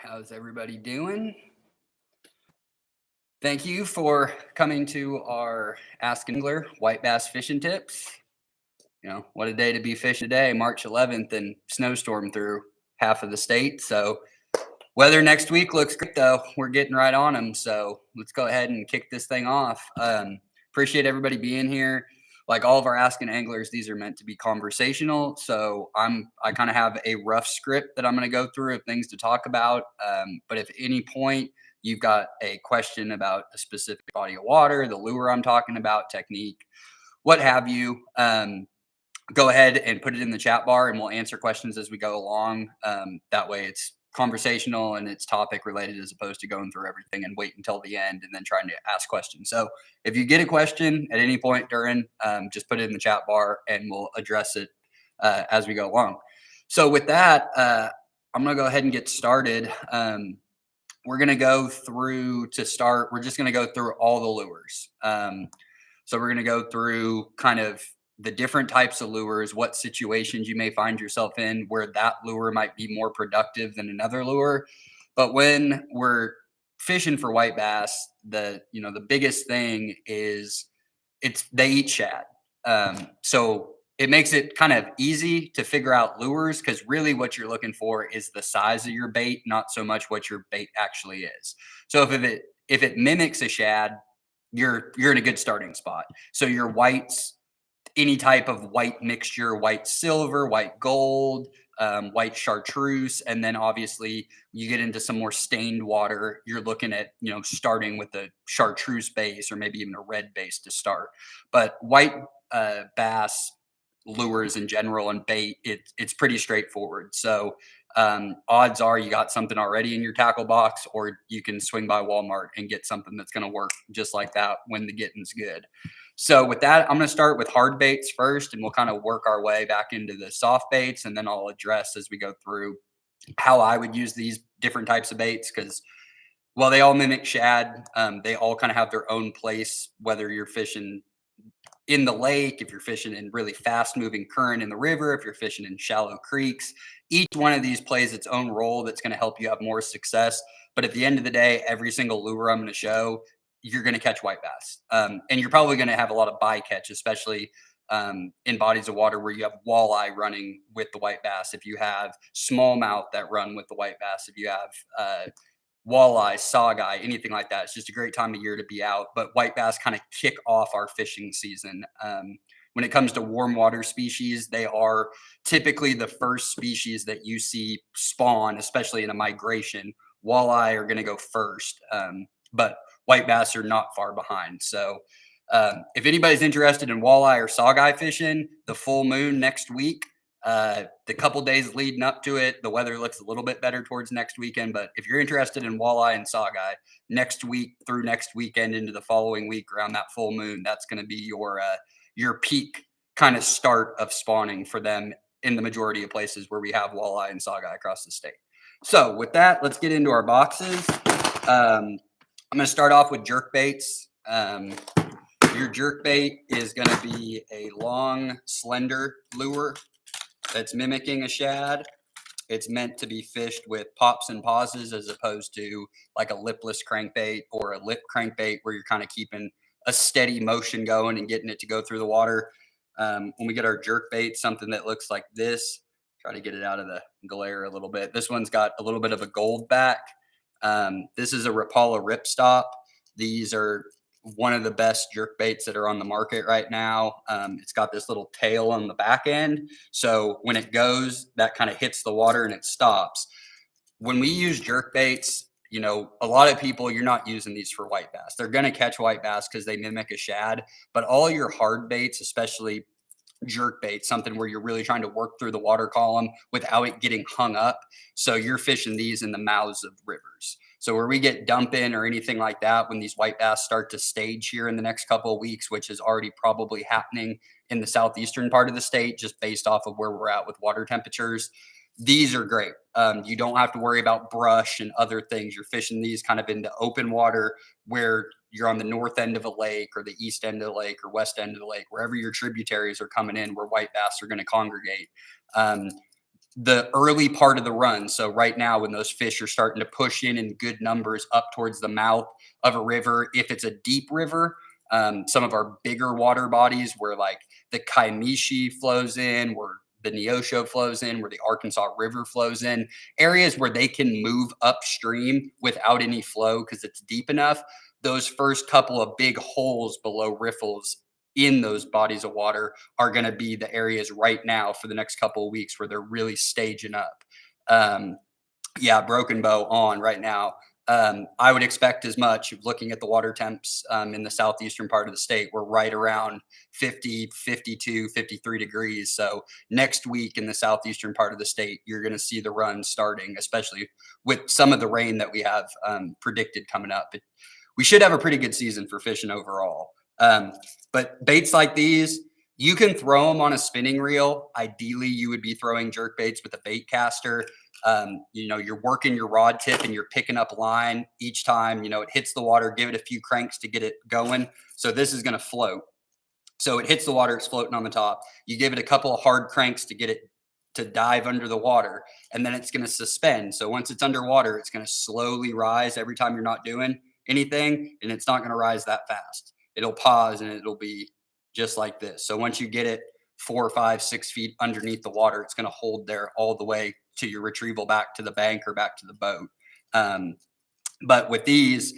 How's everybody doing? Thank you for coming to our Ask an Angler White Bass Fishing Tips. What a day to be fishing today, March 11th, and snowstorm through half of the state. So, weather next week looks great, though. We're getting right on them. So, let's go ahead and kick this thing off. Appreciate everybody being here. Like all of our Asking Anglers, these are meant to be conversational. So I kind of have a rough script that I'm going to go through of things to talk about. But if at any point you've got a question about a specific body of water, the lure I'm talking about, technique, what have you, go ahead and put it in the chat bar and we'll answer questions as we go along. That way it's conversational and it's topic related as opposed to going through everything and wait until the end and then trying to ask questions. So if you get a question at any point during, just put it in the chat bar and we'll address it as we go along. So with that, I'm going to go ahead and get started. We're going to go through to start. We're just going to go through all the lures. So we're going to go through kind of the different types of lures, what situations you may find yourself in where that lure might be more productive than another lure. But when we're fishing for white bass, the biggest thing is they eat shad. So it makes it kind of easy to figure out lures because really what you're looking for is the size of your bait, not so much what your bait actually is. So if it mimics a shad, you're in a good starting spot. So your whites, any type of white mixture, white silver, white gold, white chartreuse, and then obviously you get into some more stained water. You're looking at starting with a chartreuse base or maybe even a red base to start. But white bass lures in general and bait, it's pretty straightforward. So odds are you got something already in your tackle box, or you can swing by Walmart and get something that's going to work just like that when the getting's good. So with that, I'm going to start with hard baits first, and we'll kind of work our way back into the soft baits, and then I'll address as we go through how I would use these different types of baits because while they all mimic shad, they all kind of have their own place, whether you're fishing in the lake, if you're fishing in really fast moving current in the river, if you're fishing in shallow creeks. Each one of these plays its own role that's going to help you have more success. But at the end of the day, every single lure I'm going to show, you're going to catch white bass. And you're probably going to have a lot of bycatch, especially in bodies of water where you have walleye running with the white bass. If you have smallmouth that run with the white bass, if you have walleye, saugeye, anything like that. It's just a great time of year to be out. But white bass kind of kick off our fishing season. When it comes to warm water species, they are typically the first species that you see spawn, especially in a migration. Walleye are going to go first, but white bass are not far behind. So if anybody's interested in walleye or saugeye fishing, the full moon next week, the couple days leading up to it, the weather looks a little bit better towards next weekend. But if you're interested in walleye and saugeye, next week through next weekend into the following week around that full moon, that's going to be your peak kind of start of spawning for them in the majority of places where we have walleye and saugeye across the state. So with that, let's get into our boxes. I'm going to start off with jerk baits. Your jerk bait is going to be a long, slender lure that's mimicking a shad. It's meant to be fished with pops and pauses as opposed to like a lipless crankbait or a lip crankbait where you're kind of keeping a steady motion going and getting it to go through the water. When we get our jerk bait, something that looks like this, try to get it out of the glare a little bit. This one's got a little bit of a gold back. This is a Rapala ripstop. These are one of the best jerk baits that are on the market right now. It's got this little tail on the back end. So when it goes, that kind of hits the water and it stops. When we use jerk baits, a lot of people, you're not using these for white bass. They're going to catch white bass because they mimic a shad, but all your hard baits, especially jerk bait, something where you're really trying to work through the water column without it getting hung up. So you're fishing these in the mouths of rivers. So where we get dumping or anything like that, when these white bass start to stage here in the next couple of weeks, which is already probably happening in the southeastern part of the state, just based off of where we're at with water temperatures, these are great. You don't have to worry about brush and other things. You're fishing these kind of into open water where you're on the north end of a lake or the east end of the lake or west end of the lake, wherever your tributaries are coming in where white bass are going to congregate. the early part of the run. So right now, when those fish are starting to push in good numbers up towards the mouth of a river, if it's a deep river, some of our bigger water bodies where like the Kaimishi flows in, where the Neosho flows in, where the Arkansas River flows in, areas where they can move upstream without any flow because it's deep enough. Those first couple of big holes below riffles in those bodies of water are going to be the areas right now for the next couple of weeks where they're really staging up. Um, yeah, broken bow on right now. I would expect as much looking at the water temps in the southeastern part of the state. We're right around 50, 52, 53 degrees. So next week in the southeastern part of the state, you're going to see the run starting, especially with some of the rain that we have predicted coming up. We should have a pretty good season for fishing overall. But baits like these, you can throw them on a spinning reel. Ideally, you would be throwing jerk baits with a bait caster. You're working your rod tip and you're picking up line each time, it hits the water, give it a few cranks to get it going. So this is going to float. So it hits the water, it's floating on the top. You give it a couple of hard cranks to get it to dive under the water, and then it's going to suspend. So once it's underwater, it's going to slowly rise every time you're not doing anything, and it's not going to rise that fast. It'll pause and it'll be just like this. So once you get it 4, 5, 6 feet underneath the water, it's going to hold there all the way to your retrieval back to the bank or back to the boat. But with these,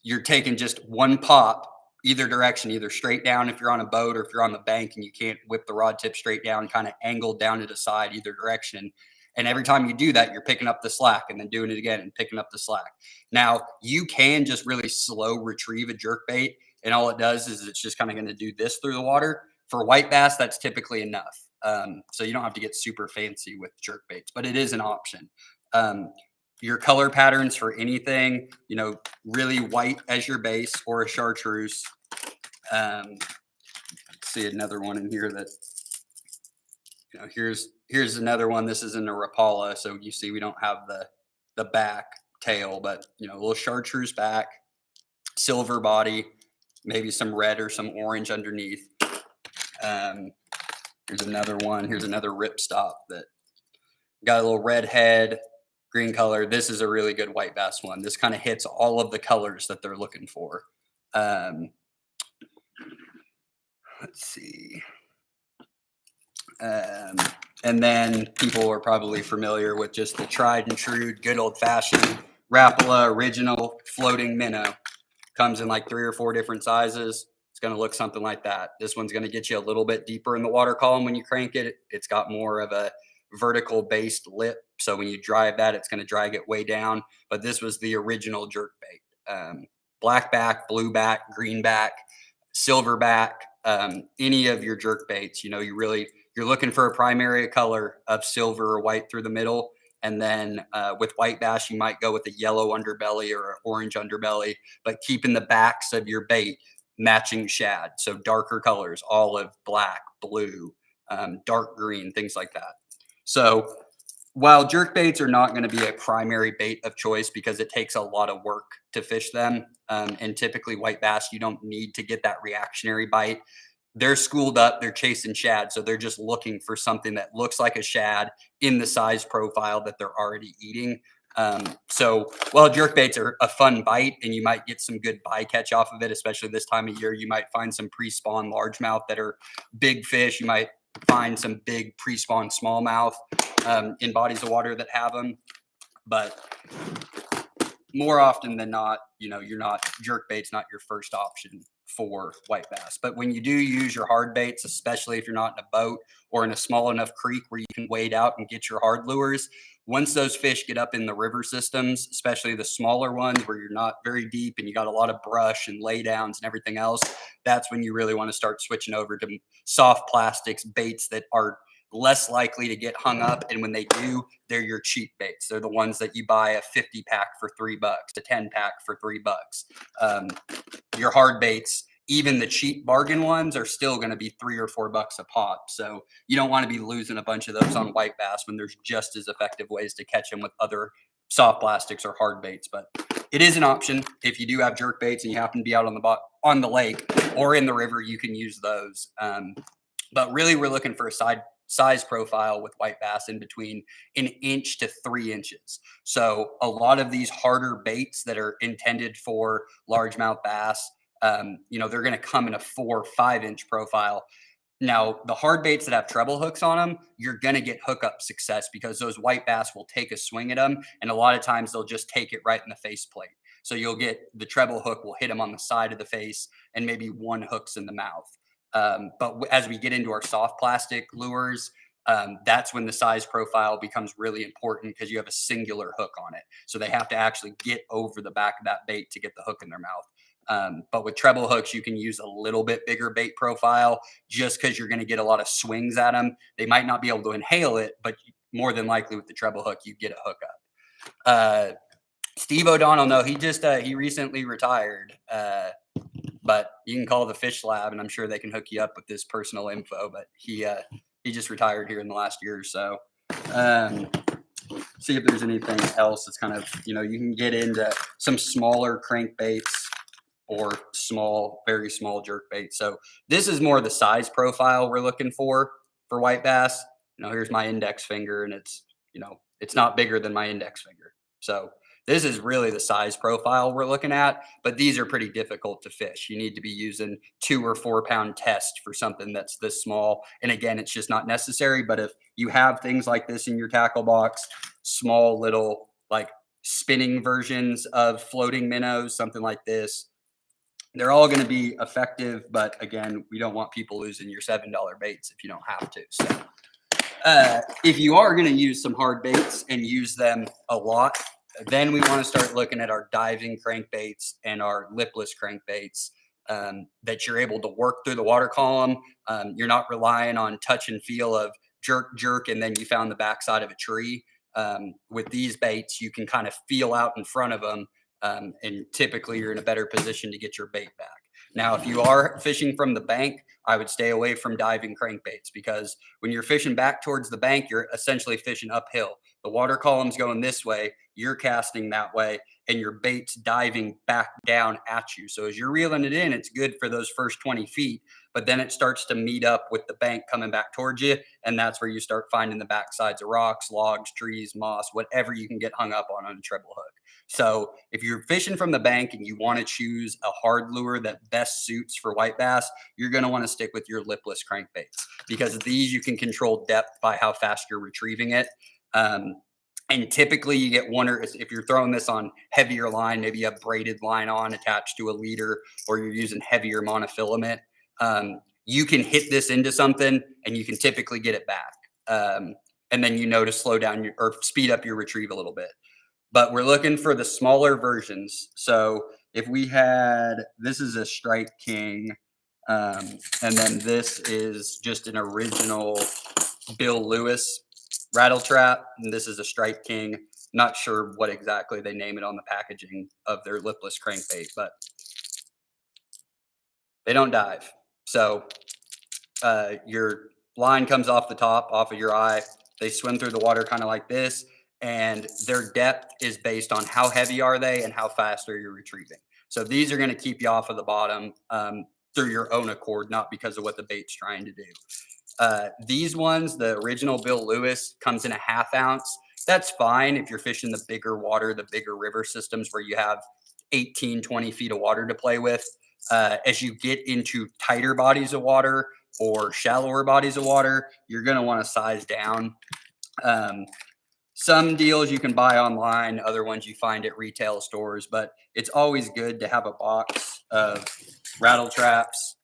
you're taking just one pop either direction, either straight down if you're on a boat or if you're on the bank and you can't whip the rod tip straight down, kind of angled down to the side, either direction. And every time you do that, you're picking up the slack and then doing it again and picking up the slack. Now, you can just really slow retrieve a jerk bait, and all it does is it's just kind of going to do this through the water. For white bass, that's typically enough. So you don't have to get super fancy with jerk baits, but it is an option. Your color patterns for anything, really white as your base or a chartreuse. Let's see another one in here that, here's another one. This is in the Rapala. So you see, we don't have the back tail, but a little chartreuse back, silver body, maybe some red or some orange underneath. Here's another one. Here's another ripstop that got a little red head, green color. This is a really good white bass one. This kind of hits all of the colors that they're looking for. Let's see. And then people are probably familiar with just the tried and true, good old fashioned Rapala original floating minnow. Comes in like 3 or 4 different sizes. It's going to look something like that. This one's going to get you a little bit deeper in the water column when you crank it. It's got more of a vertical based lip. So when you drive that, it's going to drag it way down. But this was the original jerk bait. Black back, blue back, green back, silver back, any of your jerk baits, you're looking for a primary color of silver or white through the middle. And then with white bass, you might go with a yellow underbelly or an orange underbelly, but keeping the backs of your bait matching shad. So darker colors, olive, black, blue, dark green, things like that. So while jerk baits are not going to be a primary bait of choice because it takes a lot of work to fish them, and typically white bass, you don't need to get that reactionary bite. They're schooled up, they're chasing shad. So they're just looking for something that looks like a shad in the size profile that they're already eating. So while jerk baits are a fun bite and you might get some good bycatch off of it, especially this time of year, you might find some pre-spawn largemouth that are big fish. You might find some big pre-spawn smallmouth in bodies of water that have them. But more often than not, jerk bait's not your first option for white bass. But when you do use your hard baits, especially if you're not in a boat or in a small enough creek where you can wade out and get your hard lures, once those fish get up in the river systems, especially the smaller ones where you're not very deep and you got a lot of brush and laydowns and everything else, that's when you really want to start switching over to soft plastics, baits that are less likely to get hung up. And when they do, they're your cheap baits. They're the ones that you buy a 50 pack for $3, a 10 pack for $3. Your hard baits, even the cheap bargain ones, are still going to be $3 or $4 a pop. So you don't want to be losing a bunch of those on white bass when there's just as effective ways to catch them with other soft plastics or hard baits. But it is an option. If you do have jerk baits and you happen to be out on the lake or in the river, you can use those. But really, we're looking for a size profile with white bass in between an inch to 3 inches. So a lot of these harder baits that are intended for largemouth bass, they're going to come in a 4 or 5 inch profile. Now, the hard baits that have treble hooks on them, you're going to get hookup success because those white bass will take a swing at them. And a lot of times they'll just take it right in the face plate. So you'll get the treble hook will hit them on the side of the face and maybe one hook's in the mouth. But as we get into our soft plastic lures, that's when the size profile becomes really important because you have a singular hook on it. So they have to actually get over the back of that bait to get the hook in their mouth. But with treble hooks, you can use a little bit bigger bait profile just because you're going to get a lot of swings at them. They might not be able to inhale it, but more than likely with the treble hook, you get a hookup. Steve O'Donnell, no, he recently retired, but you can call the Fish Lab, and I'm sure they can hook you up with this personal info. But he just retired here in the last year or so. See if there's anything else that's kind of, you can get into some smaller crankbaits or very small jerk bait. So this is more the size profile we're looking for white bass. Here's my index finger, and it's not bigger than my index finger. So this is really the size profile we're looking at, but these are pretty difficult to fish. You need to be using 2 or 4 pound test for something that's this small. And again, it's just not necessary. But if you have things like this in your tackle box, small little like spinning versions of floating minnows, something like this, they're all going to be effective. But again, we don't want people losing your $7 baits if you don't have to. So if you are going to use some hard baits and use them a lot, then we want to start looking at our diving crankbaits and our lipless crankbaits that you're able to work through the water column. You're not relying on touch and feel of jerk, and then you found the backside of a tree. With these baits, you can kind of feel out in front of them, and typically you're in a better position to get your bait back. Now, if you are fishing from the bank, I would stay away from diving crankbaits because when you're fishing back towards the bank, you're essentially fishing uphill. The water column's going this way, you're casting that way, and your bait's diving back down at you. So as you're reeling it in, it's good for those first 20 feet, but then it starts to meet up with the bank coming back towards you, and that's where you start finding the backsides of rocks, logs, trees, moss, whatever you can get hung up on a treble hook. So if you're fishing from the bank and you want to choose a hard lure that best suits for white bass, you're going to want to stick with your lipless crankbaits because these you can control depth by how fast you're retrieving it. And typically you get one, or if you're throwing this on heavier line, maybe you have braided line on attached to a leader, or you're using heavier monofilament, you can hit this into something and you can typically get it back. And then to slow down or speed up your retrieve a little bit. But we're looking for the smaller versions. So if we had, this is a Strike King, and then this is just an original Bill Lewis Rattle Trap, and this is a Strike King. Not sure what exactly they name it on the packaging of their lipless crankbait, but they don't dive. So your line comes off the top, off of your eye. They swim through the water kind of like this, and their depth is based on how heavy are they and how fast are you retrieving. So these are going to keep you off of the bottom through your own accord, not because of what the bait's trying to do. These ones, the original Bill Lewis, comes in a 1/2 ounce. That's fine if you're fishing the bigger water, the bigger river systems where you have 18, 20 feet of water to play with. As you get into tighter bodies of water or shallower bodies of water, you're going to want to size down. Some deals you can buy online, other ones you find at retail stores, but it's always good to have a box of Rattle Traps,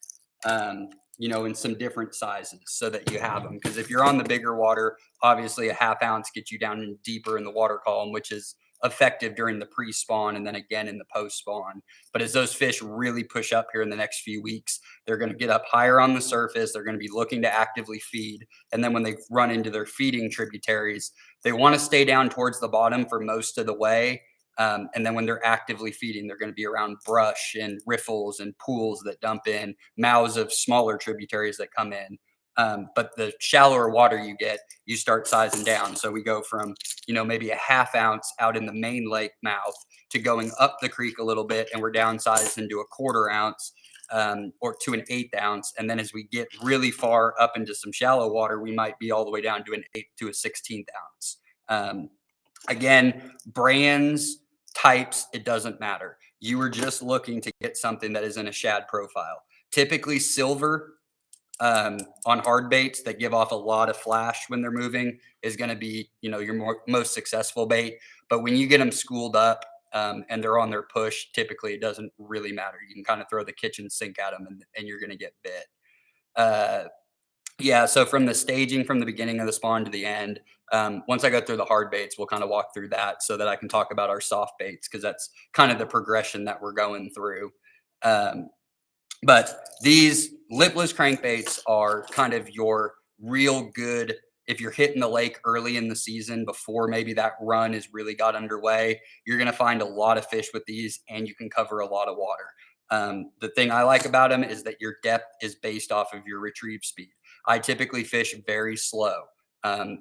in some different sizes so that you have them. Because if you're on the bigger water, obviously a 1/2 ounce gets you down deeper in the water column, which is effective during the pre-spawn and then again in the post-spawn. But as those fish really push up here in the next few weeks, they're going to get up higher on the surface. They're going to be looking to actively feed. And then when they run into their feeding tributaries, they want to stay down towards the bottom for most of the way. And then when they're actively feeding, they're going to be around brush and riffles and pools that dump in, mouths of smaller tributaries that come in. But the shallower water you get, you start sizing down. So we go from, maybe a 1/2 ounce out in the main lake mouth to going up the creek a little bit, and we're downsized into a 1/4 ounce. or to an 1/8 ounce. And then as we get really far up into some shallow water, we might be all the way down to an 1/8 to a 16th ounce. Again, brands, types, it doesn't matter. You are just looking to get something that is in a shad profile. Typically silver on hard baits that give off a lot of flash when they're moving is going to be, your most successful bait. But when you get them schooled up and they're on their push, typically it doesn't really matter. You can kind of throw the kitchen sink at them and you're going to get bit. Yeah, so from the staging, from the beginning of the spawn to the end, once I go through the hard baits, we'll kind of walk through that so that I can talk about our soft baits, because that's kind of the progression that we're going through. But these lipless crankbaits are kind of your real good, if you're hitting the lake early in the season before maybe that run has really got underway, you're going to find a lot of fish with these and you can cover a lot of water. The thing I like about them is that your depth is based off of your retrieve speed. I typically fish very slow.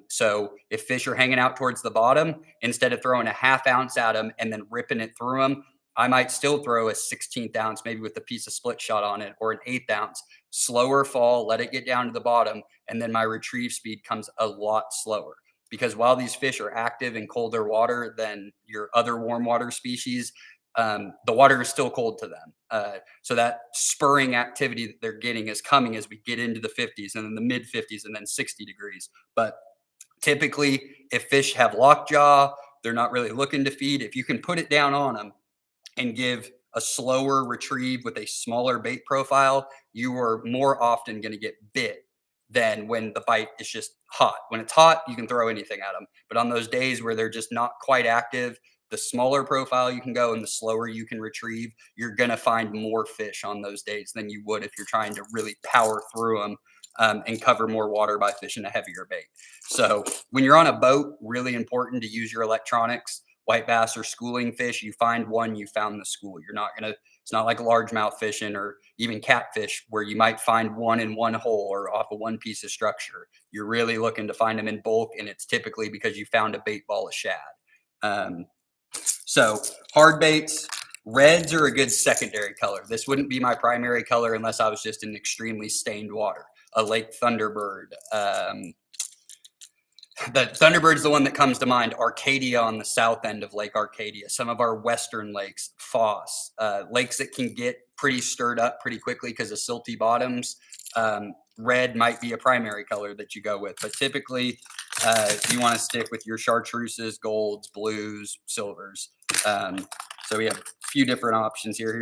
So if fish are hanging out towards the bottom, instead of throwing a 1/2 ounce at them and then ripping it through them, I might still throw a 16th ounce, maybe with a piece of split shot on it, or an 1/8 ounce, slower fall, let it get down to the bottom. And then my retrieve speed comes a lot slower, because while these fish are active in colder water than your other warm water species, the water is still cold to them. So that spurring activity that they're getting is coming as we get into the 50s and then the mid 50s and then 60 degrees. But typically, if fish have lockjaw, they're not really looking to feed. If you can put it down on them and give a slower retrieve with a smaller bait profile, you are more often going to get bit than when the bite is just hot. When it's hot, you can throw anything at them. But on those days where they're just not quite active, the smaller profile you can go and the slower you can retrieve, you're going to find more fish on those days than you would if you're trying to really power through them and cover more water by fishing a heavier bait. So when you're on a boat, really important to use your electronics. White bass or schooling fish, you find one, you found the school. You're not going to, it's not like largemouth fishing or even catfish where you might find one in one hole or off of one piece of structure. You're really looking to find them in bulk, and it's typically because you found a bait ball of shad. So hard baits, reds are a good secondary color. This wouldn't be my primary color unless I was just in extremely stained water. A Lake Thunderbird, the Thunderbird is the one that comes to mind. Arcadia on the south end of Lake Arcadia. Some of our western lakes, Foss, lakes that can get pretty stirred up pretty quickly because of silty bottoms. Red might be a primary color that you go with, but typically you want to stick with your chartreuses, golds, blues, silvers. So we have a few different options here.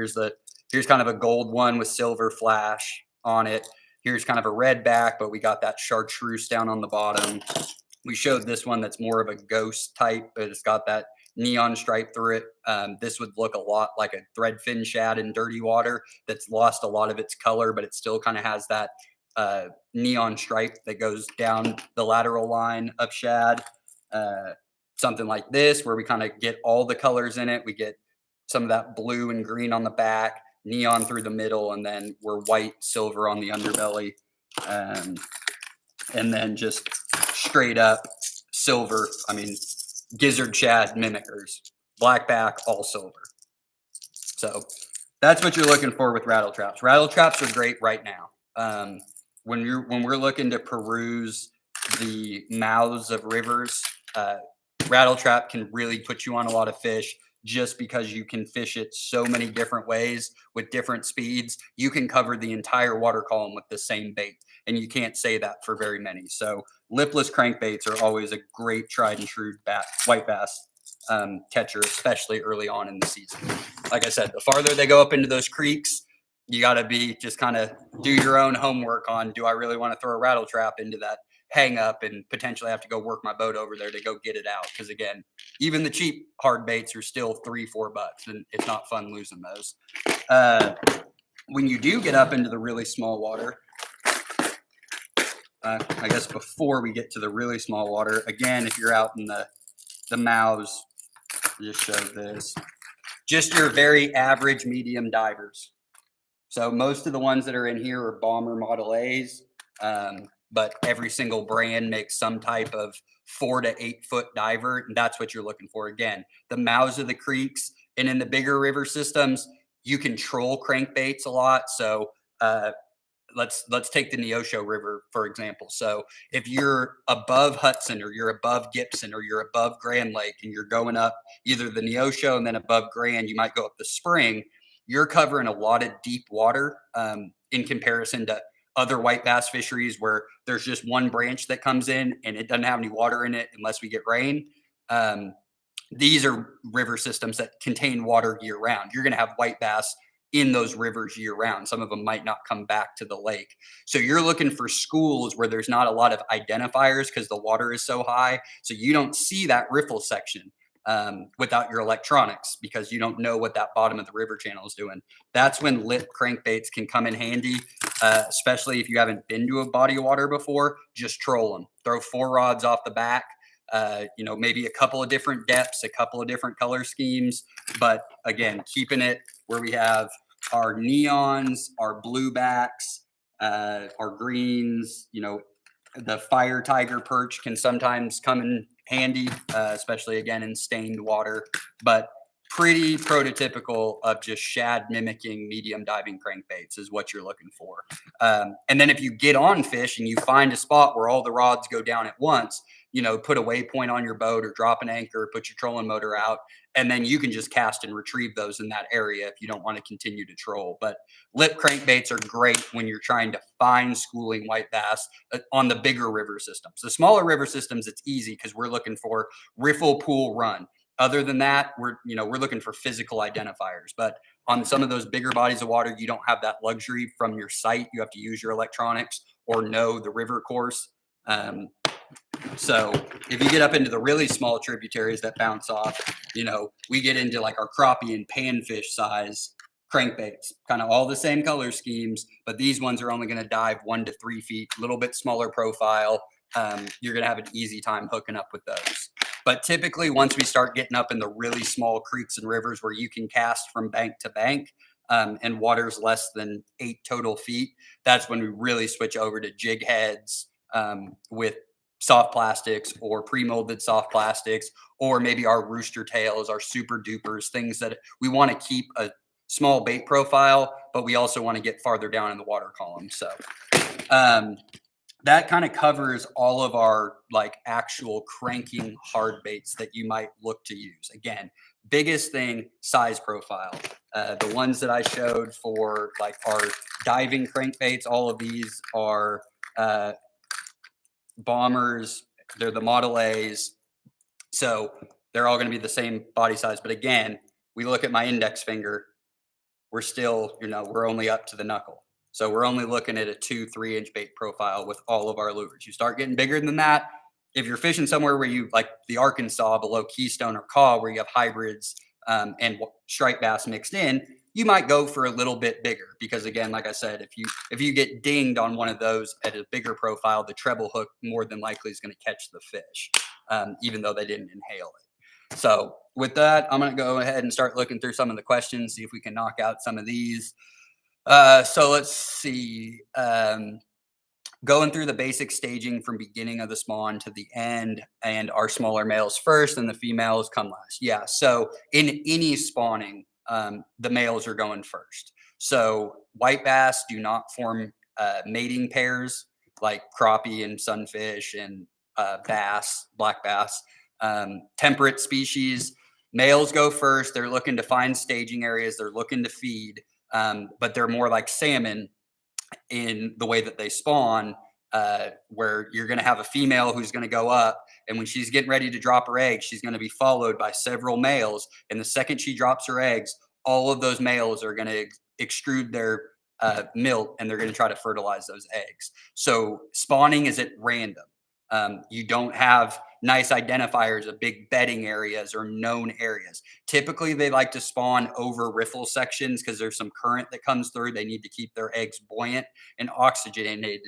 Here's kind of a gold one with silver flash on it. Here's kind of a red back, but we got that chartreuse down on the bottom. We showed this one that's more of a ghost type, but it's got that neon stripe through it. This would look a lot like a threadfin shad in dirty water that's lost a lot of its color, but it still kind of has that neon stripe that goes down the lateral line of shad. Something like this, where we kind of get all the colors in it. We get some of that blue and green on the back, neon through the middle, and then we're white, silver on the underbelly. And then just straight up silver. I mean, gizzard shad mimickers, black back, all silver. So that's what you're looking for with rattle traps. Rattle traps are great right now. When we're looking to peruse the mouths of rivers, rattle trap can really put you on a lot of fish, just because you can fish it so many different ways with different speeds. You can cover the entire water column with the same bait, and you can't say that for very many. So lipless crankbaits are always a great tried and true white bass catcher, especially early on in the season. Like I said, the farther they go up into those creeks, you got to be just kind of do your own homework on, do I really want to throw a rattle trap into that hang up and potentially have to go work my boat over there to go get it out? Because again, even the cheap hard baits are still $3-4, and it's not fun losing those. When you do get up into the really small water, I guess before we get to the really small water, again, if you're out in the mouths, just show this, just your very average medium divers. So most of the ones that are in here are Bomber Model A's, but every single brand makes some type of 4 to 8 foot diver, and that's what you're looking for. Again, the mouths of the creeks, and in the bigger river systems, you can troll crankbaits a lot. So let's take the Neosho River for example. So if you're above Hudson or you're above Gibson or you're above Grand Lake and you're going up either the Neosho and then above Grand, you might go up the Spring. You're covering a lot of deep water in comparison to other white bass fisheries where there's just one branch that comes in and it doesn't have any water in it unless we get rain. Um, these are river systems that contain water year round. You're going to have white bass in those rivers year round. Some of them might not come back to the lake. So you're looking for schools where there's not a lot of identifiers because the water is so high. So you don't see that riffle section without your electronics because you don't know what that bottom of the river channel is doing. That's when lip crankbaits can come in handy, especially if you haven't been to a body of water before. Just troll them. Throw 4 rods off the back. Maybe a couple of different depths, a couple of different color schemes, but again, keeping it where we have our neons, our bluebacks, our greens, the fire tiger perch can sometimes come in handy, especially again in stained water, but pretty prototypical of just shad mimicking medium diving crankbaits is what you're looking for. And then if you get on fish and you find a spot where all the rods go down at once, put a waypoint on your boat or drop an anchor, put your trolling motor out, and then you can just cast and retrieve those in that area if you don't want to continue to troll. But lip crankbaits are great when you're trying to find schooling white bass on the bigger river systems. The smaller river systems, it's easy because we're looking for riffle, pool, run. Other than that, we're looking for physical identifiers. But on some of those bigger bodies of water, you don't have that luxury from your site. You have to use your electronics or know the river course. So if you get up into the really small tributaries that bounce off, we get into like our crappie and panfish size crankbaits, kind of all the same color schemes, but these ones are only going to dive 1 to 3 feet, a little bit smaller profile. You're going to have an easy time hooking up with those. But typically, once we start getting up in the really small creeks and rivers where you can cast from bank to bank and water's less than 8 total feet, that's when we really switch over to jig heads with soft plastics or pre-molded soft plastics, or maybe our rooster tails, our super dupers, things that we want to keep a small bait profile, but we also want to get farther down in the water column. So that kind of covers all of our like actual cranking hard baits that you might look to use. Again, biggest thing, size profile. The ones that I showed for like our diving crankbaits, all of these are bombers. They're the Model A's. So they're all going to be the same body size. But again, we look at my index finger, we're still, we're only up to the knuckle. So we're only looking at a 2-3 inch bait profile with all of our lures. You start getting bigger than that. If you're fishing somewhere where you like the Arkansas below Keystone or Caw, where you have hybrids and striped bass mixed in, you might go for a little bit bigger because again, like I said, if you get dinged on one of those at a bigger profile, the treble hook more than likely is going to catch the fish, even though they didn't inhale it. So with that, I'm going to go ahead and start looking through some of the questions, see if we can knock out some of these. So let's see. Going through the basic staging from beginning of the spawn to the end, and our smaller males first and the females come last. Yeah. So in any spawning, the males are going first. So white bass do not form mating pairs like crappie and sunfish and bass, black bass. Temperate species, males go first. They're looking to find staging areas. They're looking to feed, but they're more like salmon in the way that they spawn, where you're going to have a female who's going to go up, and when she's getting ready to drop her eggs, she's going to be followed by several males. And the second she drops her eggs, all of those males are going to extrude their milk, and they're going to try to fertilize those eggs. So spawning is at random. You don't have nice identifiers of big bedding areas or known areas. Typically, they like to spawn over riffle sections because there's some current that comes through. They need to keep their eggs buoyant and oxygenated,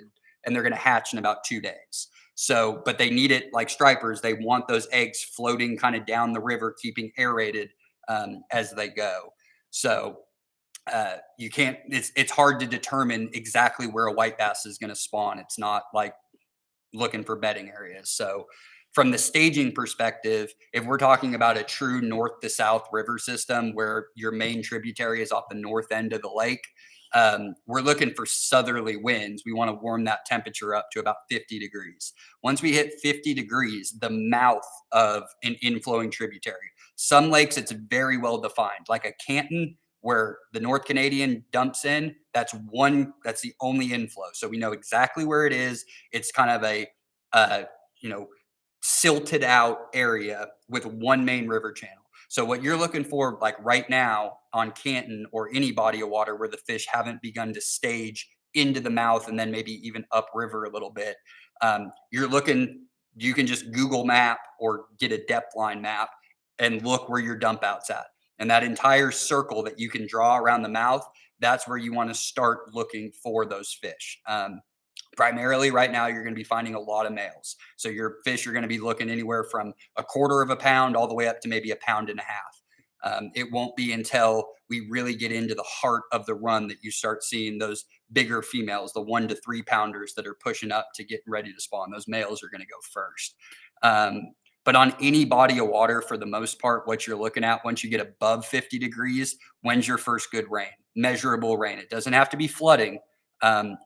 and they're going to hatch in about 2 days. So, but they need it like stripers. They want those eggs floating kind of down the river, keeping aerated as they go. So you can't, it's hard to determine exactly where a white bass is going to spawn. It's not like looking for bedding areas. So from the staging perspective, if we're talking about a true north to south river system where your main tributary is off the north end of the lake, we're looking for southerly winds. We want to warm that temperature up to about 50 degrees. Once we hit 50 degrees, the mouth of an inflowing tributary, some lakes, it's very well defined, like a Canton where the North Canadian dumps in. That's the only inflow. So we know exactly where it is. It's kind of a, uh, you know, silted out area with one main river channel. So what you're looking for, like right now on Canton or any body of water where the fish haven't begun to stage into the mouth and then maybe even upriver a little bit, you're looking. You can just Google Map or get a depth line map and look where your dump out's at. And that entire circle that you can draw around the mouth, that's where you want to start looking for those fish. Primarily right now, you're going to be finding a lot of males. So your fish are going to be looking anywhere from a quarter of a pound all the way up to maybe a pound and a half. It won't be until we really get into the heart of the run that you start seeing those bigger females, the 1 to 3 pounders that are pushing up to get ready to spawn. Those males are going to go first. But on any body of water, for the most part, what you're looking at once you get above 50 degrees, when's your first good rain? Measurable rain. It doesn't have to be flooding.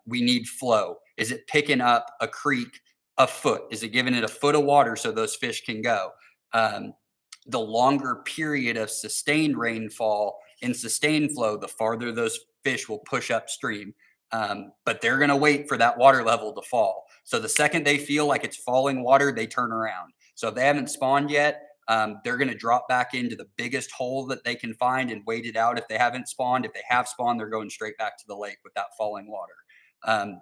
We need flow. Is it picking up a creek a foot? Is it giving it a foot of water so those fish can go? The longer period of sustained rainfall and sustained flow, the farther those fish will push upstream. But they're going to wait for that water level to fall. So the second they feel like it's falling water, they turn around. So if they haven't spawned yet, they're going to drop back into the biggest hole that they can find and wait it out. If they haven't spawned, if they have spawned, they're going straight back to the lake with that falling water.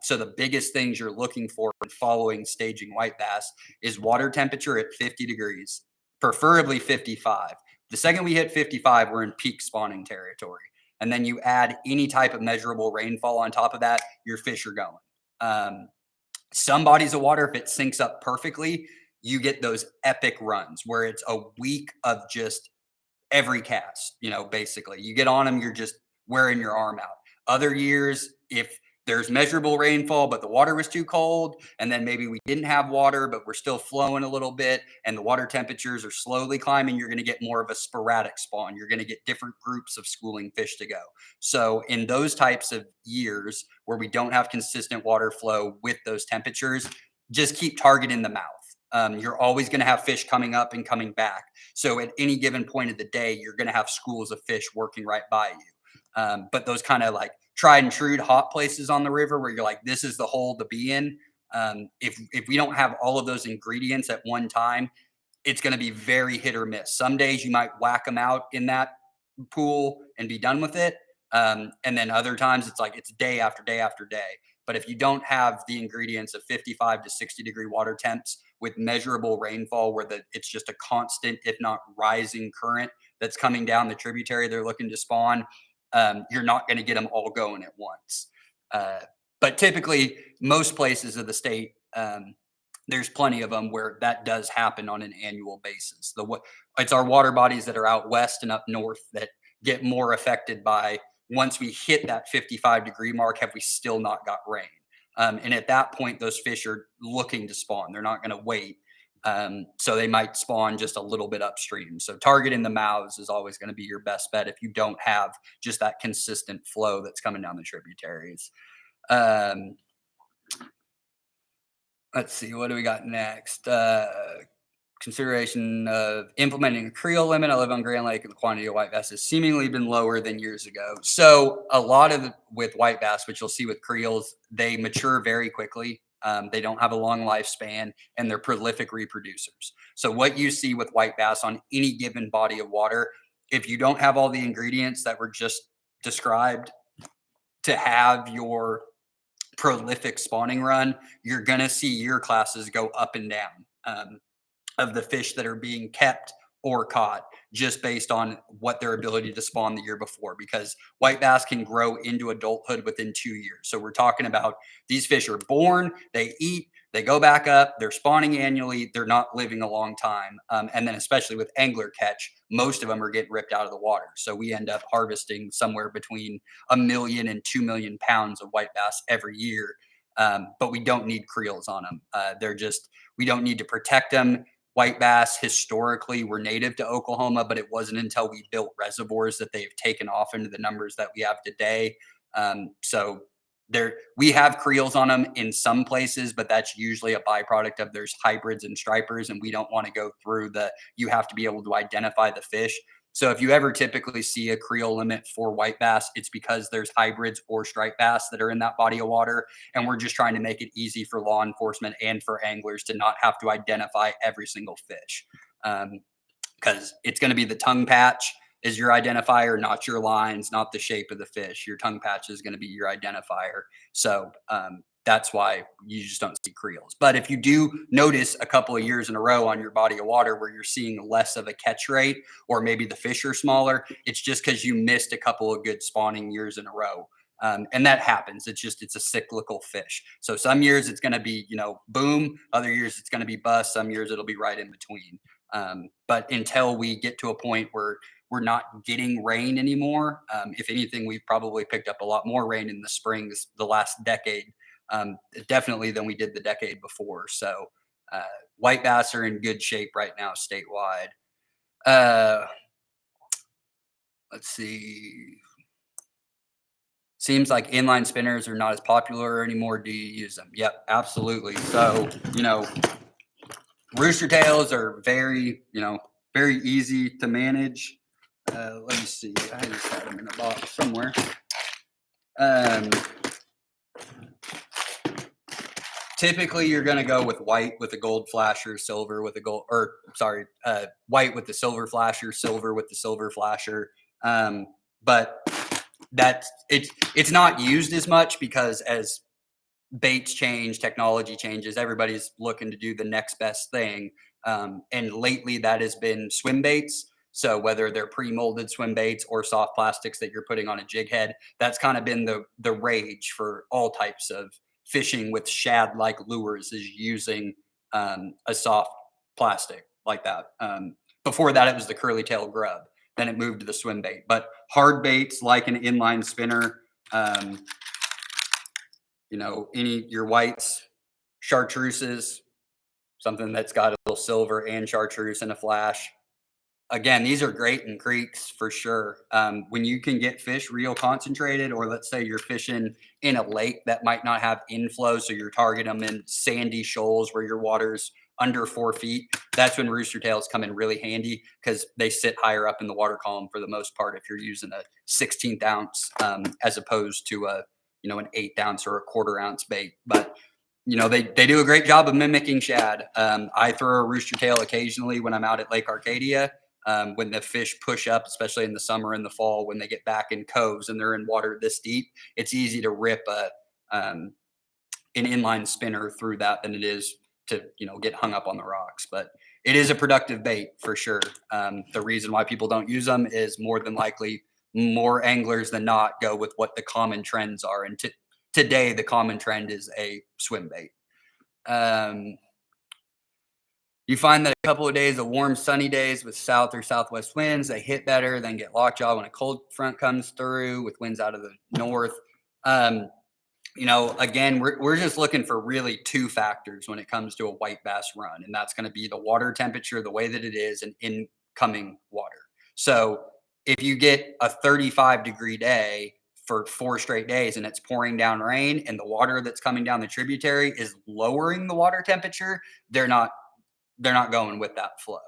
So the biggest things you're looking for in following staging white bass is water temperature at 50 degrees, preferably 55. The second we hit 55, we're in peak spawning territory. And then you add any type of measurable rainfall on top of that, your fish are going. Some bodies of water, if it syncs up perfectly, you get those epic runs where it's a week of just every cast, basically. You get on them, you're just wearing your arm out. Other years, if there's measurable rainfall, but the water was too cold, and then maybe we didn't have water, but we're still flowing a little bit, and the water temperatures are slowly climbing, you're going to get more of a sporadic spawn. You're going to get different groups of schooling fish to go. So in those types of years where we don't have consistent water flow with those temperatures, just keep targeting the mouth. You're always going to have fish coming up and coming back. So at any given point of the day, you're going to have schools of fish working right by you. But those kind of like tried and true hot places on the river where you're like, this is the hole to be in. If we don't have all of those ingredients at one time, it's going to be very hit or miss. Some days you might whack them out in that pool and be done with it. And then other times it's like it's day after day after day. But if you don't have the ingredients of 55 to 60 degree water temps with measurable rainfall where it's just a constant, if not rising current that's coming down the tributary they're looking to spawn, you're not going to get them all going at once. But typically, most places of the state, there's plenty of them where that does happen on an annual basis. It's our water bodies that are out west and up north that get more affected by once we hit that 55 degree mark, have we still not got rain? And at that point, those fish are looking to spawn. They're not going to wait. So they might spawn just a little bit upstream. So targeting the mouths is always going to be your best bet if you don't have just that consistent flow that's coming down the tributaries. Let's see, what do we got next? Consideration of implementing a creel limit. I live on Grand Lake and the quantity of white bass has seemingly been lower than years ago. So a lot of with white bass, which you'll see with creels, they mature very quickly. They don't have a long lifespan and they're prolific reproducers. So what you see with white bass on any given body of water, if you don't have all the ingredients that were just described to have your prolific spawning run, you're going to see year classes go up and down of the fish that are being kept or caught just based on what their ability to spawn the year before, because white bass can grow into adulthood within 2 years. So we're talking about these fish are born, they eat, they go back up, they're spawning annually, they're not living a long time. And then especially with angler catch, most of them are getting ripped out of the water. So we end up harvesting somewhere between 1 million and 2 million pounds of white bass every year. But we don't need creels on them. We don't need to protect them. white bass historically were native to Oklahoma, but it wasn't until we built reservoirs that they've taken off into the numbers that we have today. So we have creels on them in some places, but that's usually a byproduct of there's hybrids and stripers, and we don't want to go through you have to be able to identify the fish. So if you ever typically see a creel limit for white bass, it's because there's hybrids or striped bass that are in that body of water. And we're just trying to make it easy for law enforcement and for anglers to not have to identify every single fish. Because it's going to be the tongue patch is your identifier, not your lines, not the shape of the fish. Your tongue patch is going to be your identifier. So that's why you just don't see creels. But if you do notice a couple of years in a row on your body of water where you're seeing less of a catch rate, or maybe the fish are smaller, it's just because you missed a couple of good spawning years in a row. And that happens. It's a cyclical fish. So some years it's going to be, boom. Other years it's going to be bust. Some years it'll be right in between. But until we get to a point where we're not getting rain anymore, if anything, we've probably picked up a lot more rain in the springs the last decade, definitely than we did the decade before. So white bass are in good shape right now statewide. Let's see. Seems like inline spinners are not as popular anymore. Do you use them? Yep, absolutely. So, rooster tails are very easy to manage. Let me see. I just had them in a box somewhere. Typically, you're going to go with white with a gold flasher, silver with a white with the silver flasher, silver with the silver flasher. But it's not used as much because as baits change, technology changes, everybody's looking to do the next best thing. And lately that has been swim baits. So whether they're pre-molded swim baits or soft plastics that you're putting on a jig head, that's kind of been the rage for all types of fishing with shad-like lures, is using a soft plastic like that. Before that, it was the curly tail grub. Then it moved to the swim bait. But hard baits like an inline spinner, your whites, chartreuses, something that's got a little silver and chartreuse and a flash. Again, these are great in creeks for sure. When you can get fish real concentrated, or let's say you're fishing in a lake that might not have inflow, so you're targeting them in sandy shoals where your water's under 4 feet, that's when rooster tails come in really handy because they sit higher up in the water column for the most part if you're using a 16th ounce as opposed to an 1/8 ounce or a 1/4 ounce bait. But they do a great job of mimicking shad. I throw a rooster tail occasionally when I'm out at Lake Arcadia. When the fish push up, especially in the summer and the fall, when they get back in coves and they're in water this deep, it's easy to rip an inline spinner through that than it is to get hung up on the rocks. But it is a productive bait for sure. The reason why people don't use them is more than likely more anglers than not go with what the common trends are. And today, the common trend is a swim bait. You find that a couple of days of warm, sunny days with south or southwest winds, they hit better, then get lockjaw when a cold front comes through with winds out of the north. Again, we're just looking for really two factors when it comes to a white bass run, and that's going to be the water temperature, the way that it is, and incoming water. So if you get a 35-degree day for 4 straight days and it's pouring down rain and the water that's coming down the tributary is lowering the water temperature, they're not going with that flow.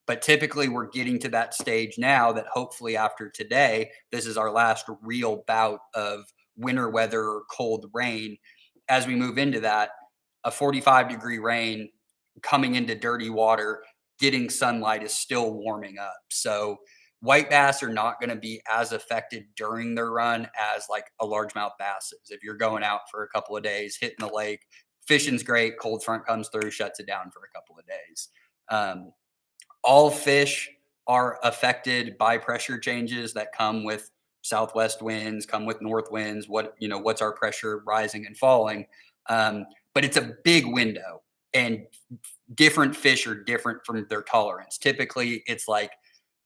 But typically we're getting to that stage now that hopefully after today, this is our last real bout of winter weather or cold rain. As we move into that, a 45-degree rain coming into dirty water, getting sunlight is still warming up. So white bass are not going to be as affected during their run as like a largemouth bass is. If you're going out for a couple of days, hitting the lake, fishing's great, cold front comes through, shuts it down for a couple of days. All fish are affected by pressure changes that come with southwest winds, come with north winds. What's our pressure rising and falling? But it's a big window, and different fish are different from their tolerance. Typically, it's like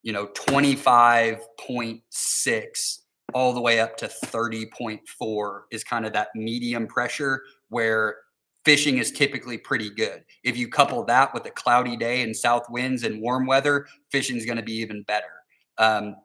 25.6 all the way up to 30.4 is kind of that medium pressure where fishing is typically pretty good. If you couple that with a cloudy day and south winds and warm weather, fishing is going to be even better.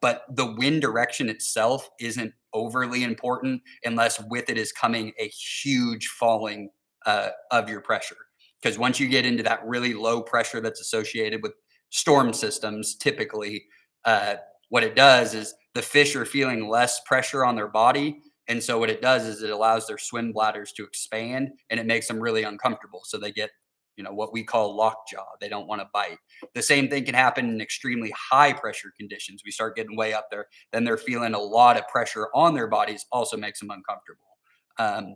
But the wind direction itself isn't overly important unless with it is coming a huge falling of your pressure. Because once you get into that really low pressure that's associated with storm systems, typically, uh, what it does is the fish are feeling less pressure on their body. And so what it does is it allows their swim bladders to expand and it makes them really uncomfortable. So they get, what we call lockjaw. They don't want to bite. The same thing can happen in extremely high pressure conditions. We start getting way up there, then they're feeling a lot of pressure on their bodies, also makes them uncomfortable. Um,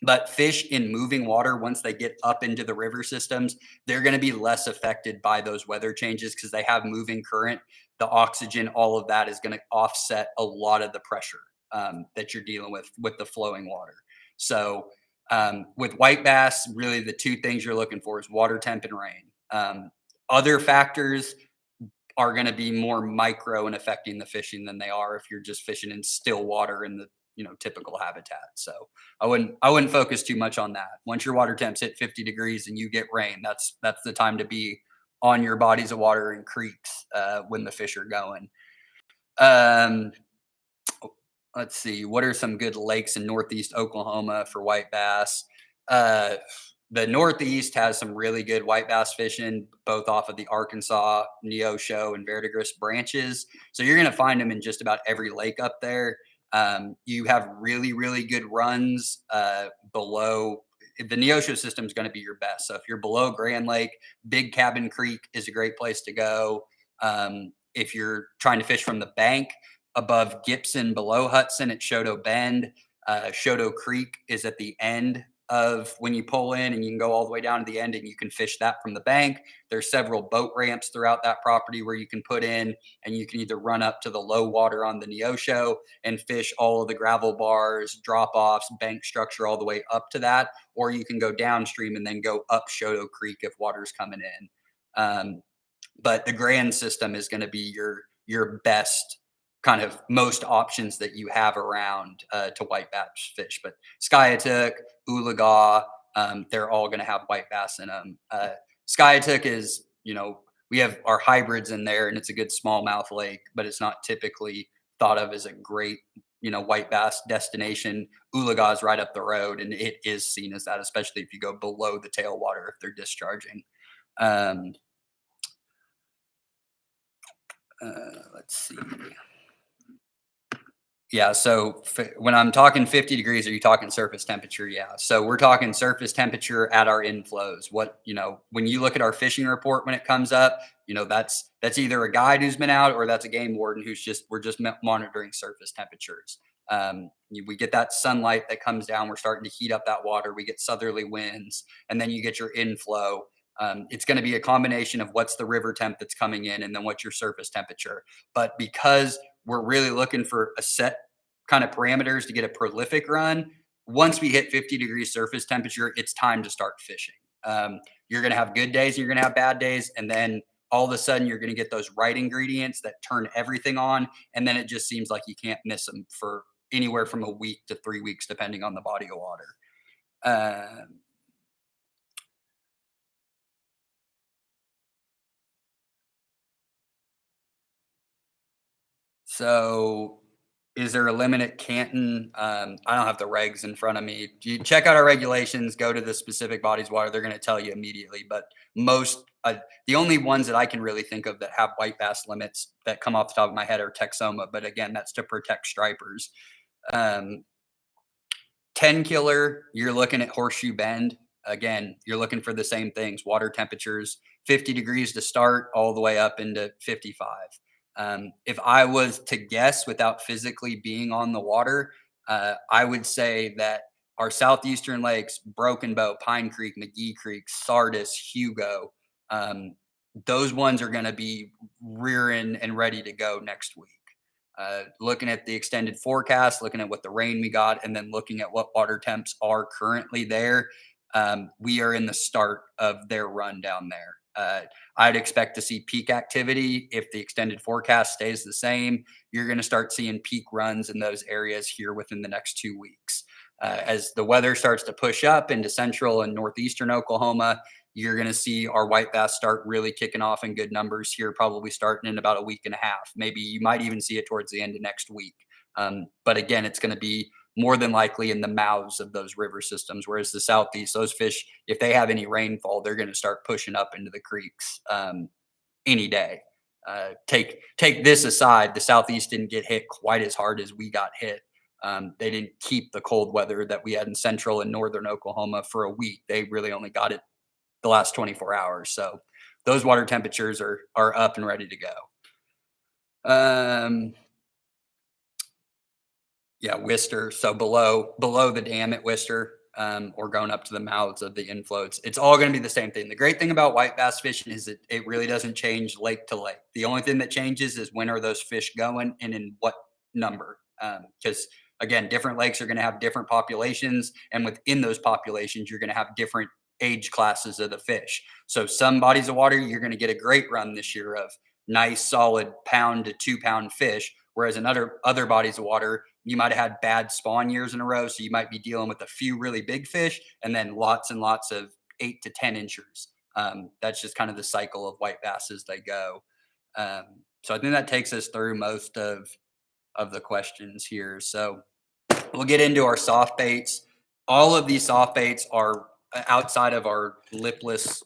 but fish in moving water, once they get up into the river systems, they're going to be less affected by those weather changes because they have moving current. The oxygen, all of that is going to offset a lot of the pressure that you're dealing with the flowing water. So with white bass, really the two things you're looking for is water temp and rain. Other factors are going to be more micro and affecting the fishing than they are if you're just fishing in still water in the typical habitat. So I wouldn't focus too much on that. Once your water temps hit 50 degrees and you get rain, that's the time to be on your bodies of water and creeks when the fish are going. Um, let's see, what are some good lakes in Northeast Oklahoma for white bass? Uh, the Northeast has some really good white bass fishing, both off of the Arkansas, Neosho, and Verdigris branches. So you're going to find them in just about every lake up there. You have really, really good runs below. The Neosho system is going to be your best. So if you're below Grand Lake, Big Cabin Creek is a great place to go. If you're trying to fish from the bank, above Gibson, below Hudson at Shoto Bend. Shoto Creek is at the end of when you pull in, and you can go all the way down to the end and you can fish that from the bank. There's several boat ramps throughout that property where you can put in, and you can either run up to the low water on the Neosho and fish all of the gravel bars, drop offs, bank structure all the way up to that, or you can go downstream and then go up Shoto Creek if water's coming in. But the Grand system is going to be your best kind of most options that you have around to white bass fish. But Skiatook, Oolagaw, they're all going to have white bass in them. Skiatook is, we have our hybrids in there, and it's a good smallmouth lake, but it's not typically thought of as a great, white bass destination. Oolagaw is right up the road, and it is seen as that, especially if you go below the tailwater if they're discharging. Let's see. Yeah. So when I'm talking 50 degrees, are you talking surface temperature? Yeah. So we're talking surface temperature at our inflows. When you look at our fishing report, when it comes up, that's either a guide who's been out or that's a game warden we're just monitoring surface temperatures. We get that sunlight that comes down. We're starting to heat up that water. We get southerly winds, and then you get your inflow. It's going to be a combination of what's the river temp that's coming in and then what's your surface temperature. But because we're really looking for a set kind of parameters to get a prolific run, once we hit 50 degrees surface temperature, it's time to start fishing. You're going to have good days and you're going to have bad days. And then all of a sudden you're going to get those right ingredients that turn everything on. And then it just seems like you can't miss them for anywhere from a week to 3 weeks, depending on the body of water. So is there a limit at Canton? I don't have the regs in front of me. You check out our regulations, go to the specific bodies of water. They're going to tell you immediately. But the only ones that I can really think of that have white bass limits that come off the top of my head are Texoma. But again, that's to protect stripers. 10 killer, you're looking at Horseshoe Bend. Again, you're looking for the same things, water temperatures, 50 degrees to start all the way up into 55. If I was to guess without physically being on the water, I would say that our southeastern lakes, Broken Bow, Pine Creek, McGee Creek, Sardis, Hugo, those ones are going to be rearing and ready to go next week. Looking at the extended forecast, looking at what the rain we got, and then looking at what water temps are currently there, we are in the start of their run down there. I'd expect to see peak activity if the extended forecast stays the same. You're going to start seeing peak runs in those areas here within the next 2 weeks. As the weather starts to push up into central and northeastern Oklahoma, you're going to see our white bass start really kicking off in good numbers here, probably starting in about a week and a half. Maybe you might even see it towards the end of next week. But again, it's going to be more than likely in the mouths of those river systems. Whereas the southeast, those fish, if they have any rainfall, they're going to start pushing up into the creeks any day. Take this aside, the southeast didn't get hit quite as hard as we got hit. They didn't keep the cold weather that we had in central and northern Oklahoma for a week. They really only got it the last 24 hours. So those water temperatures are up and ready to go. Yeah, Wister. So below the dam at Wister, or going up to the mouths of the inflows, it's all going to be the same thing. The great thing about white bass fishing is that it really doesn't change lake to lake. The only thing that changes is when are those fish going and in what number. Because again, different lakes are going to have different populations, and within those populations, you're going to have different age classes of the fish. So some bodies of water, you're going to get a great run this year of nice, solid pound to 2 pound fish. Whereas in other bodies of water, you might have had bad spawn years in a row. So you might be dealing with a few really big fish and then lots and lots of 8 to 10 inchers. That's just kind of the cycle of white bass as they go. So I think that takes us through most of the questions here. So we'll get into our soft baits. All of these soft baits are outside of our lipless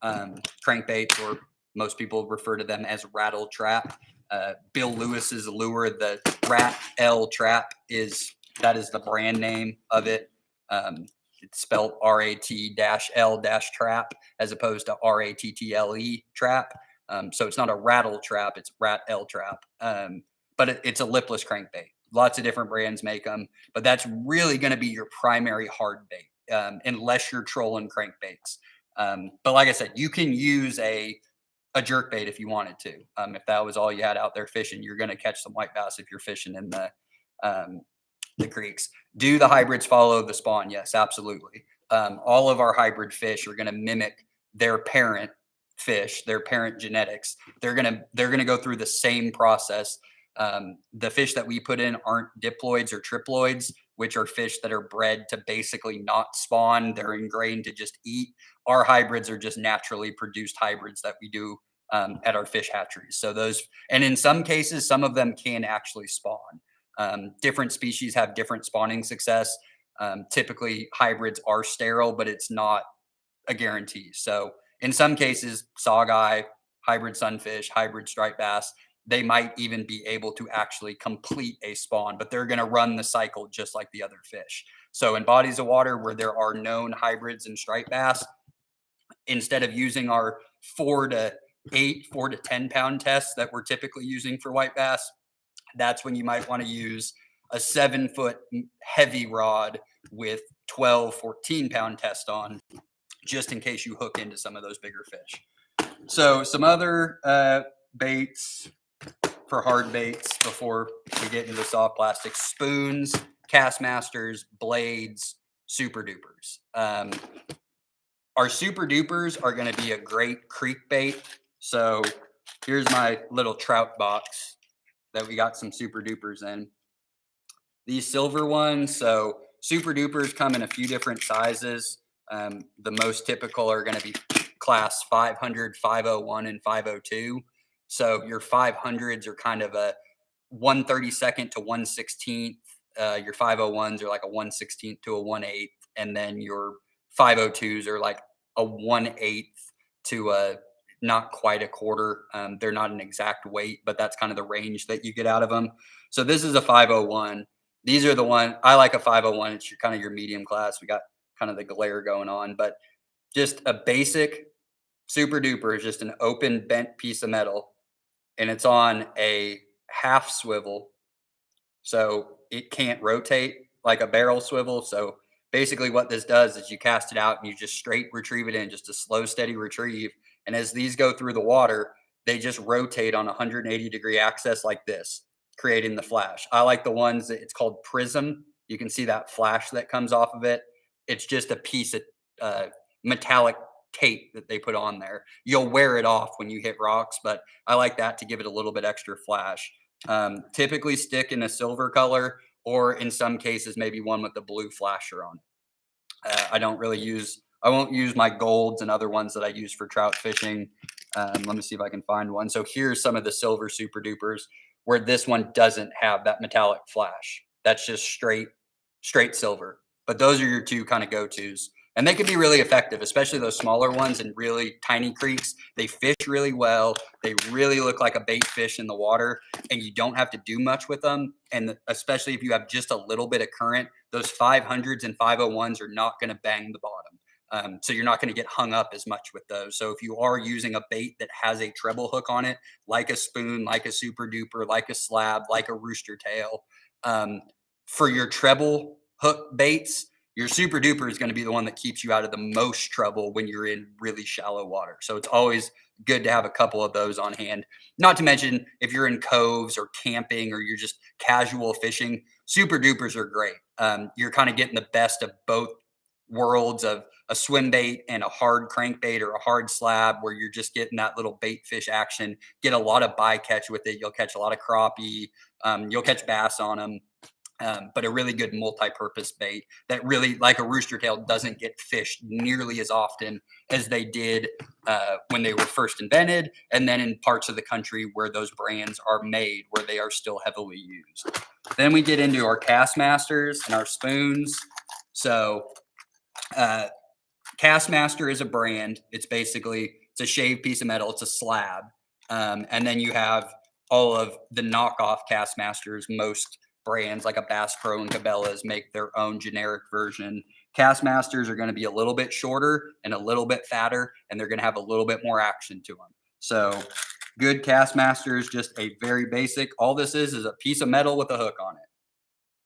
crankbaits, or most people refer to them as rattle trap. Bill Lewis's lure, the Rattle Trap, is the brand name of it. It's spelled RAT-L-trap as opposed to RATTLE trap. So it's not a rattle trap, it's Rattle Trap. But it's a lipless crankbait. Lots of different brands make them, but that's really going to be your primary hard bait, unless you're trolling crankbaits. But like I said, you can use a jerk bait if you wanted to. If that was all you had out there fishing, you're going to catch some white bass if you're fishing in the creeks. Do the hybrids follow the spawn? Yes, absolutely. All of our hybrid fish are going to mimic their parent fish, their parent genetics. They're going to go through the same process. The fish that we put in aren't diploids or triploids, which are fish that are bred to basically not spawn. They're ingrained to just eat. Our hybrids are just naturally produced hybrids that we do at our fish hatcheries. So those, and in some cases, some of them can actually spawn. Different species have different spawning success. Typically, hybrids are sterile, but it's not a guarantee. So in some cases, saugeye, hybrid sunfish, hybrid striped bass, they might even be able to actually complete a spawn, but they're going to run the cycle just like the other fish. So in bodies of water where there are known hybrids and striped bass, instead of using our 4 to 10 pound tests that we're typically using for white bass, that's when you might want to use a 7-foot heavy rod with 12, 14 pound test on, just in case you hook into some of those bigger fish. So some other baits for hard baits before we get into the soft plastics: spoons, Castmasters, blades, super dupers. Our super dupers are going to be a great creek bait. So here's my little trout box that we got some super dupers in. These silver ones, so super dupers come in a few different sizes. The most typical are going to be class 500, 501, and 502. So your 500s are kind of a 1/32 to 1/16. Your 501s are like a 1/16 to a 1/8, and then your 502s are like a 1/8 to a not quite a quarter. They're not an exact weight, but that's kind of the range that you get out of them. So this is a 501. These are the one I like. A 501. It's kind of your medium class. We got kind of the glare going on, but just a basic super duper is just an open bent piece of metal, and it's on a half swivel, so it can't rotate like a barrel swivel. So basically what this does is you cast it out and you just straight retrieve it in, just a slow, steady retrieve. And as these go through the water, they just rotate on a 180-degree axis like this, creating the flash. I like the ones that it's called prism. You can see that flash that comes off of it. It's just a piece of metallic tape that they put on there. You'll wear it off when you hit rocks, but I like that to give it a little bit extra flash. Typically stick in a silver color or in some cases, maybe one with the blue flasher on it. I won't use my golds and other ones that I use for trout fishing. Let me see if I can find one. So here's some of the silver super dupers where this one doesn't have that metallic flash. That's just straight silver. But those are your two kind of go-tos. And they can be really effective, especially those smaller ones in really tiny creeks. They fish really well. They really look like a bait fish in the water, and you don't have to do much with them. And especially if you have just a little bit of current, those 500s and 501s are not going to bang the bottom. So you're not going to get hung up as much with those. So if you are using a bait that has a treble hook on it, like a spoon, like a super duper, like a slab, like a rooster tail, for your treble hook baits, your super duper is going to be the one that keeps you out of the most trouble when you're in really shallow water. So it's always good to have a couple of those on hand. Not to mention if you're in coves or camping or you're just casual fishing, super dupers are great. You're kind of getting the best of both worlds of a swim bait and a hard crankbait or a hard slab where you're just getting that little bait fish action. Get a lot of bycatch with it. You'll catch a lot of crappie. You'll catch bass on them. But a really good multi-purpose bait that really, like a rooster tail, doesn't get fished nearly as often as they did when they were first invented, and then in parts of the country where those brands are made, where they are still heavily used. Then we get into our cast masters and our spoons. So Castmaster is a brand. It's a shaved piece of metal. It's a slab. And then you have all of the knockoff Castmasters. Most brands like a Bass Pro and Cabela's make their own generic version. Castmasters are going to be a little bit shorter and a little bit fatter, and they're going to have a little bit more action to them. So good Castmaster is just a very basic. All this is a piece of metal with a hook on it.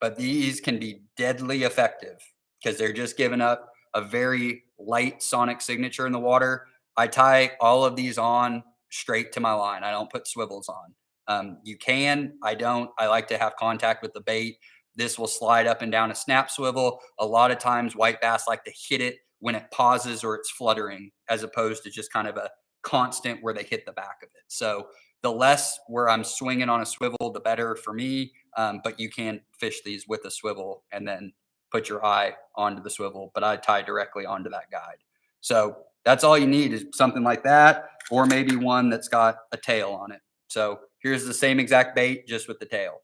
But these can be deadly effective because they're just giving up a very light sonic signature in the water. I tie all of these on straight to my line. I don't put swivels on. You can, I don't. I like to have contact with the bait. This will slide up and down a snap swivel. A lot of times white bass like to hit it when it pauses or it's fluttering, as opposed to just kind of a constant where they hit the back of it. So the less where I'm swinging on a swivel, the better for me. But you can fish these with a swivel and then put your eye onto the swivel, but I tie directly onto that guide. So that's all you need is something like that, or maybe one that's got a tail on it. So here's the same exact bait, just with the tail.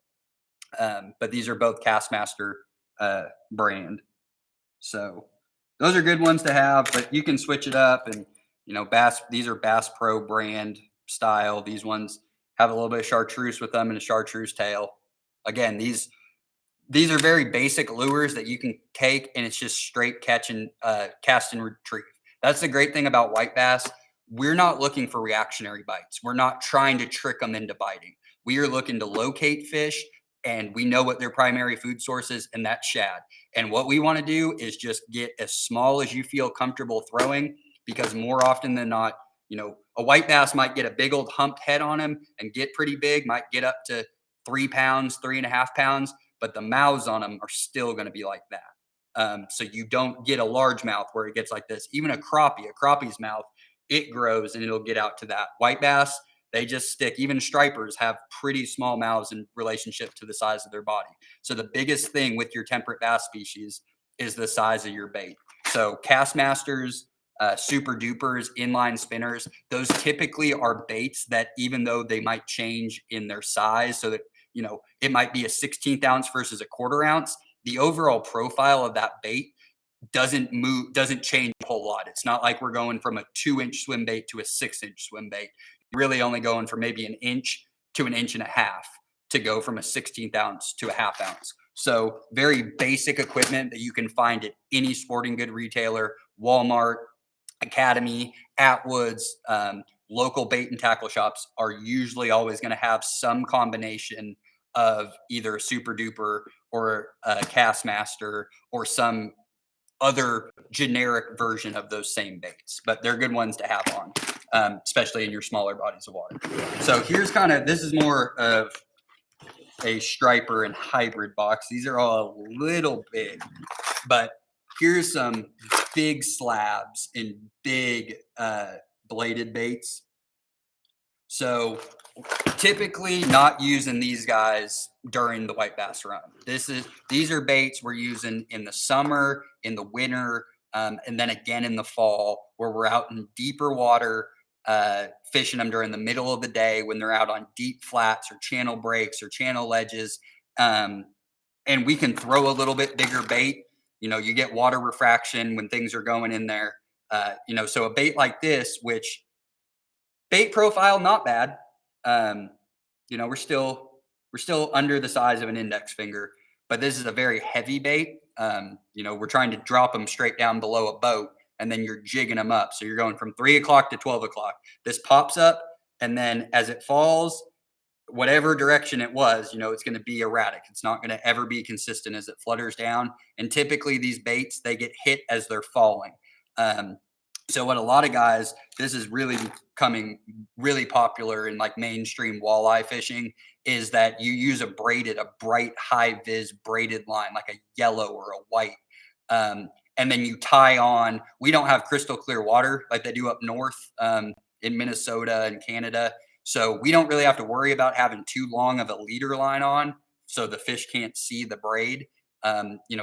But these are both Castmaster brand. So those are good ones to have, but you can switch it up. And, these are Bass Pro brand style. These ones have a little bit of chartreuse with them and a chartreuse tail. Again, these are very basic lures that you can take, and it's just straight catch and cast and retrieve. That's the great thing about white bass. We're not looking for reactionary bites. We're not trying to trick them into biting. We are looking to locate fish, and we know what their primary food source is, and that's shad. And what we want to do is just get as small as you feel comfortable throwing, because more often than not, a white bass might get a big old humped head on him and get pretty big, might get up to 3 pounds, 3.5 pounds, but the mouths on them are still going to be like that. So you don't get a large mouth where it gets like this. Even a crappie's mouth, it grows and it'll get out to that. White bass, they just stick. Even stripers have pretty small mouths in relationship to the size of their body. So the biggest thing with your temperate bass species is the size of your bait. So Castmasters, super dupers, inline spinners, those typically are baits that, even though they might change in their size, so that it might be a 16th ounce versus a 1/4 ounce, the overall profile of that bait doesn't change a whole lot. It's not like we're going from a 2-inch swim bait to a 6-inch swim bait. You're really only going from maybe an inch to an inch and a half to go from a 16th ounce to a 1/2 ounce. So very basic equipment that you can find at any sporting good retailer, Walmart, Academy, Atwoods, local bait and tackle shops are usually always going to have some combination of either a super duper or a Castmaster or some other generic version of those same baits. But they're good ones to have on, especially in your smaller bodies of water. So here's this is more of a striper and hybrid box. These are all a little big, but here's some big slabs and big bladed baits. So typically not using these guys during the white bass run. These are baits we're using in the summer, in the winter, and then again in the fall, where we're out in deeper water, fishing them during the middle of the day when they're out on deep flats or channel breaks or channel ledges. And we can throw a little bit bigger bait. You get water refraction when things are going in there. So a bait like this, which bait profile, not bad. We're still under the size of an index finger, but this is a very heavy bait. We're trying to drop them straight down below a boat, and then you're jigging them up. So you're going from 3 o'clock to 12 o'clock. This pops up, and then as it falls, whatever direction it was, it's going to be erratic. It's not going to ever be consistent as it flutters down. And typically these baits, they get hit as they're falling. So what a lot of guys, this is really becoming really popular in like mainstream walleye fishing, is that you use a bright high vis braided line, like a yellow or a white. And then you tie on, we don't have crystal clear water like they do up north in Minnesota and Canada. So we don't really have to worry about having too long of a leader line on so the fish can't see the braid.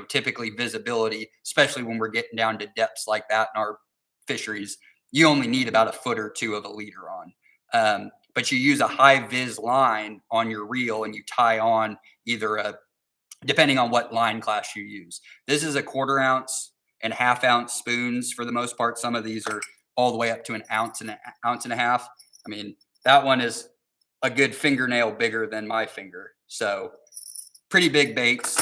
Typically visibility, especially when we're getting down to depths like that in our fisheries, you only need about a foot or two of a leader on. But you use a high vis line on your reel and you tie on either depending on what line class you use. This is a 1/4 ounce and 1/2 ounce spoons for the most part. Some of these are all the way up to an ounce and a half. I mean, that one is a good fingernail bigger than my finger. So pretty big baits.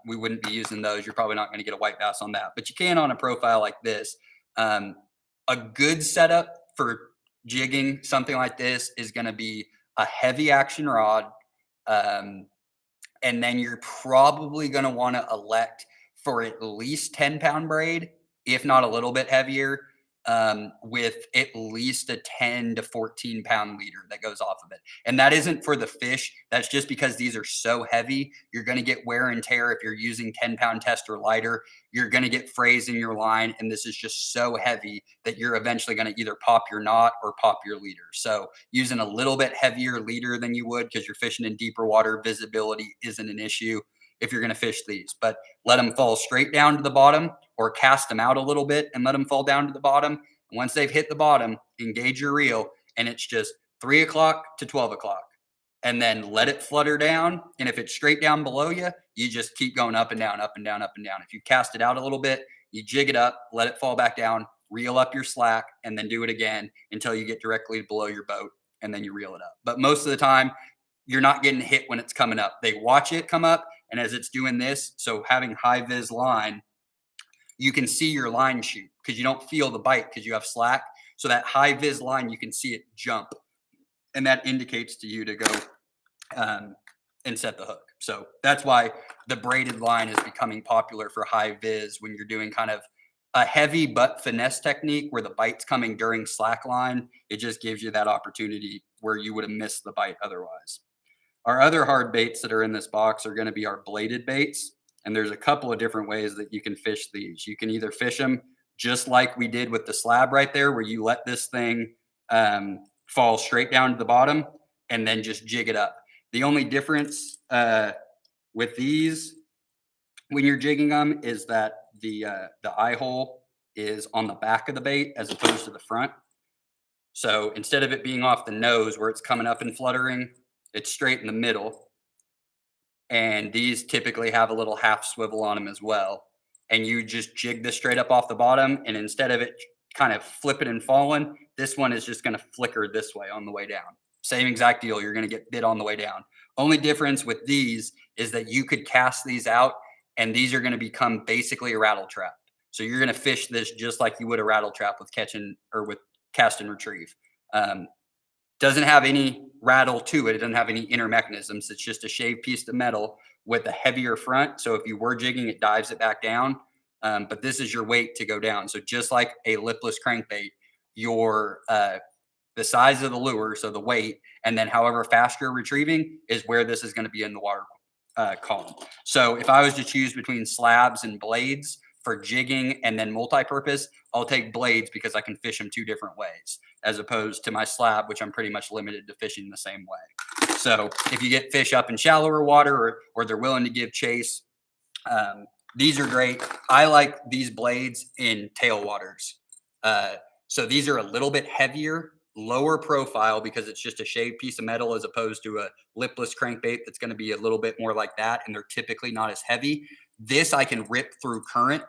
We wouldn't be using those. You're probably not going to get a white bass on that, but you can on a profile like this. A good setup for jigging something like this is going to be a heavy action rod. And then you're probably going to want to elect for at least 10-pound braid, if not a little bit heavier, with at least a 10 to 14-pound leader that goes off of it. And that isn't for the fish. That's just because these are so heavy. You're going to get wear and tear if you're using 10-pound test or lighter. You're going to get frays in your line. And this is just so heavy that you're eventually going to either pop your knot or pop your leader. So using a little bit heavier leader than you would, because you're fishing in deeper water, visibility isn't an issue if you're going to fish these. But let them fall straight down to the bottom, or cast them out a little bit and let them fall down to the bottom. And once they've hit the bottom, engage your reel, and it's just 3 o'clock to 12 o'clock. And then let it flutter down. And if it's straight down below you, you just keep going up and down, up and down, up and down. If you cast it out a little bit, you jig it up, let it fall back down, reel up your slack, and then do it again until you get directly below your boat, and then you reel it up. But most of the time, you're not getting hit when it's coming up. They watch it come up, and as it's doing this, so having high vis line, you can see your line shoot because you don't feel the bite because you have slack. So that high vis line, you can see it jump, and that indicates to you to go and set the hook. So that's why the braided line is becoming popular for high vis when you're doing kind of a heavy but finesse technique where the bite's coming during slack line. It just gives you that opportunity where you would have missed the bite otherwise. Our other hard baits that are in this box are going to be our bladed baits. And there's a couple of different ways that you can fish these. You can either fish them just like we did with the slab right there, where you let this thing fall straight down to the bottom and then just jig it up. The only difference with these when you're jigging them is that the eye hole is on the back of the bait as opposed to the front. So instead of it being off the nose where it's coming up and fluttering, it's straight in the middle. And these typically have a little half swivel on them as well. And you just jig this straight up off the bottom. And instead of it kind of flipping and falling, this one is just going to flicker this way on the way down. Same exact deal. You're going to get bit on the way down. Only difference with these is that you could cast these out, and these are going to become basically a rattle trap. So you're going to fish this just like you would a rattle trap with catching or with cast and retrieve. Doesn't have any rattle to it. It doesn't have any inner mechanisms. It's just a shaved piece of metal with a heavier front. So if you were jigging, it dives it back down. But this is your weight to go down. So just like a lipless crankbait, your the size of the lure, so the weight, and then however fast you're retrieving is where this is going to be in the water column. So if I was to choose between slabs and blades for jigging and then multi-purpose, I'll take blades because I can fish them 2 different ways, as opposed to my slab, which I'm pretty much limited to fishing the same way. So if you get fish up in shallower water, or they're willing to give chase, these are great. I like these blades in tailwaters. So these are a little bit heavier, lower profile, because it's just a shaved piece of metal as opposed to a lipless crankbait that's going to be a little bit more like that, and they're typically not as heavy. This I can rip through current,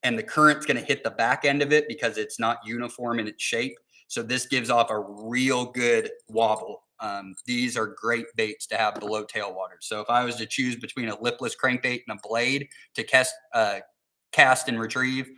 and the current's going to hit the back end of it because it's not uniform in its shape. So this gives off a real good wobble. These are great baits to have below tailwater. So if I was to choose between a lipless crankbait and a blade to cast and retrieve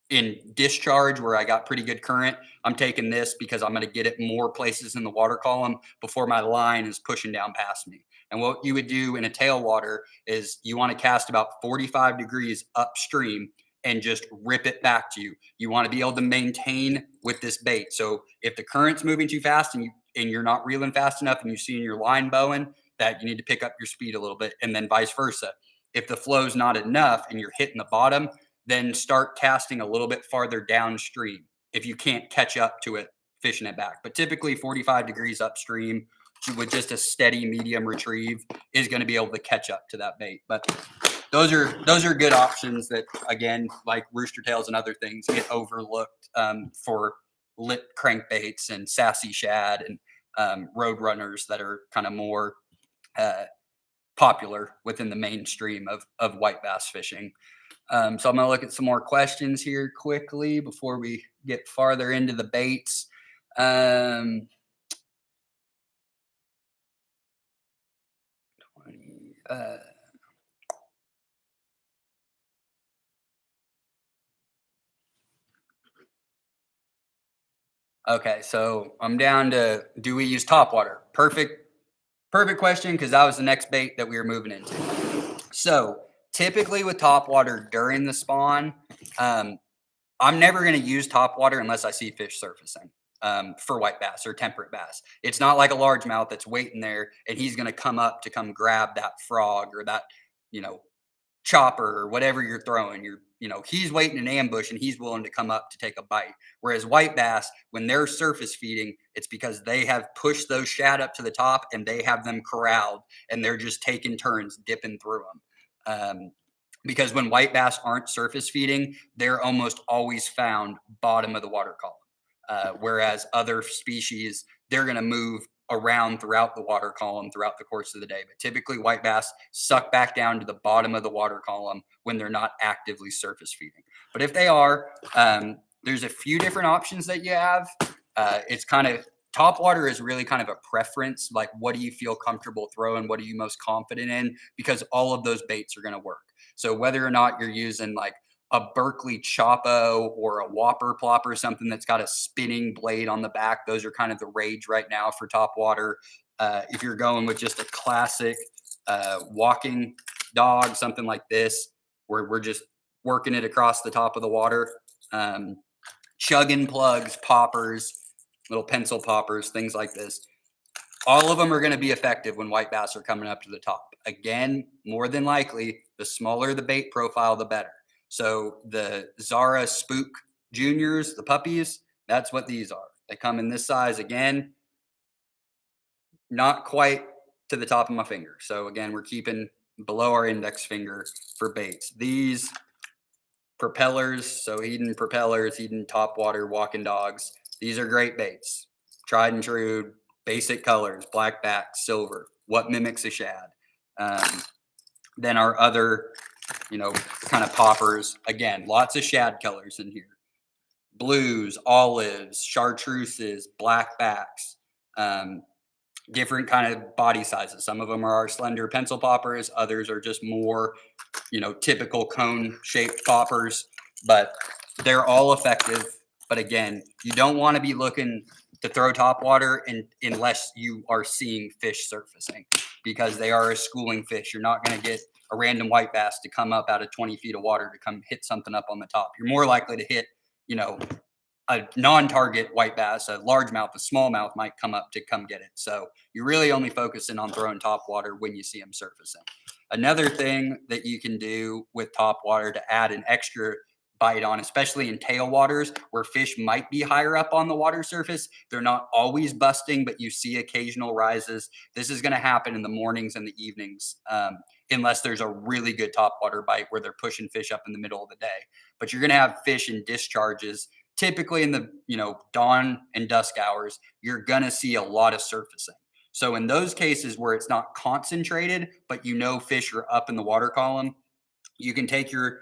in discharge where I got pretty good current, I'm taking this because I'm going to get it more places in the water column before my line is pushing down past me. And what you would do in a tailwater is you want to cast about 45 degrees upstream and just rip it back to you. You want to be able to maintain with this bait. So if the current's moving too fast and you're not reeling fast enough and you see in your line bowing, that you need to pick up your speed a little bit, and then vice versa. If the flow's not enough and you're hitting the bottom, then start casting a little bit farther downstream if you can't catch up to it, fishing it back. But typically 45 degrees upstream with just a steady medium retrieve is going to be able to catch up to that bait. But those are good options that, again, like rooster tails and other things, get overlooked for lit crankbaits and sassy shad and road runners that are kind of more popular within the mainstream of white bass fishing. So I'm going to look at some more questions here quickly before we get farther into the baits. Okay, so I'm down to, do we use topwater? Perfect question, because that was the next bait that we were moving into. So typically with topwater during the spawn, I'm never going to use topwater unless I see fish surfacing for white bass or temperate bass. It's not like a largemouth that's waiting there and he's going to come up to come grab that frog or that, chopper or whatever you're throwing. He's waiting in ambush and he's willing to come up to take a bite. Whereas white bass, when they're surface feeding, it's because they have pushed those shad up to the top and they have them corralled and they're just taking turns dipping through them. Because when white bass aren't surface feeding, they're almost always found bottom of the water column. Whereas other species, they're going to move around throughout the water column throughout the course of the day. But typically white bass suck back down to the bottom of the water column when they're not actively surface feeding. But if they are, there's a few different options that you have. It's kind of, topwater is really kind of a preference. Like, what do you feel comfortable throwing? What are you most confident in? Because all of those baits are going to work. So whether or not you're using like a Berkeley Chopo or a Whopper Plopper, something that's got a spinning blade on the back, those are kind of the rage right now for topwater. If you're going with just a classic walking dog, something like this, where we're just working it across the top of the water, chugging plugs, poppers, little pencil poppers, things like this. All of them are going to be effective when white bass are coming up to the top. Again, more than likely, the smaller the bait profile, the better. So the Zara Spook Juniors, the puppies, that's what these are. They come in this size. Again, not quite to the top of my finger. So again, we're keeping below our index finger for baits. These propellers, so Eden propellers, Eden topwater walking dogs, these are great baits. Tried and true, basic colors, black back, silver, what mimics a shad. Then our other, kind of poppers, again, lots of shad colors in here. Blues, olives, chartreuses, black backs, different kind of body sizes. Some of them are our slender pencil poppers. Others are just more, typical cone shaped poppers, but they're all effective. But again, you don't want to be looking to throw topwater unless you are seeing fish surfacing, because they are a schooling fish. You're not going to get a random white bass to come up out of 20 feet of water to come hit something up on the top. You're more likely to hit, a non-target white bass. A largemouth, a smallmouth might come up to come get it. So you're really only focusing on throwing topwater when you see them surfacing. Another thing that you can do with topwater to add an extra bite on, especially in tailwaters where fish might be higher up on the water surface. They're not always busting, but you see occasional rises. This is going to happen in the mornings and the evenings, unless there's a really good topwater bite where they're pushing fish up in the middle of the day. But you're going to have fish in discharges. Typically in the dawn and dusk hours, you're going to see a lot of surfacing. So in those cases where it's not concentrated, but fish are up in the water column, you can take your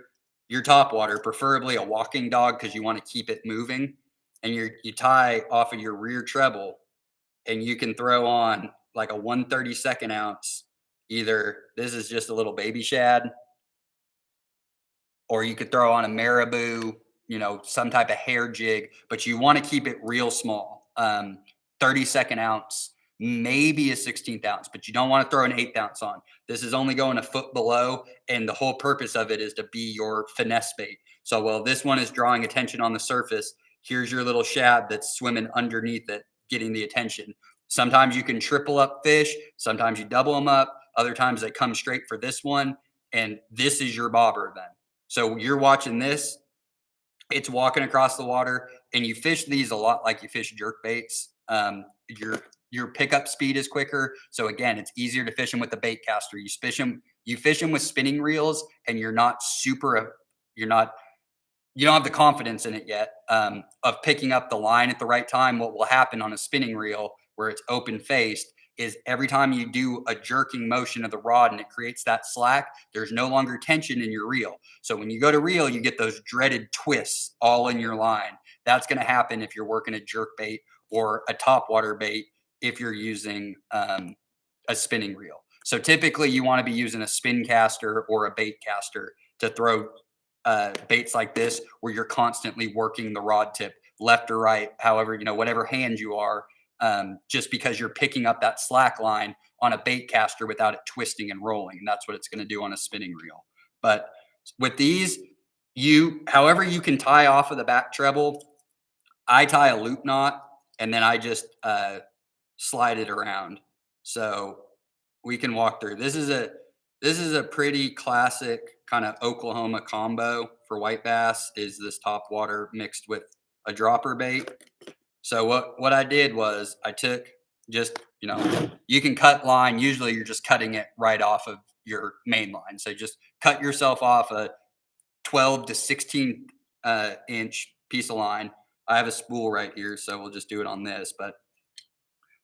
top water, preferably a walking dog, because you want to keep it moving, and you tie off of your rear treble, and you can throw on like a 1/32 ounce. Either this is just a little baby shad, or you could throw on a marabou, some type of hair jig, but you want to keep it real small. 32nd ounce, maybe a 16th ounce, but you don't want to throw an 8th ounce on. This is only going a foot below, and the whole purpose of it is to be your finesse bait. So while this one is drawing attention on the surface, here's your little shad that's swimming underneath it, getting the attention. Sometimes you can triple up fish, sometimes you double them up, other times they come straight for this one, and this is your bobber then. So you're watching this, it's walking across the water, and you fish these a lot like you fish jerk baits. Your pickup speed is quicker. So again, it's easier to fish them with a bait caster. You fish them with spinning reels, and you don't have the confidence in it yet of picking up the line at the right time. What will happen on a spinning reel where it's open faced is every time you do a jerking motion of the rod and it creates that slack, there's no longer tension in your reel. So when you go to reel, you get those dreaded twists all in your line. That's going to happen if you're working a jerk bait or a topwater bait if you're using a spinning reel. So typically you want to be using a spin caster or a bait caster to throw baits like this, where you're constantly working the rod tip left or right, however, whatever hand you are, just because you're picking up that slack line on a bait caster without it twisting and rolling. And that's what it's going to do on a spinning reel. But with these, however you can tie off of the back treble, I tie a loop knot and then I just slide it around. So we can walk through. This is a pretty classic kind of Oklahoma combo for white bass, is this top water mixed with a dropper bait. So what I did was I took just, you can cut line. Usually you're just cutting it right off of your main line. So just cut yourself off a 12 to 16 inch piece of line. I have a spool right here, so we'll just do it on this. But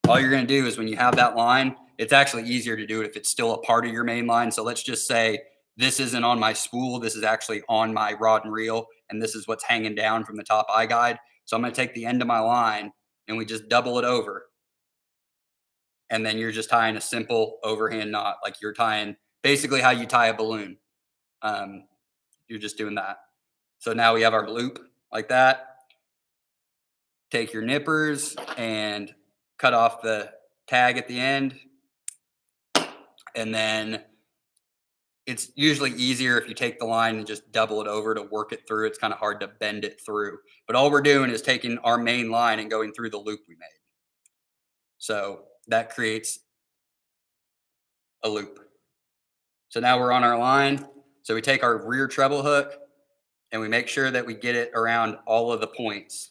all you're going to do is when you have that line, it's actually easier to do it if it's still a part of your main line. So let's just say this isn't on my spool. This is actually on my rod and reel, and this is what's hanging down from the top eye guide. So I'm going to take the end of my line and we just double it over. And then you're just tying a simple overhand knot, like you're tying basically how you tie a balloon. You're just doing that. So now we have our loop like that. Take your nippers and cut off the tag at the end. And then it's usually easier if you take the line and just double it over to work it through. It's kind of hard to bend it through. But all we're doing is taking our main line and going through the loop we made. So that creates a loop. So now we're on our line. So we take our rear treble hook and we make sure that we get it around all of the points.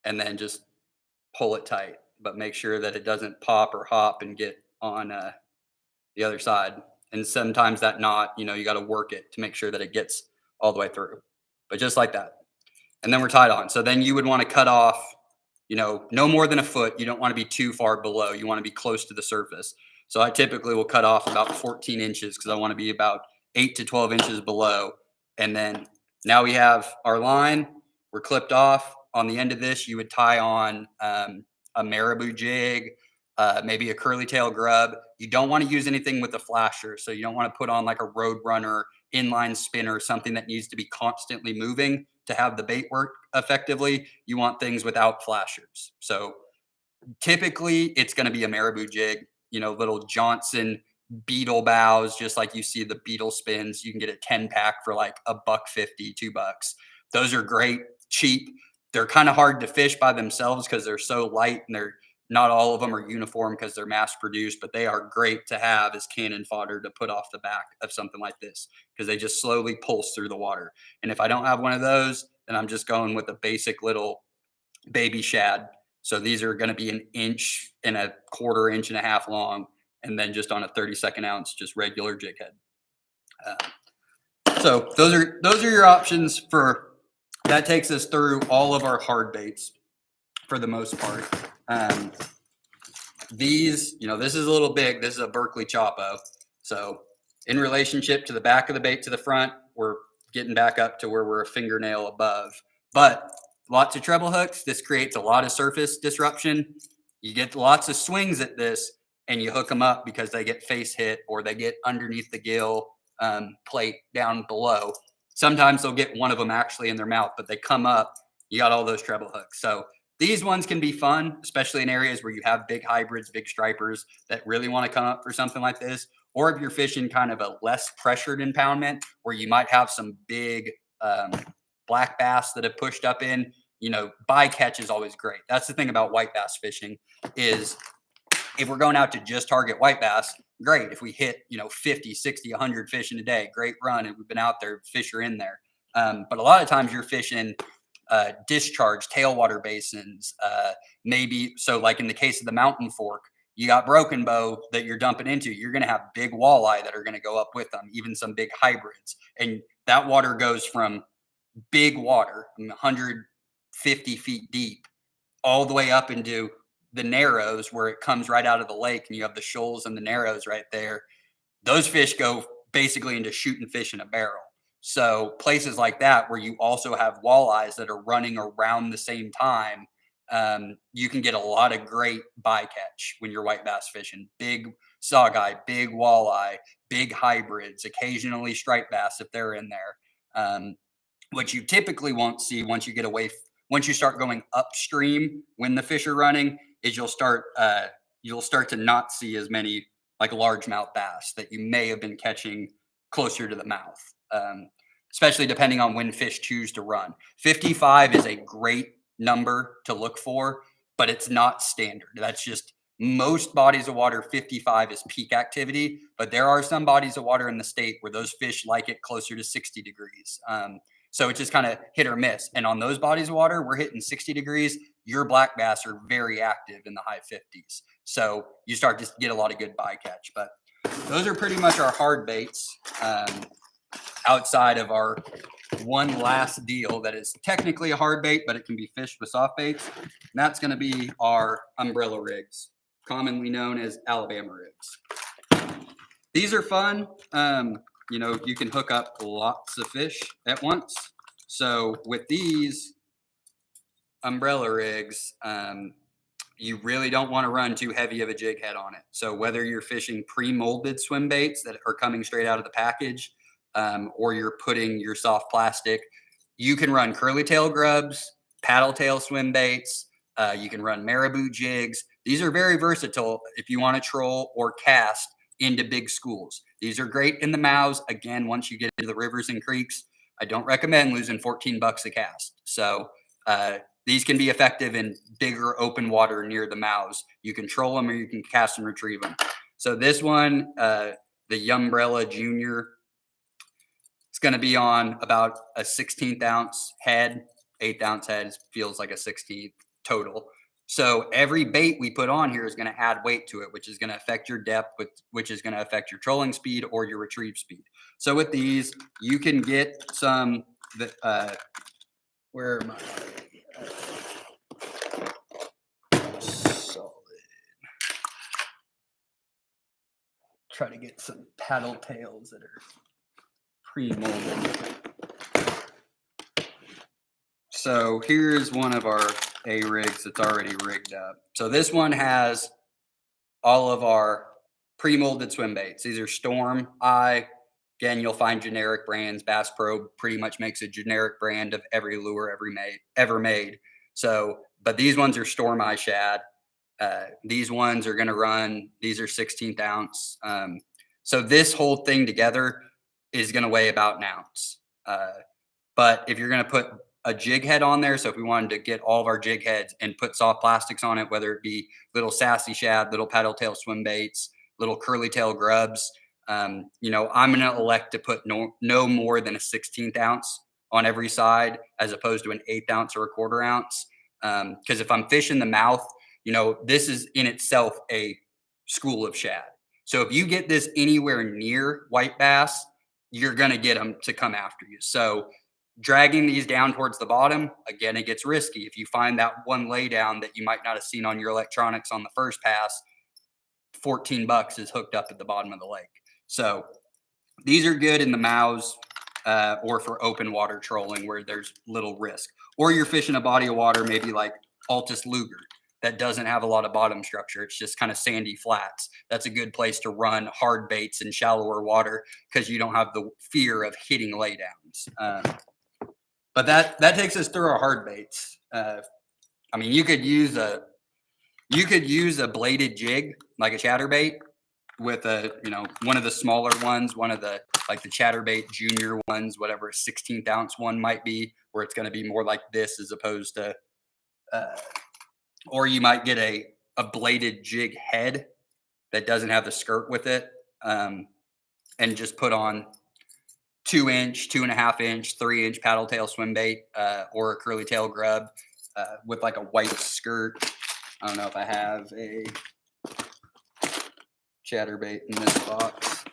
And then just pull it tight, but make sure that it doesn't pop or hop and get on the other side. And sometimes that knot, you got to work it to make sure that it gets all the way through, but just like that. And then we're tied on. So then you would want to cut off, no more than a foot. You don't want to be too far below. You want to be close to the surface. So I typically will cut off about 14 inches because I want to be about 8 to 12 inches below. And then now we have our line. We're clipped off. On the end of this, you would tie on a marabou jig, maybe a curly tail grub. You don't want to use anything with a flasher. So you don't want to put on like a road runner, inline spinner, something that needs to be constantly moving to have the bait work effectively. You want things without flashers. So typically it's going to be a marabou jig, little Johnson beetle bows, just like you see the beetle spins. You can get a 10 pack for like $1.50, $2. Those are great, cheap. They're kind of hard to fish by themselves because they're so light and Not all of them are uniform because they're mass produced, but they are great to have as cannon fodder to put off the back of something like this because they just slowly pulse through the water. And if I don't have one of those, then I'm just going with a basic little baby shad. So these are going to be 1 and a quarter, 1.5 inches long, and then just on a 32nd ounce, just regular jig head. So those are your options for that. Takes us through all of our hard baits for the most part. These, this is a little big. This is a Berkeley Chopo. So in relationship to the back of the bait to the front, we're getting back up to where we're a fingernail above. But lots of treble hooks. This creates a lot of surface disruption. You get lots of swings at this, and you hook them up because they get face hit or they get underneath the gill plate down below. Sometimes they'll get one of them actually in their mouth, but they come up. You got all those treble hooks. So these ones can be fun, especially in areas where you have big hybrids, big stripers that really want to come up for something like this. Or if you're fishing kind of a less pressured impoundment where you might have some big black bass that have pushed up in, bycatch is always great. That's the thing about white bass fishing is if we're going out to just target white bass, great. If we hit, 50, 60, 100 fish in a day, great run. And we've been out there, fish are in there. But a lot of times you're fishing discharge, tailwater basins, maybe. So like in the case of the Mountain Fork, you got broken bow that you're dumping into. You're going to have big walleye that are going to go up with them, even some big hybrids. And that water goes from big water, 150 feet deep, all the way up into the narrows where it comes right out of the lake and you have the shoals and the narrows right there. Those fish go basically into shooting fish in a barrel. So places like that where you also have walleyes that are running around the same time, you can get a lot of great bycatch when you're white bass fishing. Big saugeye, big walleye, big hybrids, occasionally striped bass if they're in there. What you typically won't see once you start going upstream when the fish are running is you'll start to not see as many like largemouth bass that you may have been catching closer to the mouth, especially depending on when fish choose to run. 55 is a great number to look for, but it's not standard. That's just most bodies of water. 55 is peak activity, but there are some bodies of water in the state where those fish like it closer to 60 degrees. So it's just kind of hit or miss. And on those bodies of water, we're hitting 60 degrees. Your black bass are very active in the high 50s. So you start to get a lot of good bycatch. But those are pretty much our hard baits outside of our one last deal that is technically a hard bait, but it can be fished with soft baits. And that's going to be our umbrella rigs, commonly known as Alabama rigs. These are fun. You can hook up lots of fish at once. So with these umbrella rigs, you really don't want to run too heavy of a jig head on it. So whether you're fishing pre-molded swim baits that are coming straight out of the package, or you're putting your soft plastic, you can run curly tail grubs, paddle tail swim baits. You can run marabou jigs. These are very versatile if you want to troll or cast into big schools. These are great in the mouths. Again, once you get into the rivers and creeks, I don't recommend losing $14 a cast. So these can be effective in bigger open water near the mouths. You can troll them or you can cast and retrieve them. So this one, the Umbrella Junior, it's going to be on about a 16th ounce head. 8th ounce head feels like a 16th total. So every bait we put on here is going to add weight to it, which is going to affect your depth, which is going to affect your trolling speed or your retrieve speed. So with these, you can get some that, where am I? Solid. Try to get some paddle tails that are pre-molded. So here's one of our A rigs that's already rigged up. So this one has all of our pre-molded swim baits. These are Storm, Eye. Again, you'll find generic brands. Bass Pro pretty much makes a generic brand of every lure ever made. So, but these ones are Storm Eye shad. These ones are going to run. These are 16th ounce. So this whole thing together is going to weigh about an ounce. But if you're going to put a jig head on there. So if we wanted to get all of our jig heads and put soft plastics on it, whether it be little sassy shad, little paddle tail swim baits, little curly tail grubs, you know, I'm going to elect to put no more than a 16th ounce on every side, as opposed to an 1/8 ounce or a 1/4 ounce. Because if I'm fishing the mouth, you know, this is in itself a school of shad. So if you get this anywhere near white bass, you're going to get them to come after you. So dragging these down towards the bottom, again, it gets risky. If you find that one lay down that you might not have seen on your electronics on the first pass, $14 is hooked up at the bottom of the lake. So these are good in the mouths or for open water trolling where there's little risk. Or you're fishing a body of water, maybe like Altus Luger, that doesn't have a lot of bottom structure. It's just kind of sandy flats. That's a good place to run hard baits in shallower water because you don't have the fear of hitting laydowns. But that takes us through our hard baits. I mean, you could use a bladed jig like a chatterbait with a, you know, one of the smaller ones, one of the like the chatterbait junior ones, whatever a 16th ounce one might be, where it's going to be more like this as opposed to, or you might get a bladed jig head that doesn't have the skirt with it, and just put on 2-inch, 2.5-inch, 3-inch paddle tail swim bait, or a curly tail grub with like a white skirt. I don't know if I have a chatterbait in this box.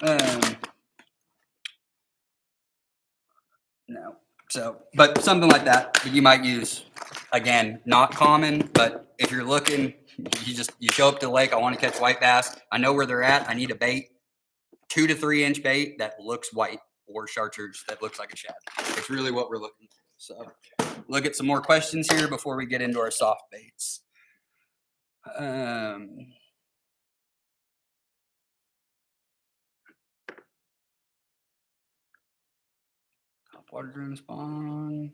No. So, but something like that. But you might use, again, not common, but if you're looking, you show up to the lake, I want to catch white bass. I know where they're at. I need a bait, 2 to 3 inch bait that looks white, or chartreuse that looks like a shad. It's really what we're looking for. So look at some more questions here before we get into our soft baits. Water drone spawn.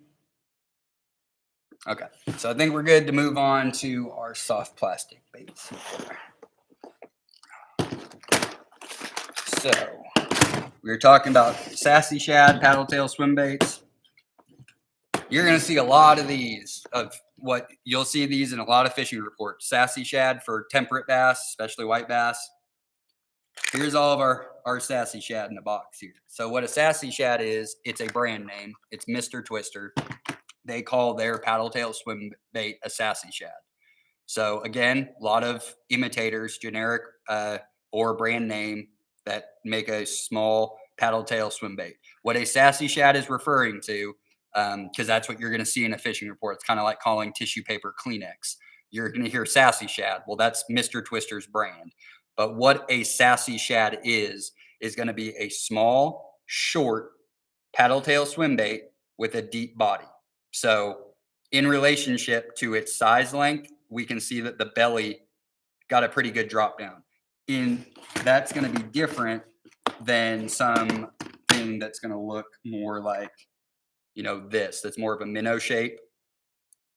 Okay, so I think we're good to move on to our soft plastic baits. So we were talking about sassy shad, paddle tail swim baits. You're going to see a lot of these, of what you'll see these in a lot of fishing reports. Sassy shad for temperate bass, especially white bass. Here's all of our sassy shad in the box here. So what a sassy shad is, it's a brand name. It's Mr. Twister. They call their paddle tail swim bait a sassy shad. So again, a lot of imitators, generic or brand name, that make a small paddle tail swim bait. What a sassy shad is referring to, because that's what you're going to see in a fishing report. It's kind of like calling tissue paper Kleenex. You're going to hear sassy shad. Well, that's Mr. Twister's brand. But what a sassy shad is going to be a small, short paddle tail swim bait with a deep body. So in relationship to its size length, we can see that the belly got a pretty good drop down. That's going to be different than something that's going to look more like, you know, that's more of a minnow shape,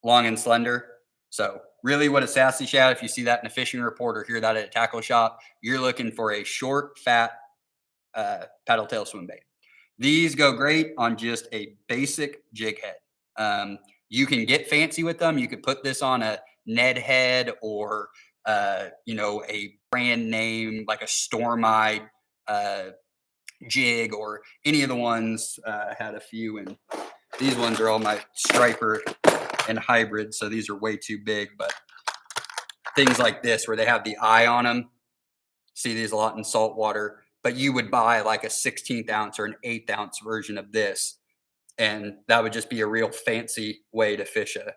long and slender. So really what a sassy shad, if you see that in a fishing report or hear that at a tackle shop, you're looking for a short, fat paddle tail swim bait. These go great on just a basic jig head. You can get fancy with them. You could put this on a Ned head or, you know, a brand name like a Storm-Eyed jig, or any of the ones. Had a few, and these ones are all my striper and hybrid, so these are way too big. But things like this where they have the eye on them, see these a lot in saltwater. But you would buy like a 16th ounce or an 1/8 ounce version of this, and that would just be a real fancy way to fish a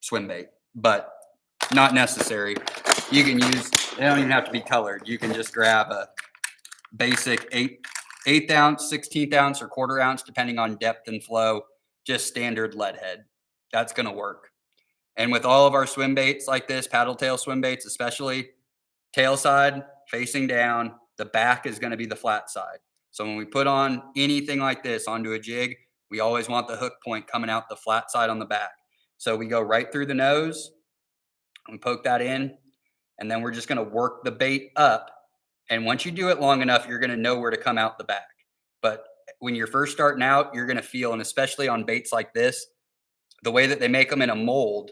swim bait, but not necessary. You can use, they don't even have to be colored. You can just grab a basic 1/8 ounce, 16th ounce, or 1/4 ounce, depending on depth and flow, just standard lead head. That's going to work. And with all of our swim baits like this, paddle tail swim baits, especially tail side facing down, the back is going to be the flat side. So when we put on anything like this onto a jig, we always want the hook point coming out the flat side on the back. So we go right through the nose, we poke that in, and then we're just going to work the bait up. And once you do it long enough, you're going to know where to come out the back. But when you're first starting out, you're going to feel, and especially on baits like this, the way that they make them in a mold,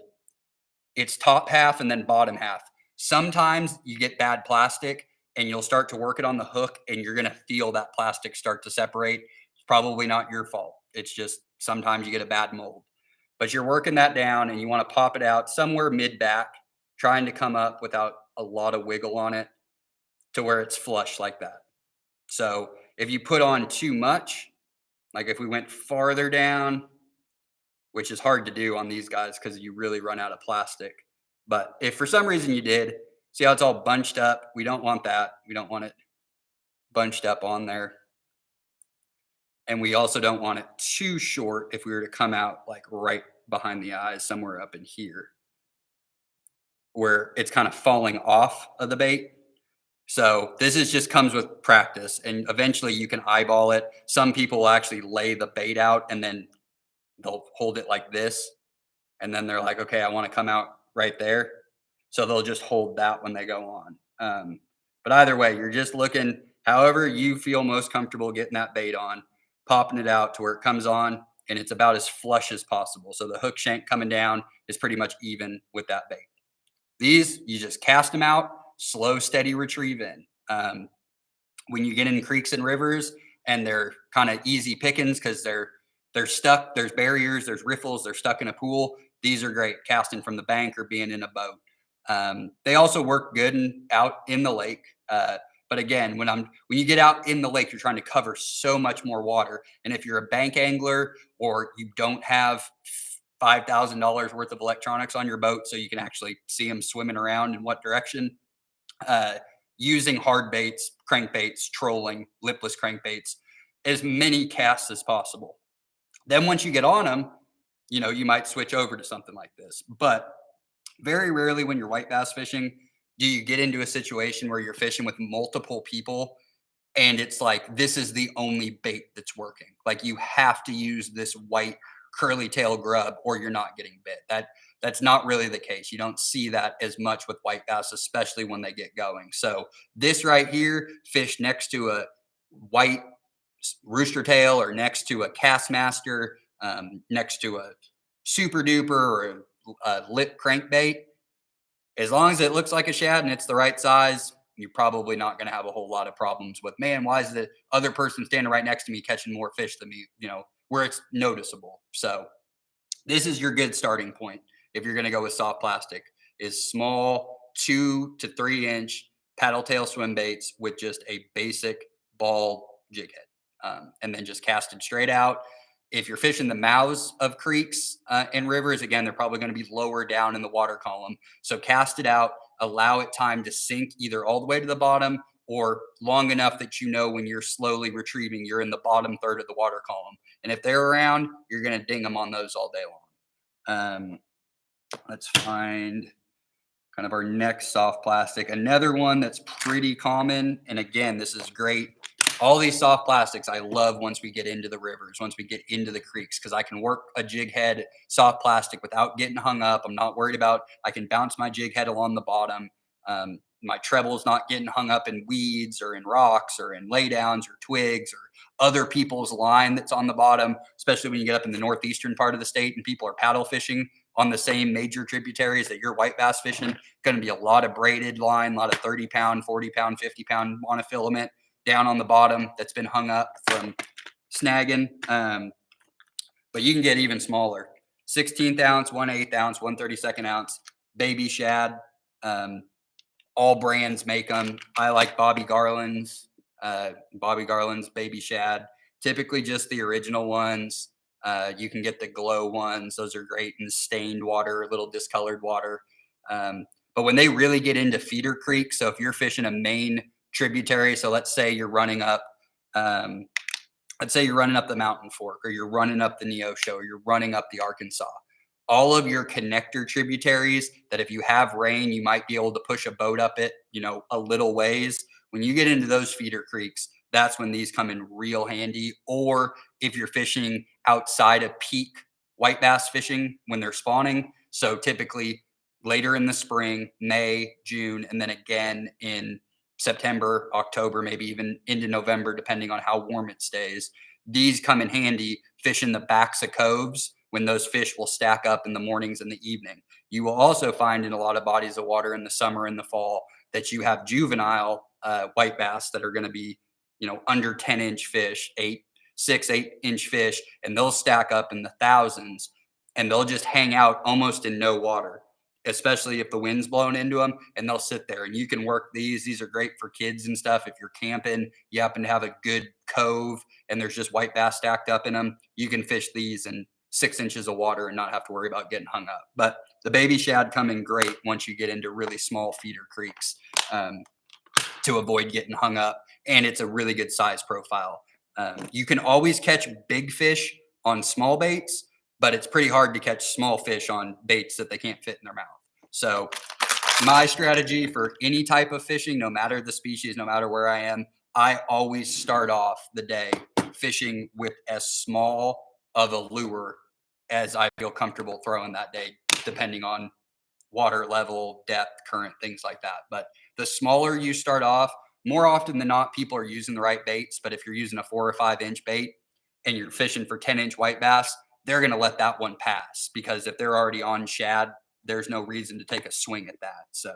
it's top half and then bottom half. Sometimes you get bad plastic and you'll start to work it on the hook and you're going to feel that plastic start to separate. It's probably not your fault. It's just sometimes you get a bad mold. But you're working that down and you want to pop it out somewhere mid back, trying to come up without a lot of wiggle on it to where it's flush like that. So if you put on too much, like if we went farther down, which is hard to do on these guys because you really run out of plastic. But if for some reason you did, see how it's all bunched up? We don't want that. We don't want it bunched up on there. And we also don't want it too short if we were to come out like right behind the eyes, somewhere up in here, where it's kind of falling off of the bait. So this is just comes with practice, and eventually you can eyeball it. Some people will actually lay the bait out and then they'll hold it like this, and then they're like, okay, I want to come out right there. So they'll just hold that when they go on. But either way, you're just looking however you feel most comfortable getting that bait on, popping it out to where it comes on, and it's about as flush as possible. So the hook shank coming down is pretty much even with that bait. These, you just cast them out, slow, steady retrieve in. When you get in creeks and rivers and they're kind of easy pickings because they're stuck, there's barriers, there's riffles, they're stuck in a pool. These are great casting from the bank or being in a boat. They also work good out in the lake. But again, when you get out in the lake, you're trying to cover so much more water. And if you're a bank angler or you don't have $5,000 worth of electronics on your boat so you can actually see them swimming around in what direction, using hard baits, crankbaits, trolling, lipless crankbaits, as many casts as possible. Then once you get on them, you might switch over to something like this. But very rarely when you're white bass fishing, do you get into a situation where you're fishing with multiple people and it's like, this is the only bait that's working. Like you have to use this white curly tail grub or you're not getting bit. That's not really the case. You don't see that as much with white bass, especially when they get going. So this right here, fish next to a white rooster tail or next to a Castmaster, next to a super duper or a lip crankbait. As long as it looks like a shad and it's the right size, you're probably not going to have a whole lot of problems with, man, why is the other person standing right next to me catching more fish than me, where it's noticeable. So this is your good starting point. If you're going to go with soft plastic, is small 2 to 3 inch paddle tail swim baits with just a basic ball jig head, and then just cast it straight out. If you're fishing the mouths of creeks and rivers, again, they're probably going to be lower down in the water column. So cast it out, allow it time to sink either all the way to the bottom or long enough that when you're slowly retrieving, you're in the bottom third of the water column. And if they're around, you're going to ding them on those all day long. Let's find kind of our next soft plastic. Another one that's pretty common. And again, this is great. All these soft plastics I love once we get into the rivers, once we get into the creeks, because I can work a jig head soft plastic without getting hung up. I'm not worried about, I can bounce my jig head along the bottom. My treble is not getting hung up in weeds or in rocks or in laydowns or twigs or other people's line that's on the bottom, especially when you get up in the northeastern part of the state and people are paddle fishing on the same major tributaries that you're white bass fishing. Going to be a lot of braided line, a lot of 30 pound, 40 pound, 50 pound monofilament down on the bottom that's been hung up from snagging. But you can get even smaller. 16th ounce, 1/8 ounce, 1/32 ounce, baby shad. All brands make them. I like Bobby Garland's baby shad. Typically just the original ones. You can get the glow ones. Those are great in stained water, a little discolored water. But when they really get into feeder creeks, so if you're fishing a main tributary, so let's say you're running up the Mountain Fork, or you're running up the Neosho, or you're running up the Arkansas, all of your connector tributaries that if you have rain, you might be able to push a boat up it, a little ways. When you get into those feeder creeks, that's when these come in real handy. Or if you're fishing outside of peak white bass fishing when they're spawning. So typically later in the spring, May, June, and then again in September, October, maybe even into November, depending on how warm it stays. These come in handy fishing the backs of coves when those fish will stack up in the mornings and the evening. You will also find in a lot of bodies of water in the summer and the fall that you have juvenile white bass that are going to be, under 10-inch fish, 8 inch fish, and they'll stack up in the thousands, and they'll just hang out almost in no water, especially if the wind's blowing into them, and they'll sit there. And you can work these. These are great for kids and stuff. If you're camping, you happen to have a good cove and there's just white bass stacked up in them, you can fish these in 6 inches of water and not have to worry about getting hung up. But the baby shad come in great once you get into really small feeder creeks, to avoid getting hung up. And it's a really good size profile. You can always catch big fish on small baits, but it's pretty hard to catch small fish on baits that they can't fit in their mouth. So my strategy for any type of fishing, no matter the species, no matter where I am, I always start off the day fishing with as small of a lure as I feel comfortable throwing that day, depending on water level, depth, current, things like that. But the smaller you start off, more often than not, people are using the right baits. But if you're using a 4 or 5 inch bait and you're fishing for 10-inch white bass, they're going to let that one pass, because if they're already on shad, there's no reason to take a swing at that. So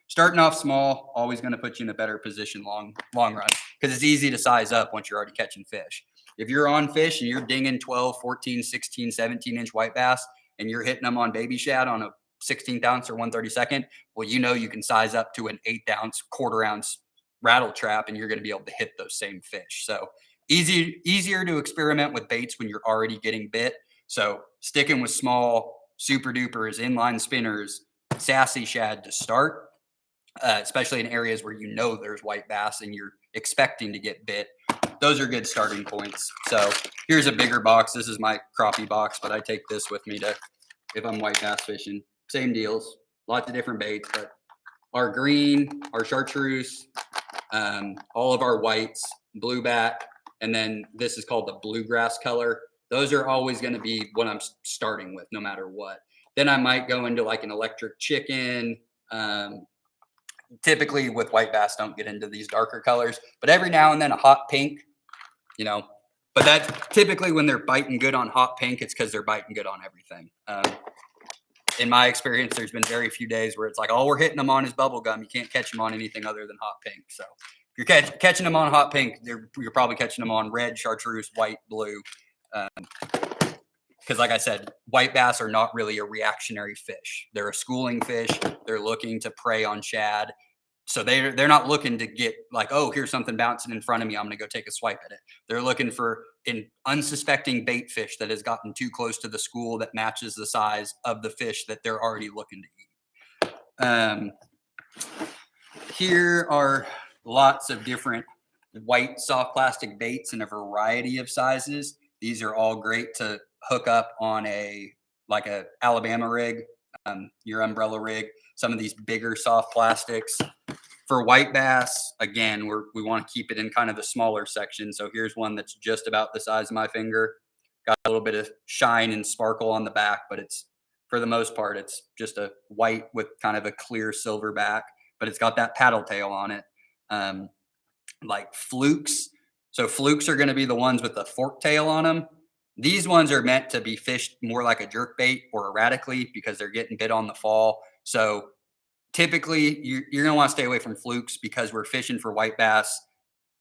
starting off small, always going to put you in a better position long run, because it's easy to size up once you're already catching fish. If you're on fish and you're dinging 12, 14, 16, 17-inch white bass and you're hitting them on baby shad on a 16th ounce or 1/32nd, well, you can size up to an 1/8 ounce, 1/4 ounce rattle trap, and you're going to be able to hit those same fish. So easier to experiment with baits when you're already getting bit. So sticking with small super dupers, inline spinners, sassy shad to start, especially in areas where there's white bass and you're expecting to get bit. Those are good starting points. So here's a bigger box. This is my crappie box, but I take this with me if I'm white bass fishing. Same deals, lots of different baits, but our green, our chartreuse, all of our whites, blueback, and then this is called the bluegrass color. Those are always going to be what I'm starting with no matter what. Then I might go into like an electric chicken. Typically with white bass, don't get into these darker colors, but every now and then a hot pink, but that typically when they're biting good on hot pink, it's because they're biting good on everything. In my experience, there's been very few days where it's like, all we're hitting them on is bubble gum. You can't catch them on anything other than hot pink. So if you're catching them on hot pink, you're probably catching them on red, chartreuse, white, blue. Because like I said, white bass are not really a reactionary fish. They're a schooling fish. They're looking to prey on shad. So they're not looking to get like, oh, here's something bouncing in front of me, I'm going to go take a swipe at it. They're looking for an unsuspecting bait fish that has gotten too close to the school that matches the size of the fish that they're already looking to eat. Here are lots of different white soft plastic baits in a variety of sizes. These are all great to hook up on a Alabama rig, your umbrella rig, some of these bigger soft plastics. For white bass, again, we want to keep it in kind of the smaller section. So here's one that's just about the size of my finger. Got a little bit of shine and sparkle on the back, but it's, for the most part, it's just a white with kind of a clear silver back, but it's got that paddle tail on it. Like flukes. So flukes are going to be the ones with the fork tail on them. These ones are meant to be fished more like a jerk bait or erratically because they're getting bit on the fall. So typically you're going to want to stay away from flukes because we're fishing for white bass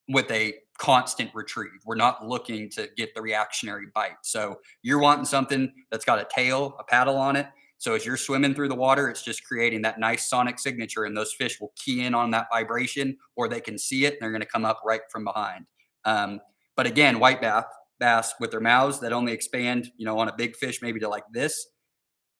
with a constant retrieve. We're not looking to get the reactionary bite. So you're wanting something that's got a tail, a paddle on it. So as you're swimming through the water, it's just creating that nice sonic signature, and those fish will key in on that vibration, or they can see it and they're going to come up right from behind. But again, white bass with their mouths that only expand, on a big fish, maybe to like this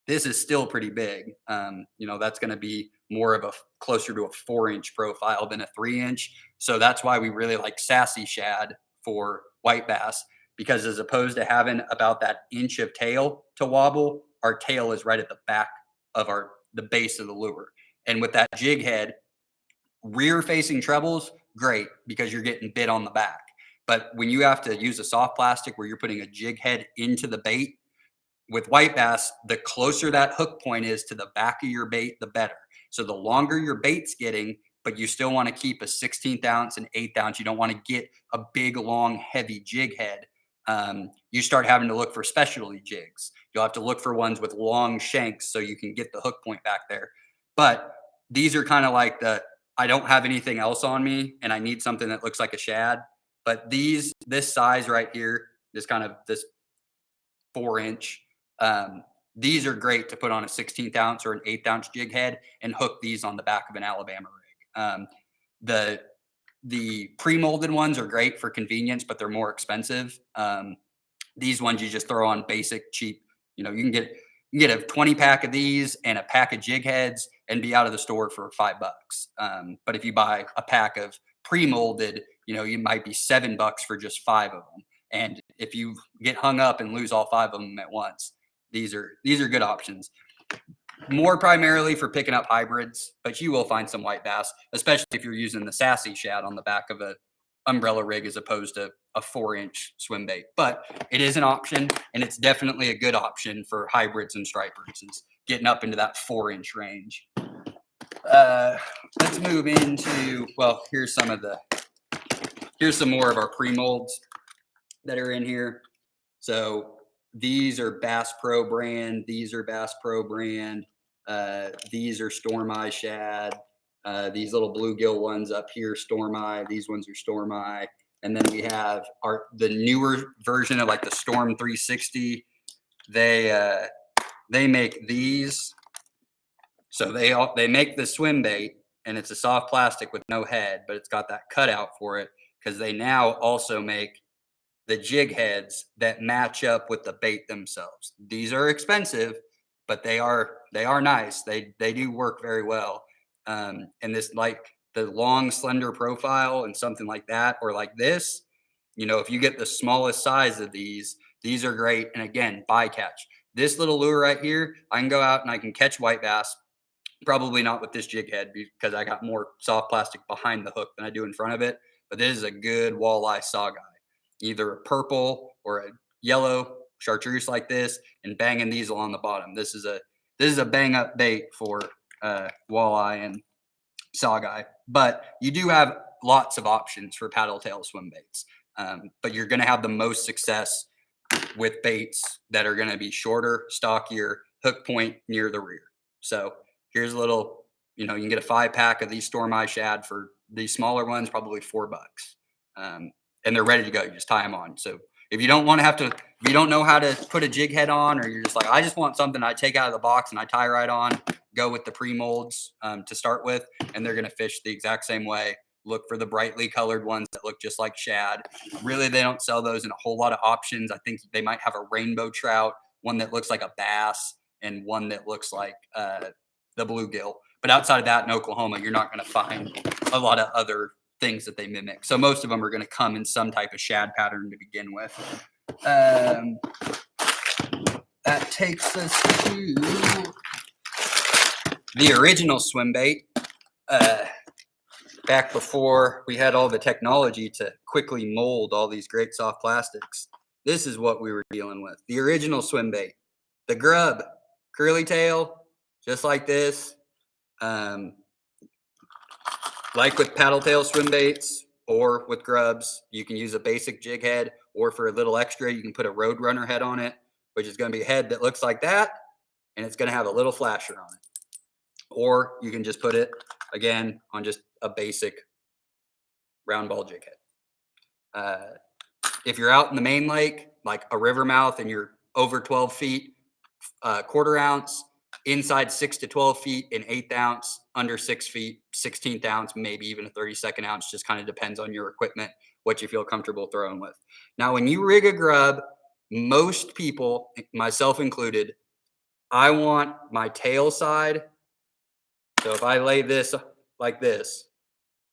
is still pretty big. That's going to be more of closer to a 4-inch profile than a 3-inch. So that's why we really like sassy shad for white bass, because as opposed to having about that inch of tail to wobble, our tail is right at the back of the base of the lure. And with that jig head, rear facing trebles, great, because you're getting bit on the back. But when you have to use a soft plastic where you're putting a jig head into the bait, with white bass, the closer that hook point is to the back of your bait, the better. So the longer your bait's getting, but you still want to keep a 16th ounce and 1/8 ounce. You don't want to get a big, long, heavy jig head. you start having to look for specialty jigs. You'll have to look for ones with long shanks so you can get the hook point back there. But these are kind of like I don't have anything else on me and I need something that looks like a shad. But this size right here, this 4 inch, these are great to put on a 16th ounce or an 8th ounce jig head and hook these on the back of an Alabama rig. The pre-molded ones are great for convenience, but they're more expensive. These ones you just throw on basic, cheap. You can get a 20 pack of these and a pack of jig heads and be out of the store for $5. But if you buy a pack of pre-molded, you might be $7 for just 5 of them. And if you get hung up and lose all 5 of them at once, these are good options. More primarily for picking up hybrids, but you will find some white bass, especially if you're using the sassy shad on the back of a umbrella rig as opposed to a 4-inch swim bait. But it is an option, and it's definitely a good option for hybrids and stripers, is getting up into that 4-inch range. Let's move into, here's some more of our pre-molds that are in here. So these are Bass Pro brand. These are Bass Pro brand. These are Storm Eye shad. These little bluegill ones up here, Storm Eye. These ones are Storm Eye. And then we have the newer version of like the Storm 360. They make these. So they make the swim bait, and it's a soft plastic with no head, but it's got that cutout for it because they now also make the jig heads that match up with the bait themselves. These are expensive, but they are nice. They do work very well. And this, like the long slender profile and something like that, or like this, if you get the smallest size of these are great. And again, bycatch. This little lure right here, I can go out and I can catch white bass. Probably not with this jig head because I got more soft plastic behind the hook than I do in front of it. But this is a good walleye saw guy. Either a purple or a yellow chartreuse like this, and banging these along the bottom. This is a bang up bait for walleye and saw guy. But you do have lots of options for paddle tail swim baits. But you're going to have the most success with baits that are going to be shorter, stockier, hook point near the rear. So here's a little, you can get a 5-pack of these Storm Eye shad for these smaller ones, probably $4. And they're ready to go. You just tie them on. So if you don't if you don't know how to put a jig head on, or you're just like, I just want something I take out of the box and I tie right on, go with the pre-molds to start with, and they're going to fish the exact same way. Look for the brightly colored ones that look just like shad. Really, they don't sell those in a whole lot of options. I think they might have a rainbow trout, one that looks like a bass, and one that looks like the bluegill. But outside of that, in Oklahoma, you're not going to find a lot of other things that they mimic. So most of them are going to come in some type of shad pattern to begin with. That takes us to the original swim bait. Back before we had all the technology to quickly mold all these great soft plastics, this is what we were dealing with. The original swim bait, the Grub, curly tail, just like this. Like with paddle tail swim baits or with grubs, you can use a basic jig head, or for a little extra, you can put a Roadrunner head on it, which is going to be a head that looks like that, and it's going to have a little flasher on it. Or you can just put it, again, on just a basic round ball jig head. If you're out in the main lake, like a river mouth, and you're over 12 feet, 1/4 ounce, inside 6 to 12 feet, an 1/8 ounce, under 6 feet, 16th ounce, maybe even a 32nd ounce, just kind of depends on your equipment, what you feel comfortable throwing with. Now, when you rig a grub, most people, myself included, I want my tail side. So if I lay this like this,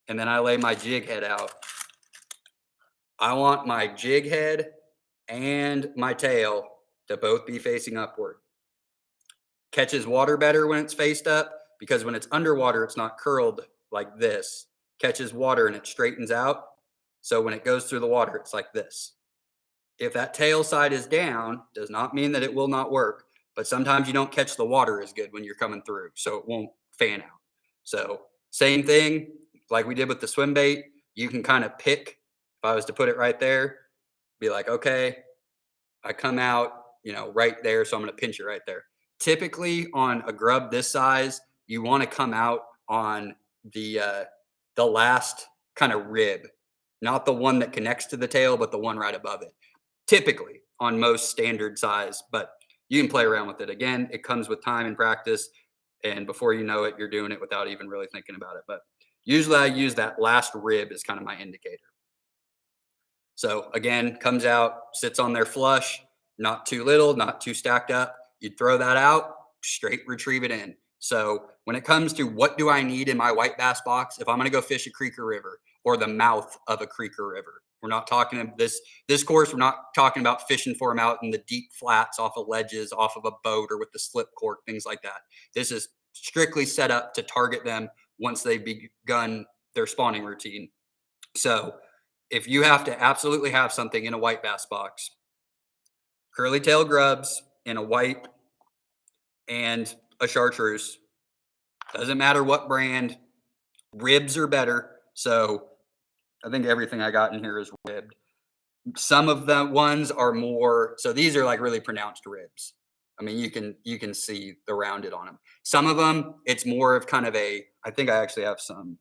and then I lay my jig head out, I want my jig head and my tail to both be facing upward. Catches water better when it's faced up, because when it's underwater, it's not curled like this. Catches water and it straightens out. So when it goes through the water, it's like this. If that tail side is down, does not mean that it will not work, but sometimes you don't catch the water as good when you're coming through, so it won't fan out. So same thing, like we did with the swim bait, you can kind of pick, if I was to put it right there, be like, okay, I come out, right there. So I'm going to pinch it right there. Typically on a grub this size, you want to come out on the last kind of rib, not the one that connects to the tail, but the one right above it. Typically on most standard size, but you can play around with it. Again, it comes with time and practice. And before you know it, you're doing it without even really thinking about it. But usually I use that last rib as kind of my indicator. So again, comes out, sits on there flush, not too little, not too stacked up. You throw that out, straight retrieve it in. So when it comes to what do I need in my white bass box, if I'm going to go fish a creek or river or the mouth of a creek or river, we're not talking this course. We're not talking about fishing for them out in the deep flats off of ledges, off of a boat or with the slip cork, things like that. This is strictly set up to target them once they've begun their spawning routine. So if you have to absolutely have something in a white bass box, curly tail grubs in a white and a chartreuse, doesn't matter what brand, ribs are better. So I think everything I got in here is ribbed. Some of the ones are more, so these are like really pronounced ribs. I mean, you can see the rounded on them. Some of them, it's more of kind of I think I actually have some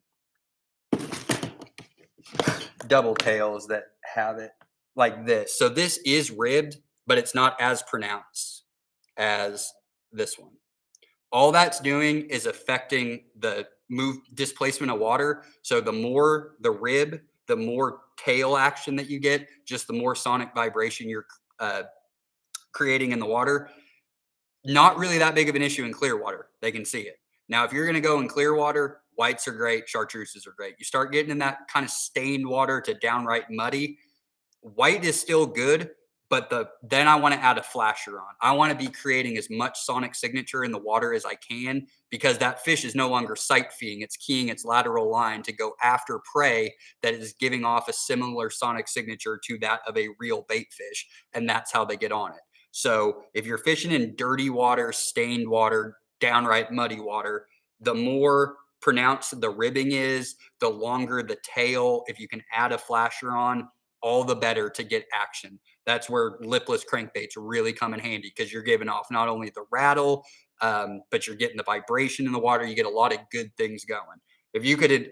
double tails that have it like this. So this is ribbed, but it's not as pronounced as this one. All that's doing is affecting the displacement of water. So the more the rib, the more tail action that you get, just the more sonic vibration you're creating in the water. Not really that big of an issue in clear water. They can see it. Now, if you're going to go in clear water, whites are great, chartreuses are great. You start getting in that kind of stained water to downright muddy. White is still good, but then I want to add a flasher on. I want to be creating as much sonic signature in the water as I can, because that fish is no longer sight feeding. It's keying its lateral line to go after prey that is giving off a similar sonic signature to that of a real bait fish. And that's how they get on it. So if you're fishing in dirty water, stained water, downright muddy water, the more pronounced the ribbing is, the longer the tail. If you can add a flasher on, all the better to get action. That's where lipless crankbaits really come in handy, because you're giving off not only the rattle, but you're getting the vibration in the water. You get a lot of good things going. If you could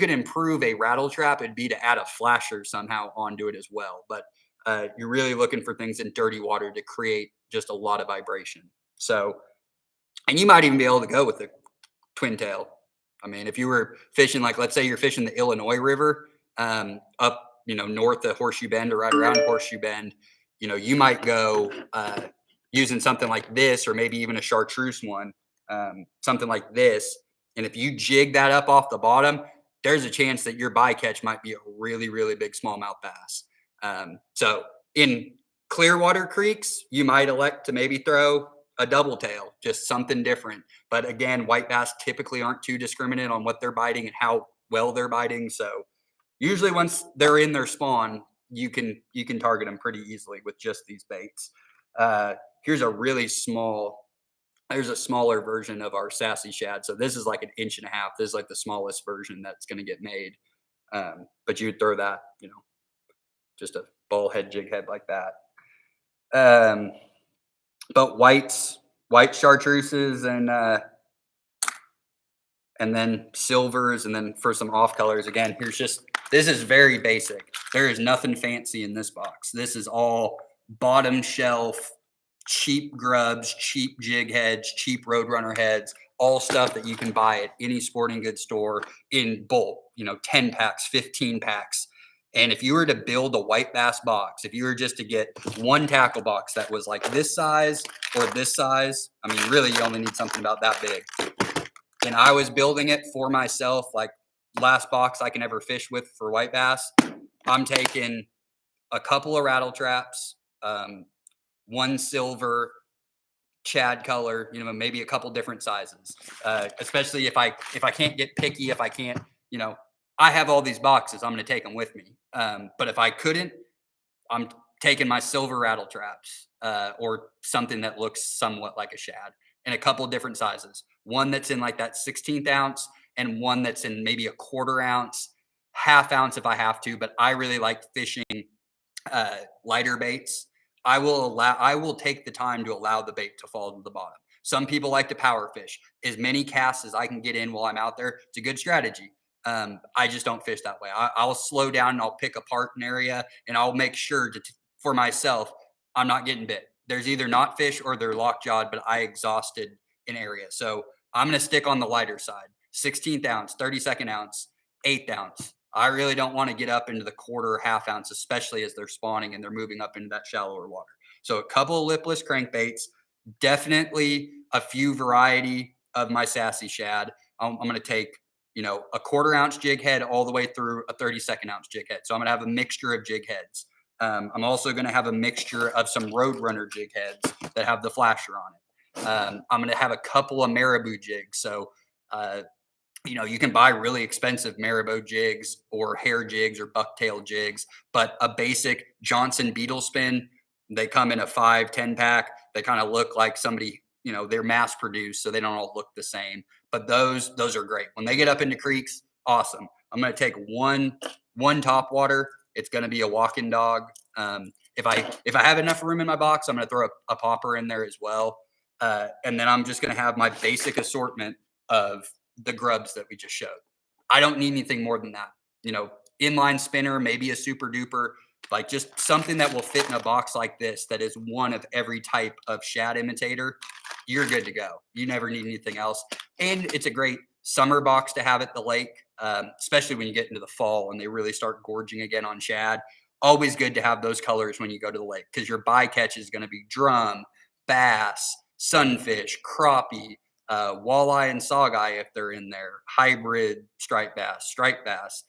improve a rattle trap, it'd be to add a flasher somehow onto it as well. But you're really looking for things in dirty water to create just a lot of vibration. So, and you might even be able to go with the twin tail. I mean, if you were fishing, like, let's say you're fishing the Illinois River up, north of Horseshoe Bend or right around Horseshoe Bend, you might go using something like this, or maybe even a chartreuse one, something like this. And if you jig that up off the bottom, there's a chance that your bycatch might be a really, really big smallmouth bass. So in clear water creeks, you might elect to maybe throw a double tail, just something different. But again, white bass typically aren't too discriminate on what they're biting and how well they're biting. So usually once they're in their spawn, you can target them pretty easily with just these baits. Here's there's a smaller version of our sassy shad. So this is like 1.5 inches. This is like the smallest version that's going to get made. But you'd throw that, just a ball head, jig head like that. But white chartreuses and then silvers, and then for some off colors, again, this is very basic. There is nothing fancy in this box. This is all bottom shelf, cheap grubs, cheap jig heads, cheap Roadrunner heads, all stuff that you can buy at any sporting goods store in bulk, 10 packs, 15 packs. And if you were to build a white bass box, if you were just to get one tackle box that was like this size or this size, I mean, really, you only need something about that big. And I was building it for myself, like last box I can ever fish with for white bass. I'm taking a couple of rattle traps, one silver, shad color, maybe a couple different sizes. Especially if I can't get picky, if I can't, I have all these boxes, I'm going to take them with me. But if I couldn't, I'm taking my silver rattle traps or something that looks somewhat like a shad, in a couple of different sizes. One that's in like that 16th ounce, and one that's in maybe a 1/4 ounce, 1/2 ounce if I have to. But I really like fishing lighter baits, I will take the time to allow the bait to fall to the bottom. Some people like to power fish. As many casts as I can get in while I'm out there, it's a good strategy. I just don't fish that way. I'll slow down and I'll pick apart an area and I'll make sure for myself, I'm not getting bit. There's either not fish or they're locked jawed, but I exhausted an area. So I'm going to stick on the lighter side. 16th ounce, 32nd ounce, 8th ounce. I really don't want to get up into the quarter or half ounce, especially as they're spawning and they're moving up into that shallower water. So a couple of lipless crankbaits, definitely a few variety of my sassy shad. I'm going to take, a quarter ounce jig head all the way through a 32nd ounce jig head. So I'm going to have a mixture of jig heads. I'm also going to have a mixture of some Roadrunner jig heads that have the flasher on it. I'm going to have a couple of marabou jigs. So, you can buy really expensive marabou jigs or hair jigs or bucktail jigs, but a basic Johnson beetle spin, they come in a 5-10 pack. They kind of look like somebody, they're mass produced, so they don't all look the same. But those are great. When they get up into creeks, awesome. I'm going to take one top water. It's going to be a walking dog. If I have enough room in my box, I'm going to throw a popper in there as well. And then I'm just going to have my basic assortment of the grubs that we just showed. I don't need anything more than that. Inline spinner, maybe a super duper, like just something that will fit in a box like this that is one of every type of shad imitator. You're good to go. You never need anything else. And it's a great summer box to have at the lake, especially when you get into the fall and they really start gorging again on shad. Always good to have those colors when you go to the lake because your bycatch is going to be drum, bass, sunfish, crappie, walleye and saweye if they're in there, hybrid striped bass.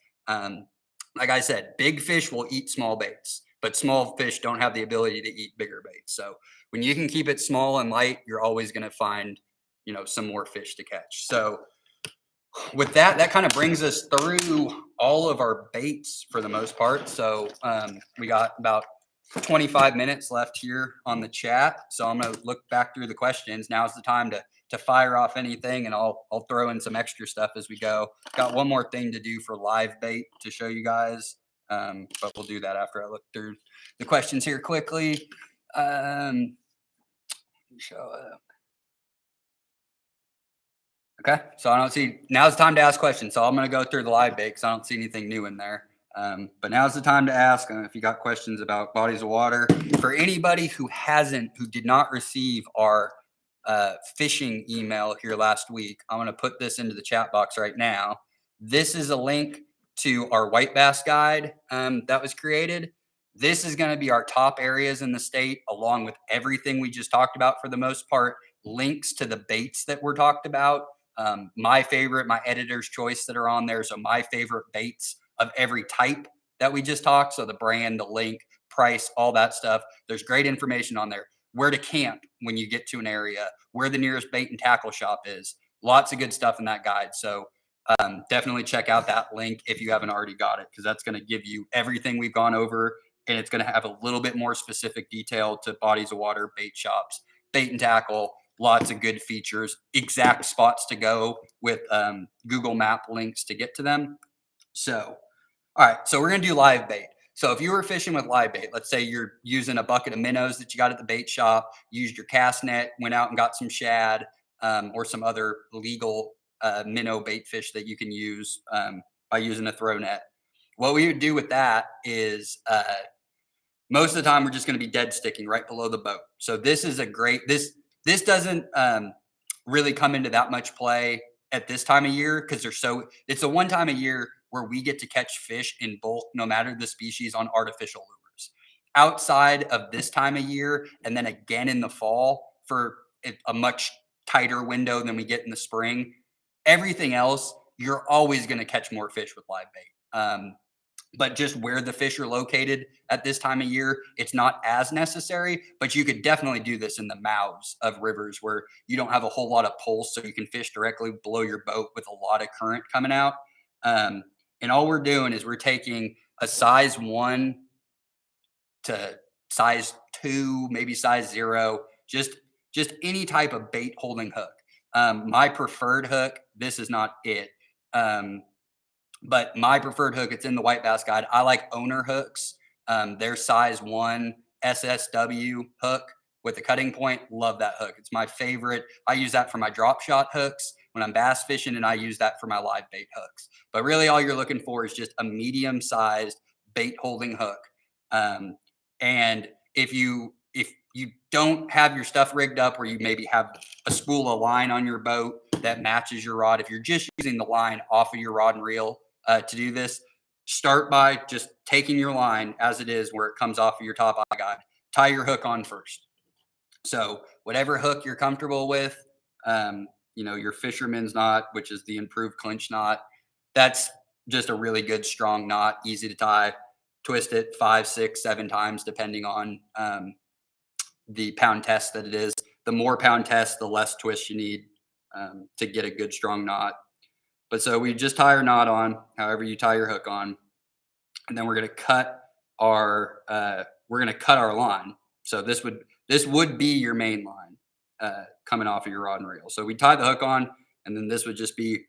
Like I said, big fish will eat small baits, but small fish don't have the ability to eat bigger baits. So when you can keep it small and light, you're always going to find, some more fish to catch. So with that kind of brings us through all of our baits for the most part. So we got about 25 minutes left here on the chat. So I'm going to look back through the questions. Now's the time to fire off anything, and I'll throw in some extra stuff as we go. Got one more thing to do for live bait to show you guys, but we'll do that after I look through the questions here quickly. Okay, so I don't see, now's the time to ask questions. So I'm going to go through the live bait because I don't see anything new in there. But now's the time to ask if you got questions about bodies of water. For anybody who did not receive our fishing email here last week, I'm going to put this into the chat box right now. This is a link to our white bass guide that was created. This is going to be our top areas in the state, along with everything we just talked about for the most part, links to the baits that were talked about. My editor's choice that are on there. So my favorite baits of every type that we just talked. So the brand, the link, price, all that stuff. There's great information on there. Where to camp when you get to an area, where the nearest bait and tackle shop is. Lots of good stuff in that guide. So definitely check out that link if you haven't already got it, because that's going to give you everything we've gone over. And it's going to have a little bit more specific detail to bodies of water, bait shops, bait and tackle. Lots of good features, exact spots to go with Google Map links to get to them. So, all right, so we're going to do live bait. So if you were fishing with live bait, let's say you're using a bucket of minnows that you got at the bait shop, used your cast net, went out and got some shad or some other legal minnow bait fish that you can use by using a throw net. What we would do with that is most of the time we're just going to be dead sticking right below the boat. So this is this doesn't really come into that much play at this time of year because it's a one time a year where we get to catch fish in bulk, no matter the species, on artificial lures. Outside of this time of year, and then again in the fall for a much tighter window than we get in the spring, everything else, you're always going to catch more fish with live bait. But just where the fish are located at this time of year, it's not as necessary, but you could definitely do this in the mouths of rivers where you don't have a whole lot of pulse, so you can fish directly below your boat with a lot of current coming out. And all we're doing is we're taking a size 1 to size 2, maybe size 0, just any type of bait holding hook. My preferred hook, this is not it. But my preferred hook, it's in the white bass guide. I like owner hooks. Their size 1 SSW hook with a cutting point. Love that hook. It's my favorite. I use that for my drop shot hooks when I'm bass fishing, and I use that for my live bait hooks. But really all you're looking for is just a medium sized bait holding hook. And if you don't have your stuff rigged up where you maybe have a spool of line on your boat that matches your rod, if you're just using the line off of your rod and reel to do this, start by just taking your line as it is where it comes off of your top eye guide. Tie your hook on first. So whatever hook you're comfortable with, your fisherman's knot, which is the improved clinch knot, that's just a really good strong knot, easy to tie. Twist it 5, 6, 7 times, depending on the pound test that it is. The more pound test, the less twist you need to get a good strong knot. But so we just tie our knot on, however you tie your hook on, and then we're going to cut our line. So this would be your main line coming off of your rod and reel. So we tie the hook on, and then this would just be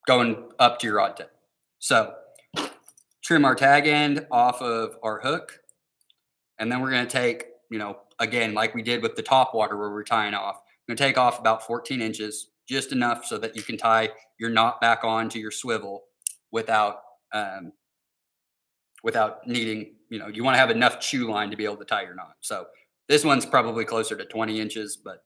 going up to your rod tip. So trim our tag end off of our hook, and then we're going to take, again, like we did with the top water where we're tying off, we're going to take off about 14 inches, just enough so that you can tie your knot back on to your swivel without needing, you want to have enough chew line to be able to tie your knot. So this one's probably closer to 20 inches, but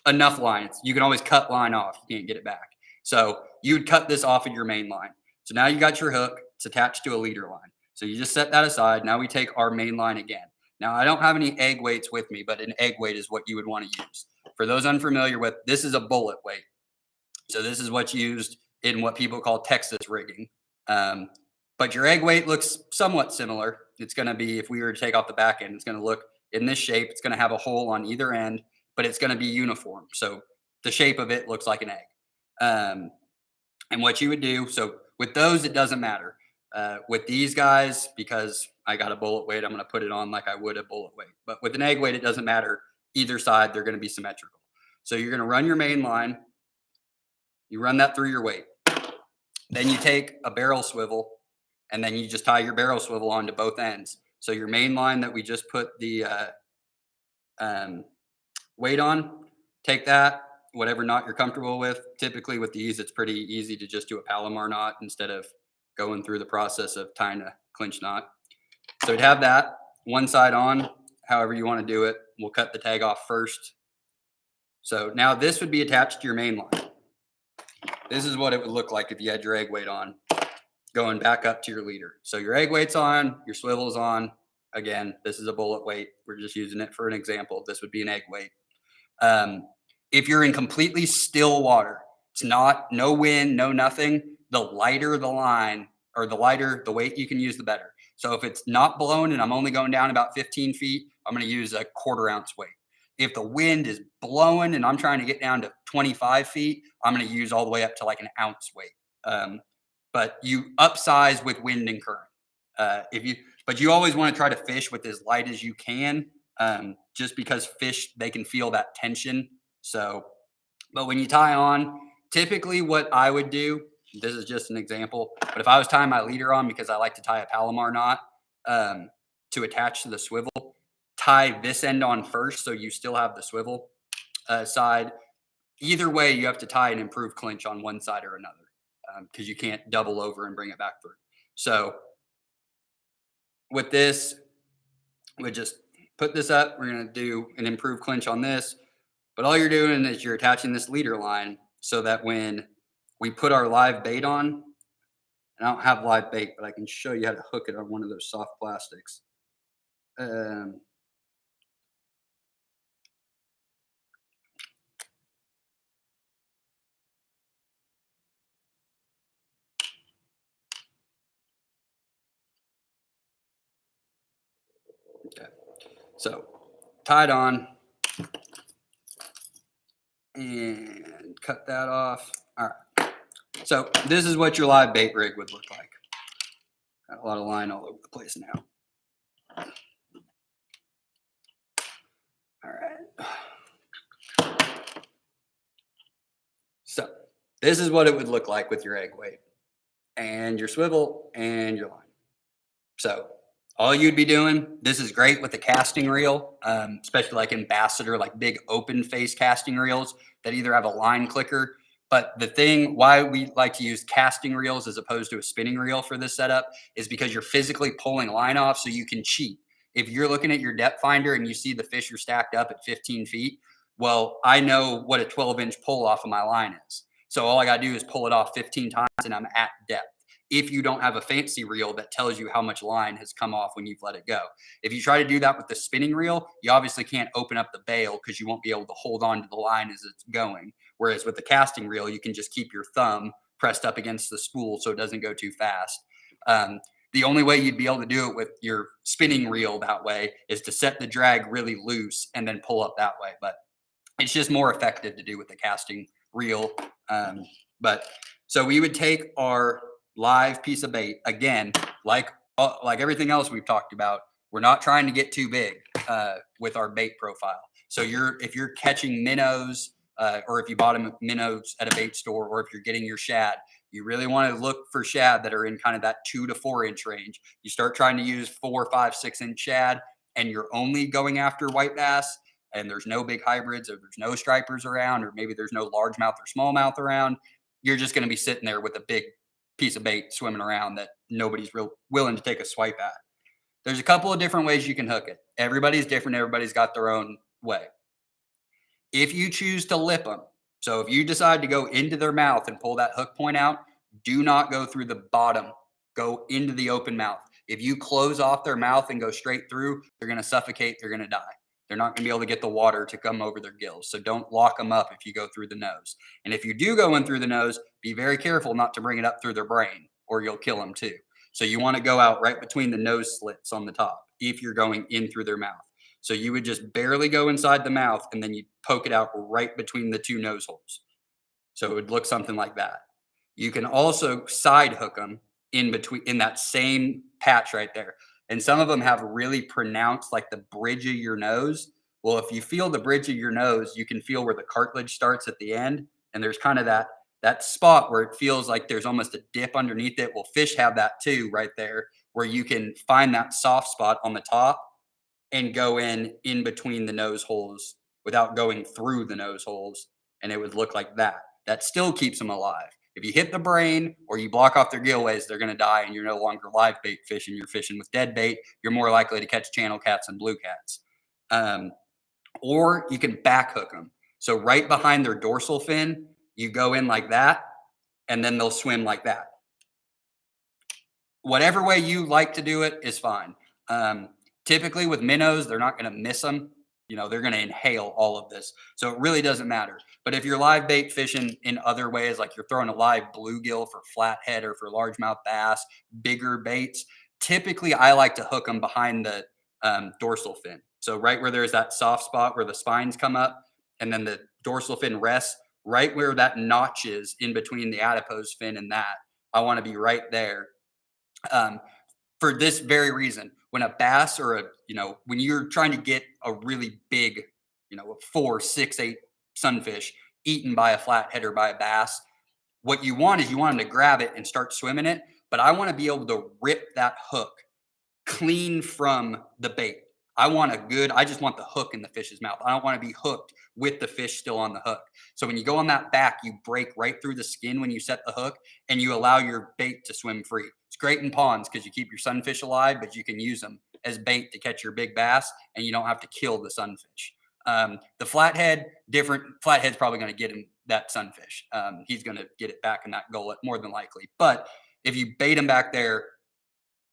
enough line. You can always cut line off. You can't get it back. So you would cut this off of your main line. So now you got your hook. It's attached to a leader line. So you just set that aside. Now we take our main line again. Now I don't have any egg weights with me, but an egg weight is what you would want to use. For those unfamiliar with, this is a bullet weight. So this is what's used in what people call Texas rigging. But your egg weight looks somewhat similar. It's going to be, if we were to take off the back end, it's going to look in this shape. It's going to have a hole on either end, but it's going to be uniform. So the shape of it looks like an egg. And what you would do, so with those, it doesn't matter. With these guys, because I got a bullet weight, I'm going to put it on like I would a bullet weight. But with an egg weight, it doesn't matter. Either side, they're going to be symmetrical. So you're going to run your main line. You run that through your weight. Then you take a barrel swivel, and then you just tie your barrel swivel onto both ends. So your main line that we just put the weight on, take that, whatever knot you're comfortable with. Typically with these, it's pretty easy to just do a Palomar knot instead of going through the process of tying a clinch knot. So we'd have that one side on, however you want to do it. We'll cut the tag off first. So now this would be attached to your main line. This is what it would look like if you had your egg weight on, going back up to your leader. So your egg weight's on, your swivel's on. Again, this is a bullet weight. We're just using it for an example. This would be an egg weight. If you're in completely still water, it's no wind, no nothing, the lighter the line, or the lighter the weight you can use, the better. So if it's not blowing and I'm only going down about 15 feet, I'm going to use a 1/4 ounce weight. If the wind is blowing and I'm trying to get down to 25 feet, I'm going to use all the way up to like an ounce weight. But you upsize with wind and current. But you always want to try to fish with as light as you can, just because fish, they can feel that tension. So, but when you tie on, typically what I would do, this is just an example, but if I was tying my leader on, because I like to tie a Palomar knot to attach to the swivel, tie this end on first so you still have the swivel side. Either way, you have to tie an improved clinch on one side or another, because you can't double over and bring it back through. So with this, we just put this up. We're going to do an improved clinch on this. But all you're doing is you're attaching this leader line so that when we put our live bait on, and I don't have live bait, but I can show you how to hook it on one of those soft plastics. Okay, so tied on and cut that off. All right, so this is what your live bait rig would look like. Got a lot of line all over the place now. All right. So this is what it would look like with your egg weight and your swivel and your line. So all you'd be doing, this is great with the casting reel, especially like ambassador, like big open face casting reels that either have a line clicker. But the thing why we like to use casting reels as opposed to a spinning reel for this setup is because you're physically pulling line off so you can cheat. If you're looking at your depth finder and you see the fish are stacked up at 15 feet, well, I know what a 12-inch pull off of my line is. So all I got to do is pull it off 15 times and I'm at depth. If you don't have a fancy reel that tells you how much line has come off when you've let it go. If you try to do that with the spinning reel, you obviously can't open up the bail because you won't be able to hold on to the line as it's going. Whereas with the casting reel, you can just keep your thumb pressed up against the spool so it doesn't go too fast. The only way you'd be able to do it with your spinning reel that way is to set the drag really loose and then pull up that way. But it's just more effective to do with the casting reel. But so we would take our live piece of bait again, like everything else we've talked about. We're not trying to get too big with our bait profile. So if you're catching minnows, or if you bought them minnows at a bait store, or if you're getting your shad, you really want to look for shad that are in kind of that 2 to 4 inch range. You start trying to use 4, 5, 6 inch shad, and you're only going after white bass, and there's no big hybrids, or there's no stripers around, or maybe there's no largemouth or smallmouth around. You're just going to be sitting there with a big piece of bait swimming around that nobody's willing to take a swipe at. There's a couple of different ways you can hook it. Everybody's different. Everybody's got their own way. If you choose to lip them, so if you decide to go into their mouth and pull that hook point out, do not go through the bottom. Go into the open mouth. If you close off their mouth and go straight through, they're going to suffocate. They're going to die. They're not going to be able to get the water to come over their gills. So don't lock them up if you go through the nose. And if you do go in through the nose, be very careful not to bring it up through their brain or you'll kill them too. So you want to go out right between the nose slits on the top if you're going in through their mouth. So you would just barely go inside the mouth and then you poke it out right between the 2 nose holes. So it would look something like that. You can also side hook them in between, in that same patch right there. And some of them have really pronounced like the bridge of your nose. Well, if you feel the bridge of your nose, you can feel where the cartilage starts at the end. And there's kind of that spot where it feels like there's almost a dip underneath it. Well, fish have that too right there, where you can find that soft spot on the top and go in between the nose holes without going through the nose holes. And it would look like that. That still keeps them alive. If you hit the brain or you block off their gillways, they're going to die and you're no longer live bait fishing. You're fishing with dead bait. You're more likely to catch channel cats and blue cats. Or you can back hook them. So right behind their dorsal fin, you go in like that, and then they'll swim like that. Whatever way you like to do it is fine. Typically with minnows, they're not going to miss them. You know, they're going to inhale all of this. So it really doesn't matter. But if you're live bait fishing in other ways, like you're throwing a live bluegill for flathead or for largemouth bass, bigger baits, typically I like to hook them behind the dorsal fin. So right where there's that soft spot where the spines come up and then the dorsal fin rests, right where that notch is in between the adipose fin and that, I want to be right there. For this very reason, when a bass or when you're trying to get a really big, a 4, 6, 8 sunfish eaten by a flathead or by a bass, what you want is you want them to grab it and start swimming it. But I want to be able to rip that hook clean from the bait. I just want the hook in the fish's mouth. I don't want to be hooked with the fish still on the hook. So when you go on that back, you break right through the skin when you set the hook and you allow your bait to swim free. It's great in ponds because you keep your sunfish alive, but you can use them as bait to catch your big bass and you don't have to kill the sunfish. The flathead, different. Flathead's probably going to get him that sunfish. He's going to get it back in that gullet more than likely. But if you bait him back there,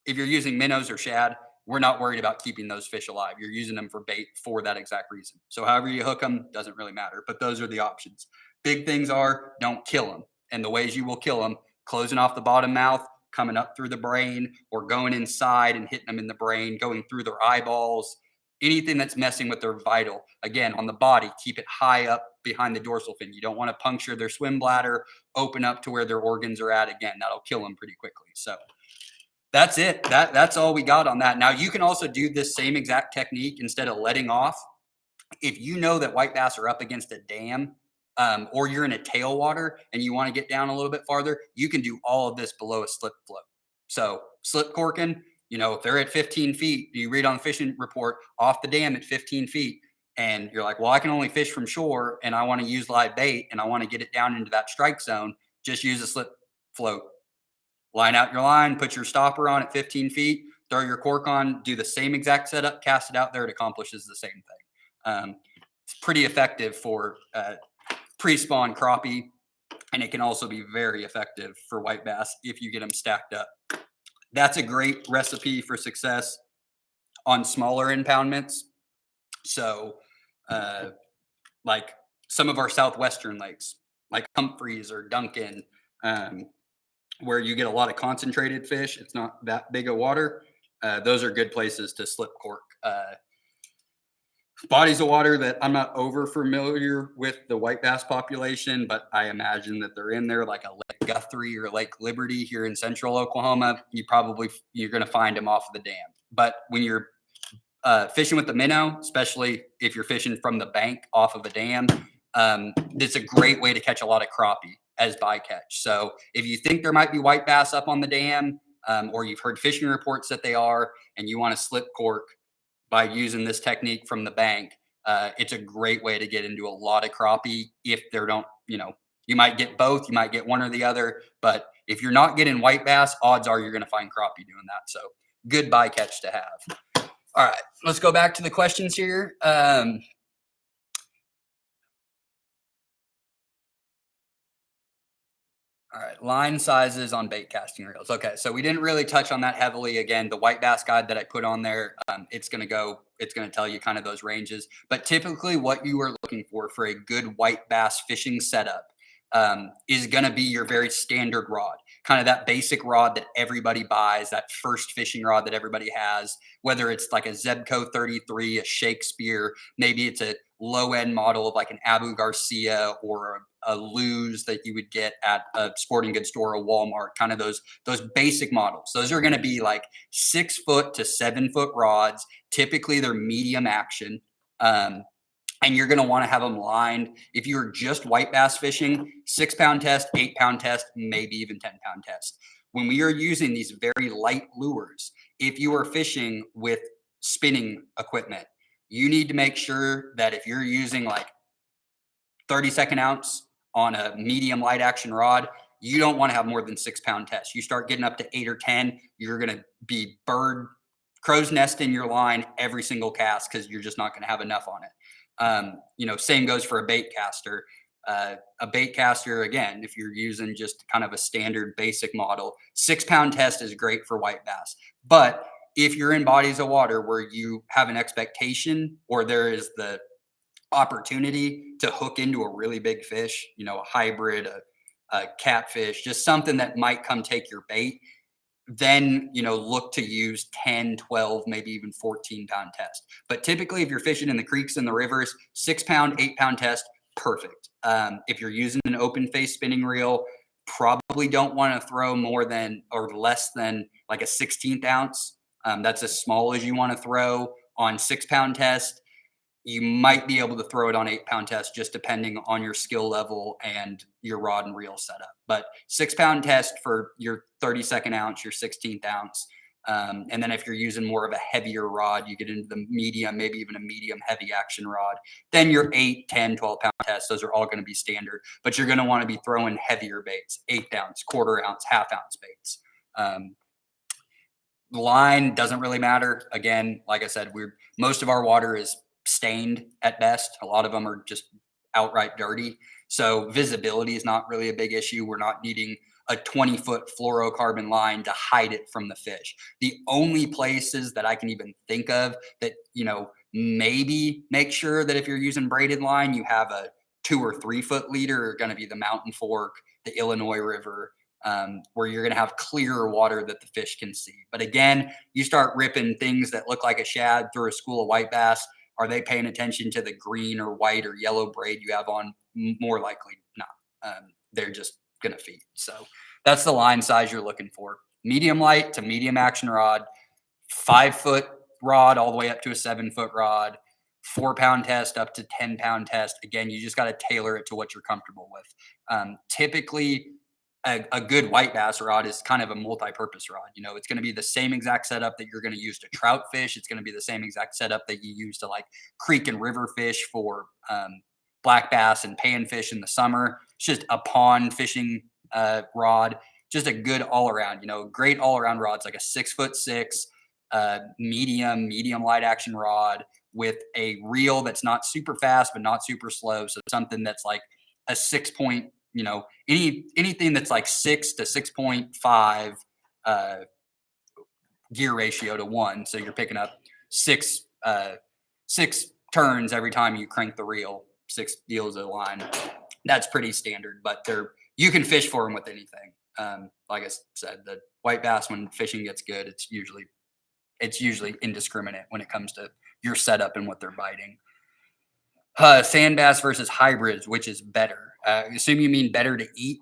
if you're using minnows or shad, we're not worried about keeping those fish alive. You're using them for bait for that exact reason. So however you hook them doesn't really matter, but those are the options. Big things are don't kill them. And the ways you will kill them, closing off the bottom mouth, coming up through the brain, or going inside and hitting them in the brain, going through their eyeballs, anything that's messing with their vital. Again, on the body, keep it high up behind the dorsal fin. You don't want to puncture their swim bladder, open up to where their organs are at. Again, that'll kill them pretty quickly. So that's it. That's all we got on that. Now you can also do this same exact technique instead of letting off. If you know that white bass are up against a dam, or you're in a tailwater and you want to get down a little bit farther, you can do all of this below a slip float. So slip corking, If they're at 15 feet, you read on the fishing report off the dam at 15 feet, and you're like, well, I can only fish from shore and I want to use live bait and I want to get it down into that strike zone, just use a slip float. Line out your line, put your stopper on at 15 feet, throw your cork on, do the same exact setup, cast it out there. It accomplishes the same thing. It's pretty effective for pre-spawn crappie, and it can also be very effective for white bass if you get them stacked up. That's a great recipe for success on smaller impoundments. So, like some of our southwestern lakes, like Humphreys or Duncan, where you get a lot of concentrated fish, it's not that big of water. Those are good places to slip cork. Bodies of water that I'm not over familiar with the white bass population, but I imagine that they're in there, like a Lake Guthrie or Lake Liberty here in central Oklahoma. You're going to find them off of the dam. But when you're fishing with the minnow, especially if you're fishing from the bank off of a dam, it's a great way to catch a lot of crappie as bycatch. So if you think there might be white bass up on the dam, or you've heard fishing reports that they are, and you want to slip cork by using this technique from the bank, it's a great way to get into a lot of crappie. If there don't, you might get both, you might get one or the other, but if you're not getting white bass, odds are you're going to find crappie doing that. So good bycatch to have. All right, let's go back to the questions here. All right, line sizes on bait casting reels. Okay, so we didn't really touch on that heavily. Again, the white bass guide that I put on there, it's going to tell you kind of those ranges. But typically what you are looking for a good white bass fishing setup is going to be your very standard rod, kind of that basic rod that everybody buys, that first fishing rod that everybody has, whether it's like a Zebco 33, a Shakespeare, maybe it's a low end model of like an Abu Garcia or a Luz that you would get at a sporting goods store or Walmart, kind of those basic models. Those are going to be like 6 foot to 7 foot rods. Typically they're medium action. And you're going to want to have them lined. If you're just white bass fishing, 6 pound test, 8 pound test, maybe even 10 pound test. When we are using these very light lures, if you are fishing with spinning equipment, you need to make sure that if you're using like 32nd ounce on a medium light action rod, you don't want to have more than 6 pound test. You start getting up to 8 or 10, you're going to be crow's nest in your line every single cast because you're just not going to have enough on it. Same goes for a bait caster. A bait caster, again, if you're using just kind of a standard basic model, 6 pound test is great for white bass. But if you're in bodies of water where you have an expectation or there is the opportunity to hook into a really big fish, a hybrid, a catfish, just something that might come take your bait, then, look to use 10, 12, maybe even 14 pound test. But typically if you're fishing in the creeks and the rivers, 6 pound, 8 pound test, perfect. If you're using an open face spinning reel, probably don't want to throw more than or less than like a 16th ounce. That's as small as you want to throw on 6 pound test. You might be able to throw it on 8 pound test, just depending on your skill level and your rod and reel setup. But 6 pound test for your 32nd ounce, your 16th ounce. And then if you're using more of a heavier rod, you get into the medium, maybe even a medium heavy action rod. Then your 8, 10, 12 pound tests, those are all going to be standard. But you're going to want to be throwing heavier baits, 1/8 ounce, 1/4 ounce, 1/2 ounce baits. The line doesn't really matter. Again, like I said, most of our water is stained at best. A lot of them are just outright dirty. So visibility is not really a big issue. We're not needing a 20-foot fluorocarbon line to hide it from the fish. The only places that I can even think of that, maybe make sure that if you're using braided line, you have a 2 or 3 foot leader are going to be the Mountain Fork, the Illinois River, where you're going to have clearer water that the fish can see. But again, you start ripping things that look like a shad through a school of white bass. Are they paying attention to the green or white or yellow braid you have on? More likely not. They're just going to feed. So that's the line size you're looking for. Medium light to medium action rod, 5 foot rod all the way up to a 7 foot rod, 4 pound test up to 10 pound test. Again, you just got to tailor it to what you're comfortable with. Typically, a good white bass rod is kind of a multi-purpose rod. It's going to be the same exact setup that you're going to use to trout fish. It's going to be the same exact setup that you use to like creek and river fish for black bass and panfish in the summer. It's just a pond fishing rod. Just a good all around, great all around rod. It's like a 6'6", medium light action rod with a reel that's not super fast but not super slow. So something that's like a 6 point, anything that's like 6 to 6.5 gear ratio to 1. So you're picking up six turns every time you crank the reel, 6 deals of line. That's pretty standard, but you can fish for them with anything. Like I said, the white bass, when fishing gets good, it's usually indiscriminate when it comes to your setup and what they're biting. Sand bass versus hybrids, which is better? Assume you mean better to eat.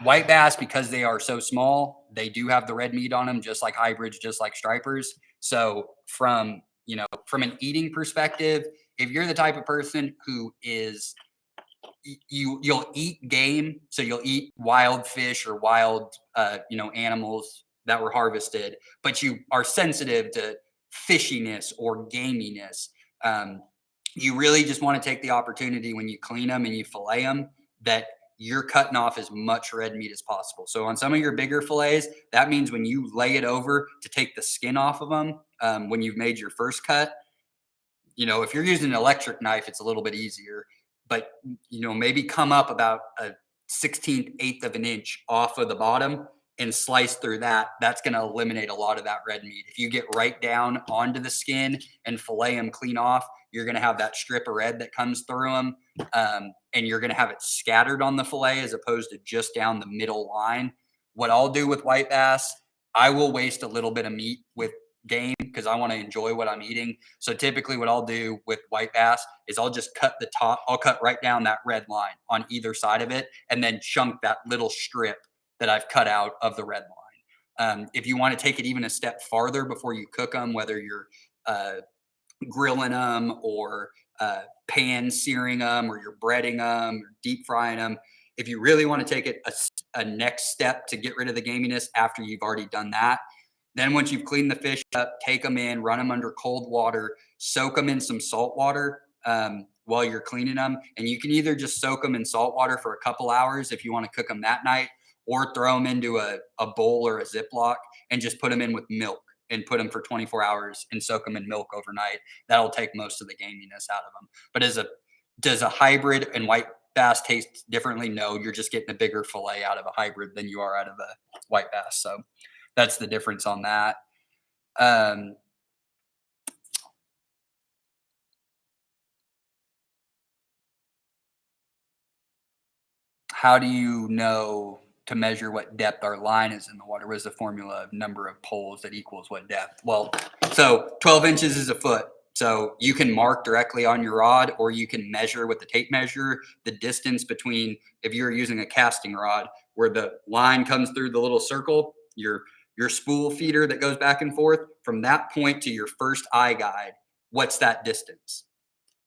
White bass, because they are so small, they do have the red meat on them, just like hybrids, just like stripers. So from an eating perspective, if you're the type of person who is you'll eat game, so you'll eat wild fish or wild animals that were harvested, but you are sensitive to fishiness or gaminess. You really just want to take the opportunity when you clean them and you fillet them that you're cutting off as much red meat as possible. So on some of your bigger fillets, that means when you lay it over to take the skin off of them, when you've made your first cut, if you're using an electric knife, it's a little bit easier, but maybe come up about a 1/16 of an inch off of the bottom and slice through that. That's going to eliminate a lot of that red meat. If you get right down onto the skin and fillet them clean off, you're going to have that strip of red that comes through them, and you're going to have it scattered on the fillet as opposed to just down the middle line. What I'll do with white bass, I will waste a little bit of meat with game because I want to enjoy what I'm eating. So typically what I'll do with white bass is I'll just cut the top. I'll cut right down that red line on either side of it and then chunk that little strip that I've cut out of the red line. If you want to take it even a step farther before you cook them, whether you're grilling them or pan searing them or you're breading them or deep frying them, if you really want to take it a next step to get rid of the gaminess after you've already done that, then once you've cleaned the fish up, take them in, run them under cold water, soak them in some salt water while you're cleaning them. And you can either just soak them in salt water for a couple hours if you want to cook them that night, or throw them into a bowl or a Ziploc and just put them in with milk and put them for 24 hours and soak them in milk overnight. That'll take most of the gaminess out of them. But does a hybrid and white bass taste differently? No, you're just getting a bigger fillet out of a hybrid than you are out of a white bass. So that's the difference on that. How do you know to measure what depth our line is in the water? What is the formula of number of poles that equals what depth? Well, so 12 inches is a foot. So you can mark directly on your rod, or you can measure with the tape measure the distance between, if you're using a casting rod, where the line comes through the little circle, your spool feeder that goes back and forth, from that point to your first eye guide, what's that distance?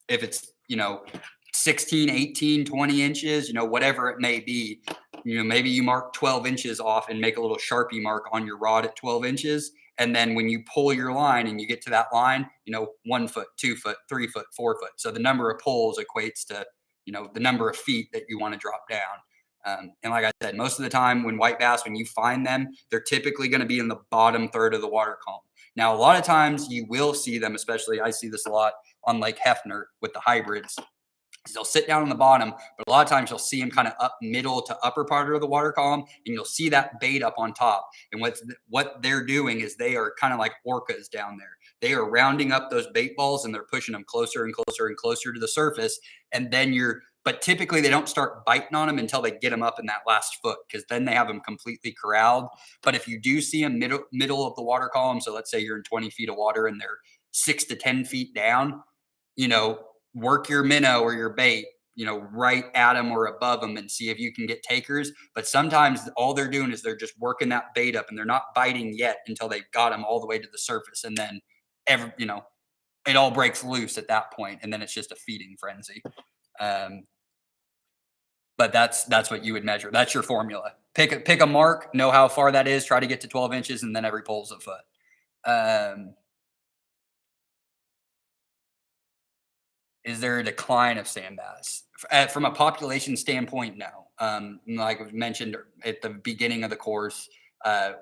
If it's, 16, 18, 20 inches, whatever it may be, maybe you mark 12 inches off and make a little Sharpie mark on your rod at 12 inches. And then when you pull your line and you get to that line, 1 foot, 2 foot, 3 foot, 4 foot. So the number of poles equates to, the number of feet that you want to drop down. And like I said, most of the time when white bass, when you find them, they're typically going to be in the bottom third of the water column. Now, a lot of times you will see them, especially I see this a lot on Lake Hefner with the hybrids. They'll sit down on the bottom, but a lot of times you'll see them kind of up middle to upper part of the water column, and you'll see that bait up on top. And what they're doing is they are kind of like orcas down there. They are rounding up those bait balls and they're pushing them closer and closer and closer to the surface. And then but typically they don't start biting on them until they get them up in that last foot, because then they have them completely corralled. But if you do see them middle of the water column, so let's say you're in 20 feet of water and they're 6 to 10 feet down, work your minnow or your bait, right at them or above them and see if you can get takers. But sometimes all they're doing is they're just working that bait up and they're not biting yet until they've got them all the way to the surface. And then it all breaks loose at that point. And then it's just a feeding frenzy. but that's what you would measure. That's your formula. Pick a mark, know how far that is, try to get to 12 inches, and then every pole's a foot. Um, Is there a decline of sand bass? From a population standpoint, no. Like I mentioned at the beginning of the course,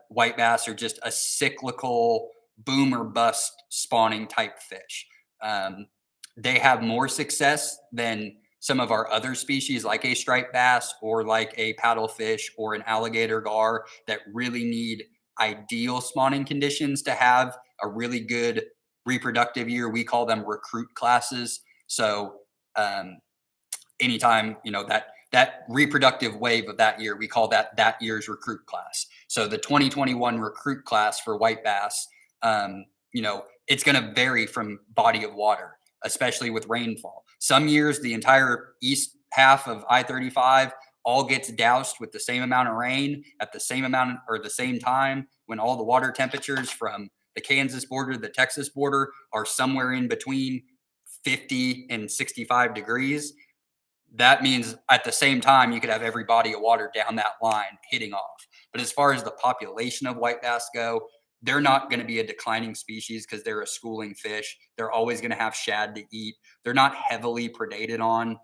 white bass are just a cyclical boom or bust spawning type fish. Um, they have more success than some of our other species, like a striped bass or like a paddlefish or an alligator gar, that really need ideal spawning conditions to have a really good reproductive year. We call them recruit classes. So um, anytime that reproductive wave of that year, we call that year's recruit class. So the 2021 recruit class for white bass, it's going to vary from body of water, especially with rainfall. Some years, the entire east half of I-35 all gets doused with the same amount of rain at the same amount or the same time, when all the water temperatures from the Kansas border to the Texas border are somewhere in between 50 and 65 degrees. That means at the same time, you could have every body of water down that line hitting off. But as far as the population of white bass go, they're not going to be a declining species because they're a schooling fish. They're always going to have shad to eat. They're not heavily predated on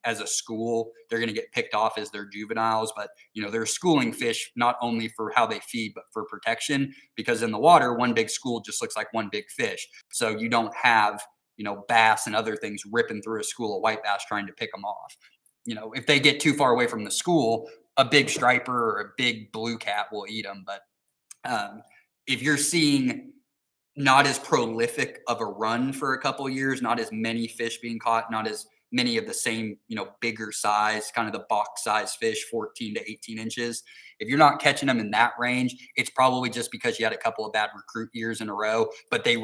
as a school. They're going to get picked off as their juveniles, but they're a schooling fish not only for how they feed, but for protection. Because in the water, one big school just looks like one big fish. So you don't have bass and other things ripping through a school of white bass trying to pick them off. If they get too far away from the school, a big striper or a big blue cat will eat them. But if you're seeing not as prolific of a run for a couple of years, not as many fish being caught, not as many of the same, bigger size, kind of the box size fish, 14 to 18 inches. If you're not catching them in that range, it's probably just because you had a couple of bad recruit years in a row, but they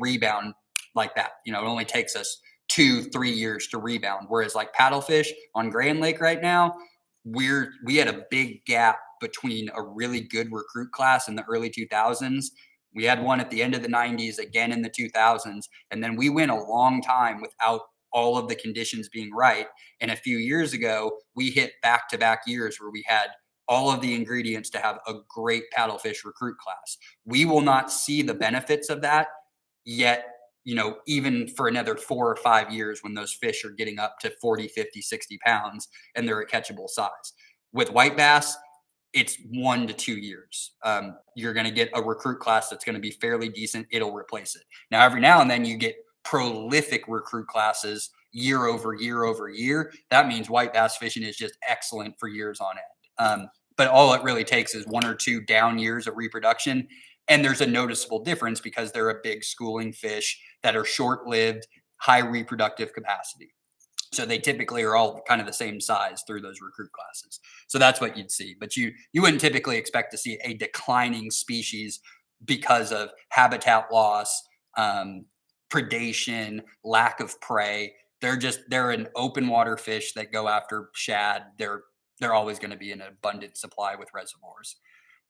rebound like that. It only takes us 2-3 years to rebound. Whereas like paddlefish on Grand Lake right now, we had a big gap between a really good recruit class in the early 2000s. We had one at the end of the 90s, again in the 2000s, and then we went a long time without all of the conditions being right. And a few years ago, we hit back-to-back years where we had all of the ingredients to have a great paddlefish recruit class. We will not see the benefits of that yet, even for another 4 or 5 years, when those fish are getting up to 40, 50, 60 pounds and they're a catchable size. With white bass, it's 1 to 2 years. You're going to get a recruit class that's going to be fairly decent. It'll replace it. Now, every now and then you get prolific recruit classes year over year over year. That means white bass fishing is just excellent for years on end. But all it really takes is 1 or 2 down years of reproduction. And there's a noticeable difference because they're a big schooling fish that are short-lived, high reproductive capacity. So they typically are all kind of the same size through those recruit classes. So that's what you'd see. But you wouldn't typically expect to see a declining species because of habitat loss, predation, lack of prey. They're an open water fish that go after shad. They're always going to be in an abundant supply with reservoirs.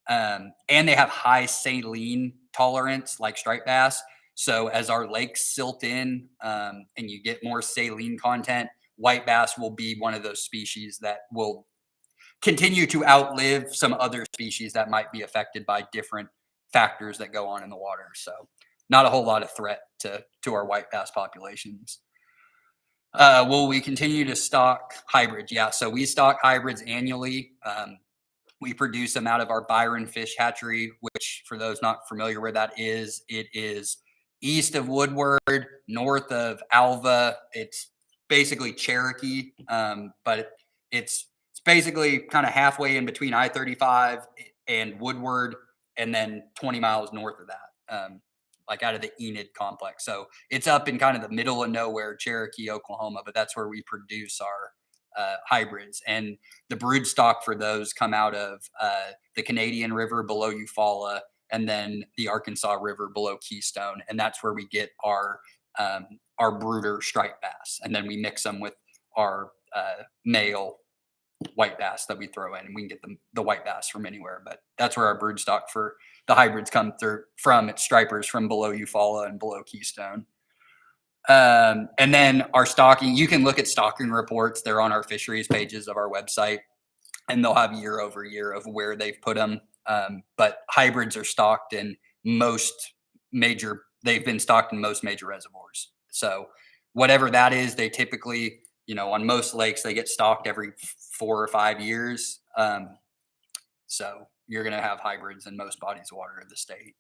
And they have high saline tolerance like striped bass. So as our lakes silt in and you get more saline content, white bass will be one of those species that will continue to outlive some other species that might be affected by different factors that go on in the water. So not a whole lot of threat to our white bass populations. Will we continue to stock hybrids? Yeah, so we stock hybrids annually. We produce them out of our Byron Fish Hatchery, which, for those not familiar where that is, it is east of Woodward, north of Alva. It's basically Cherokee, but it's basically kind of halfway in between I-35 and Woodward, and then 20 miles north of that, like out of the Enid complex. So it's up in kind of the middle of nowhere, Cherokee, Oklahoma, but that's where we produce our hybrids. And the brood stock for those come out of the Canadian River below Eufaula, and then the Arkansas River below Keystone. And that's where we get our brooder striped bass. And then we mix them with our male white bass that we throw in, and we can get the white bass from anywhere. But that's where our brood stock for the hybrids come through from. It's stripers from below Eufaula and below Keystone. And then our stocking, you can look at stocking reports. They're on our fisheries pages of our website, and they'll have year over year of where they've put them. But hybrids are stocked in they've been stocked in most major reservoirs. So whatever that is, they typically, on most lakes, they get stocked every 4 or 5 years. So you're going to have hybrids in most bodies of water of the state.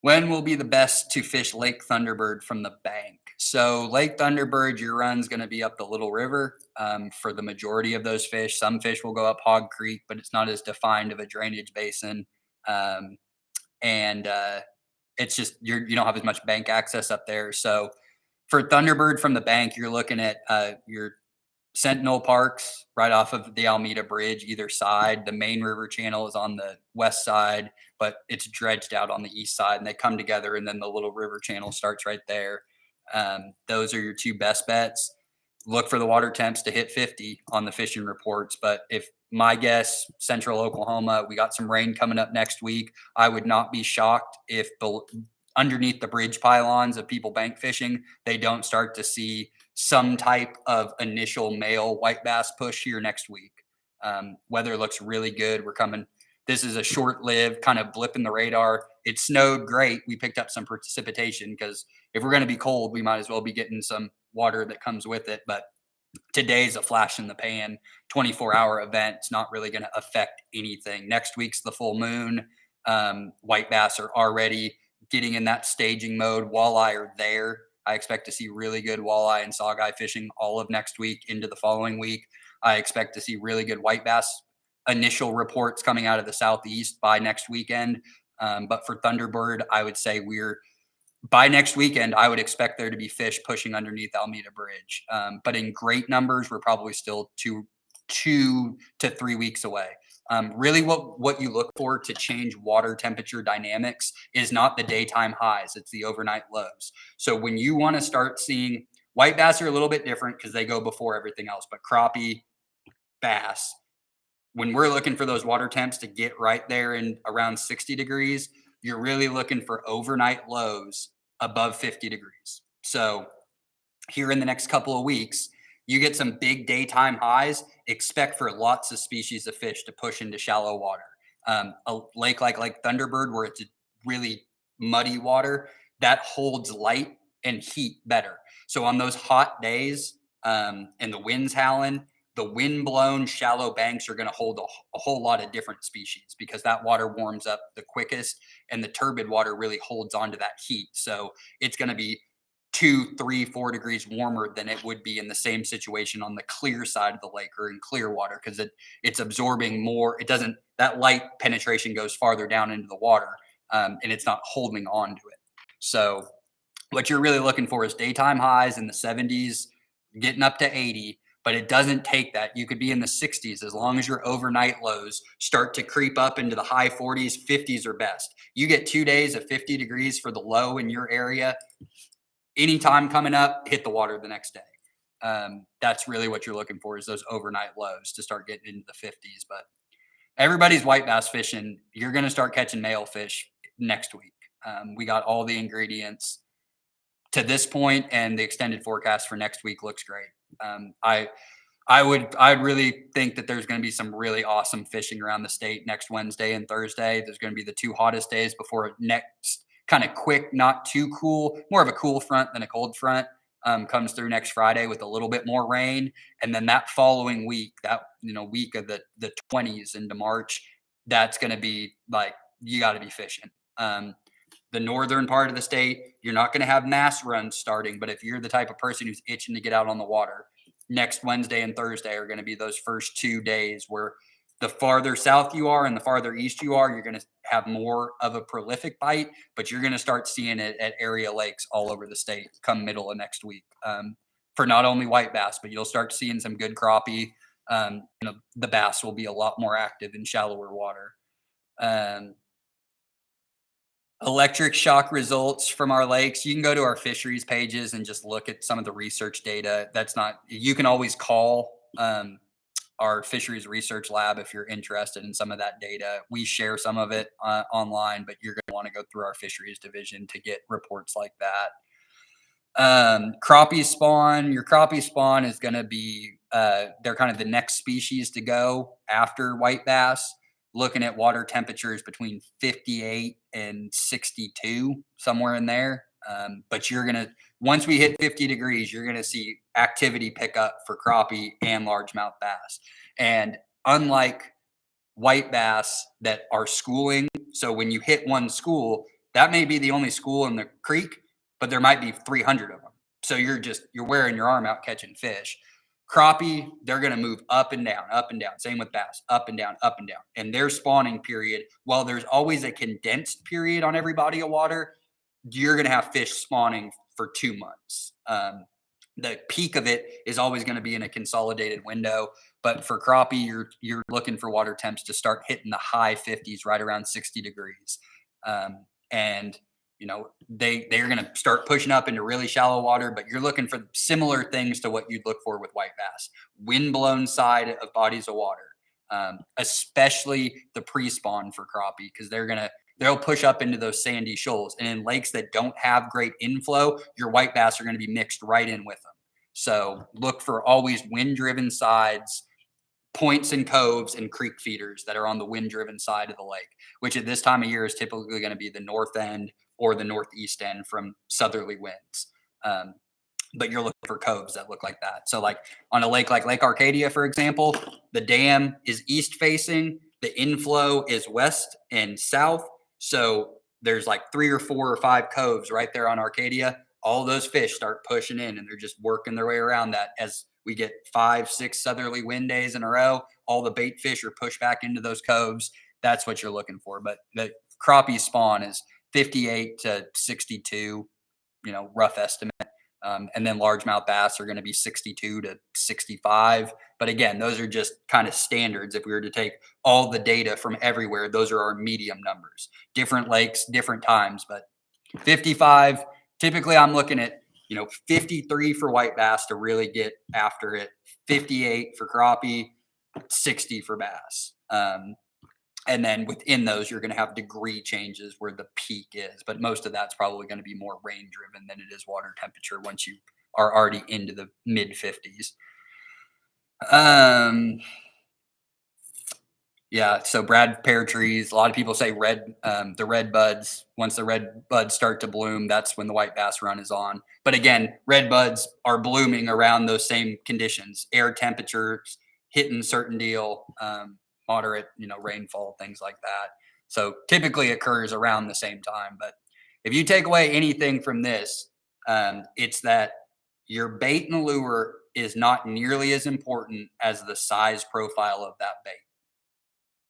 When will be the best to fish Lake Thunderbird from the bank? So Lake Thunderbird, your run's going to be up the Little River for the majority of those fish. Some fish will go up Hog Creek, but it's not as defined of a drainage basin. And it's just you don't have as much bank access up there. So for Thunderbird from the bank, you're looking at your Sentinel Parks right off of the Alameda Bridge, either side. The main river channel is on the west side, but it's dredged out on the east side, and they come together, and then the little river channel starts right there. Those are your two best bets. Look for the water temps to hit 50 on the fishing reports. But if my guess, central Oklahoma, we got some rain coming up next week. I would not be shocked if underneath the bridge pylons of people bank fishing, they don't start to see some type of initial male white bass push here next week. Weather looks really good. We're coming. This is a short-lived kind of blip in the radar. It snowed great. We picked up some precipitation because if we're going to be cold, we might as well be getting some water that comes with it. But today's a flash in the pan, 24-hour event. It's not really going to affect anything. Next week's the full moon. White bass are already getting in that staging mode. Walleye are there. I expect to see really good walleye and saugeye fishing all of next week into the following week. I expect to see really good white bass initial reports coming out of the southeast by next weekend. But for Thunderbird, I would say by next weekend, I would expect there to be fish pushing underneath Alameda Bridge. But in great numbers, we're probably still 2 to 3 weeks away. Really what you look for to change water temperature dynamics is not the daytime highs, it's the overnight lows. So when you want to start seeing white bass are a little bit different because they go before everything else, but crappie, bass, when we're looking for those water temps to get right there in around 60 degrees, you're really looking for overnight lows above 50 degrees. So here in the next couple of weeks, you get some big daytime highs, expect for lots of species of fish to push into shallow water. A lake like Thunderbird, where it's really muddy water, that holds light and heat better. So on those hot days and the wind's howling, the wind-blown shallow banks are going to hold a whole lot of different species because that water warms up the quickest and the turbid water really holds onto that heat. So it's going to be 2, 3, 4 degrees warmer than it would be in the same situation on the clear side of the lake or in clear water because it's absorbing more. That light penetration goes farther down into the water and it's not holding on to it. So what you're really looking for is daytime highs in the 70s, getting up to 80, but it doesn't take that. You could be in the 60s as long as your overnight lows start to creep up into the high 40s, 50s are best. You get 2 days of 50 degrees for the low in your area. Anytime coming up, hit the water the next day. That's really what you're looking for is those overnight lows to start getting into the 50s. But everybody's white bass fishing. You're going to start catching male fish next week. We got all the ingredients to this point, and the extended forecast for next week looks great. I'd really think that there's going to be some really awesome fishing around the state next Wednesday and Thursday. There's going to be the 2 hottest days before next kind of quick, not too cool, more of a cool front than a cold front comes through next Friday with a little bit more rain. And then that following week, week of the 20s into March, that's going to be like, you got to be fishing. The northern part of the state, you're not going to have mass runs starting, but if you're the type of person who's itching to get out on the water, next Wednesday and Thursday are going to be those first 2 days where the farther south you are and the farther east you are, you're going to have more of a prolific bite, but you're going to start seeing it at area lakes all over the state come middle of next week for not only white bass, but you'll start seeing some good crappie. The bass will be a lot more active in shallower water. Electric shock results from our lakes. You can go to our fisheries pages and just look at some of the research data. You can always call our fisheries research lab if you're interested in some of that data. We share some of it online, but you're going to want to go through our fisheries division to get reports like Crappie spawn, your crappie spawn is going to be, they're kind of the next species to go after white bass. Looking at water temperatures between 58 and 62, somewhere in there. But you're going to, once we hit 50 degrees, you're going to see activity pick up for crappie and largemouth bass. And unlike white bass that are schooling, so when you hit one school, that may be the only school in the creek, but there might be 300 of them. So you're wearing your arm out catching fish. Crappie, they're going to move up and down, up and down. Same with bass, up and down, up and down. And their spawning period, while there's always a condensed period on every body of water, you're going to have fish spawning for 2 months. The peak of it is always going to be in a consolidated window. But for crappie, you're looking for water temps to start hitting the high 50s, right around 60 degrees. And they're going to start pushing up into really shallow water, but you're looking for similar things to what you'd look for with white bass. Wind-blown side of bodies of water, especially the pre-spawn for crappie, because they'll push up into those sandy shoals. And in lakes that don't have great inflow, your white bass are going to be mixed right in with them. So look for always wind-driven sides, points and coves and creek feeders that are on the wind-driven side of the lake, which at this time of year is typically going to be the north end or the northeast end from southerly winds. But you're looking for coves that look like that. So like on a lake like Lake Arcadia, for example, the dam is east facing, the inflow is west and south. So there's like 3 or 4 or 5 coves right there on Arcadia. All those fish start pushing in and they're just working their way around that. As we get 5, 6 southerly wind days in a row, all the bait fish are pushed back into those coves. That's what you're looking for. But the crappie spawn is 58 to 62, rough estimate. And then largemouth bass are going to be 62 to 65. But again, those are just kind of standards. If we were to take all the data from everywhere, those are our medium numbers. Different lakes, different times, but 55, typically I'm looking at, 53 for white bass to really get after it, 58 for crappie, 60 for bass. And then within those, you're going to have degree changes where the peak is. But most of that's probably going to be more rain driven than it is water temperature once you are already into the mid 50s. Yeah, so Brad pear trees. A lot of people say the red buds. Once the red buds start to bloom, that's when the white bass run is on. But again, red buds are blooming around those same conditions, air temperatures, hitting certain deal, moderate, rainfall, things like that. So typically occurs around the same time. But if you take away anything from this, it's that your bait and lure is not nearly as important as the size profile of that bait.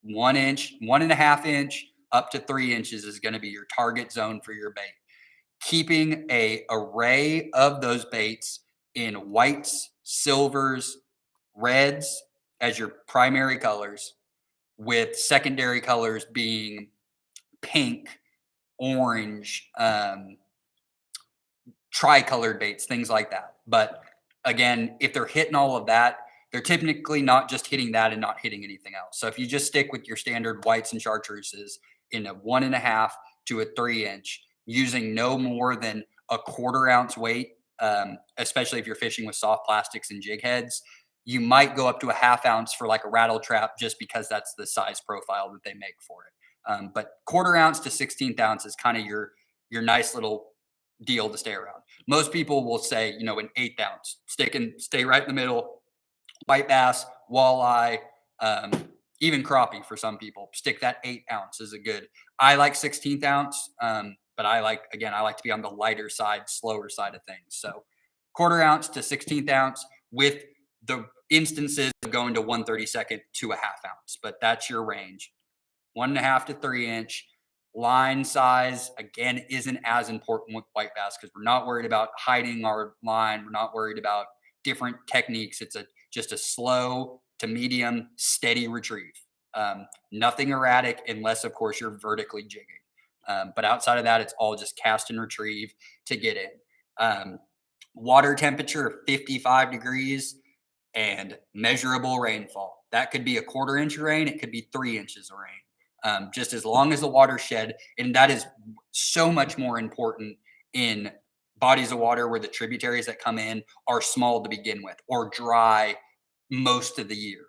1 inch, 1.5 inch, up to 3 inches is going to be your target zone for your bait. Keeping an array of those baits in whites, silvers, reds as your primary colors, with secondary colors being pink, orange, tricolored baits, things like that. But again, if they're hitting all of that, they're typically not just hitting that and not hitting anything else. So if you just stick with your standard whites and chartreuses in a 1.5 to a 3 inch, using no more than a 1/4 ounce weight, especially if you're fishing with soft plastics and jig heads, you might go up to a 1/2 ounce for like a rattle trap just because that's the size profile that they make for it. But 1/4 ounce to 1/16 ounce is kind of your nice little deal to stay around. Most people will say, an 1/8 ounce, stay right in the middle. White bass, walleye, even crappie for some people. Stick that 8 ounce is a good. I like 1/16 ounce, but I like to be on the lighter side, slower side of things. So 1/4 ounce to 1/16 ounce, with the instances of going to 1/32 to a 1/2 ounce. But that's your range. 1.5 to 3 inch. Line size, again, isn't as important with white bass because we're not worried about hiding our line. We're not worried about different techniques. It's just a slow to medium, steady retrieve. Nothing erratic unless, of course, you're vertically jigging. But outside of that, it's all just cast and retrieve to get in. Water temperature of 55 degrees and measurable rainfall. That could be a 1/4 inch of rain. It could be 3 inches of rain. Just as long as the water shed. And that is so much more important in bodies of water where the tributaries that come in are small to begin with or dry most of the year.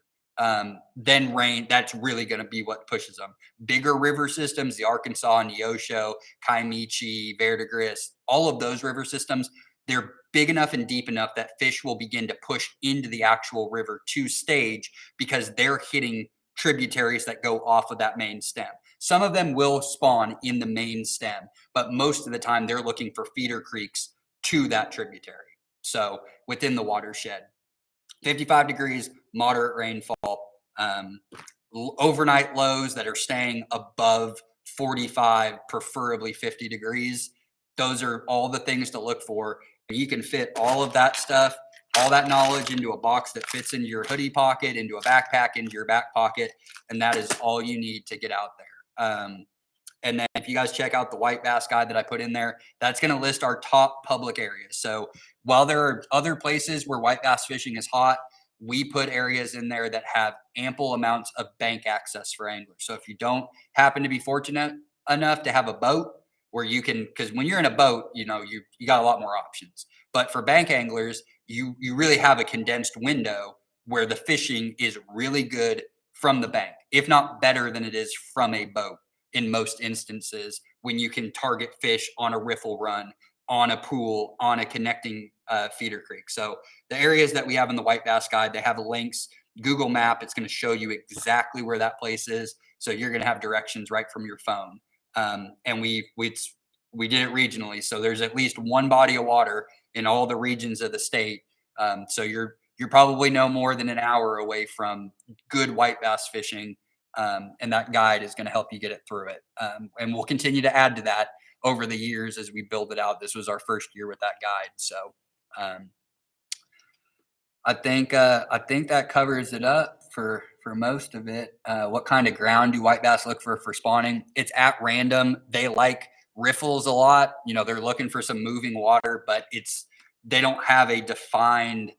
Then rain, that's really going to be what pushes them. Bigger river systems, the Arkansas, Neosho, Kiamichi, Verdigris, all of those river systems, they're big enough and deep enough that fish will begin to push into the actual river to stage because they're hitting tributaries that go off of that main stem. Some of them will spawn in the main stem, but most of the time they're looking for feeder creeks to that tributary. So within the watershed, 55 degrees, moderate rainfall, overnight lows that are staying above 45, preferably 50 degrees. Those are all the things to look for. You can fit all of that stuff, all that knowledge into a box that fits into your hoodie pocket, into a backpack, into your back pocket, and that is all you need to get out there. And then if you guys check out the white bass guide that I put in there, that's going to list our top public areas. So while there are other places where white bass fishing is hot, we put areas in there that have ample amounts of bank access for anglers. So if you don't happen to be fortunate enough to have a boat where you can, because when you're in a boat, you got a lot more options. But for bank anglers, you really have a condensed window where the fishing is really good from the bank, if not better than it is from a boat in most instances, when you can target fish on a riffle run, on a pool, on a connecting feeder creek. So the areas that we have in the white bass guide, they have links. Google map, it's going to show you exactly where that place is. So you're going to have directions right from your phone. And we did it regionally. So there's at least one body of water in all the regions of the state. So you're probably no more than an hour away from good white bass fishing. And that guide is going to help you get it through it. And we'll continue to add to that over the years as we build it out. This was our first year with that guide. So I think that covers it up for most of it. What kind of ground do white bass look for spawning? It's at random. They like riffles a lot. They're looking for some moving water, but they don't have a defined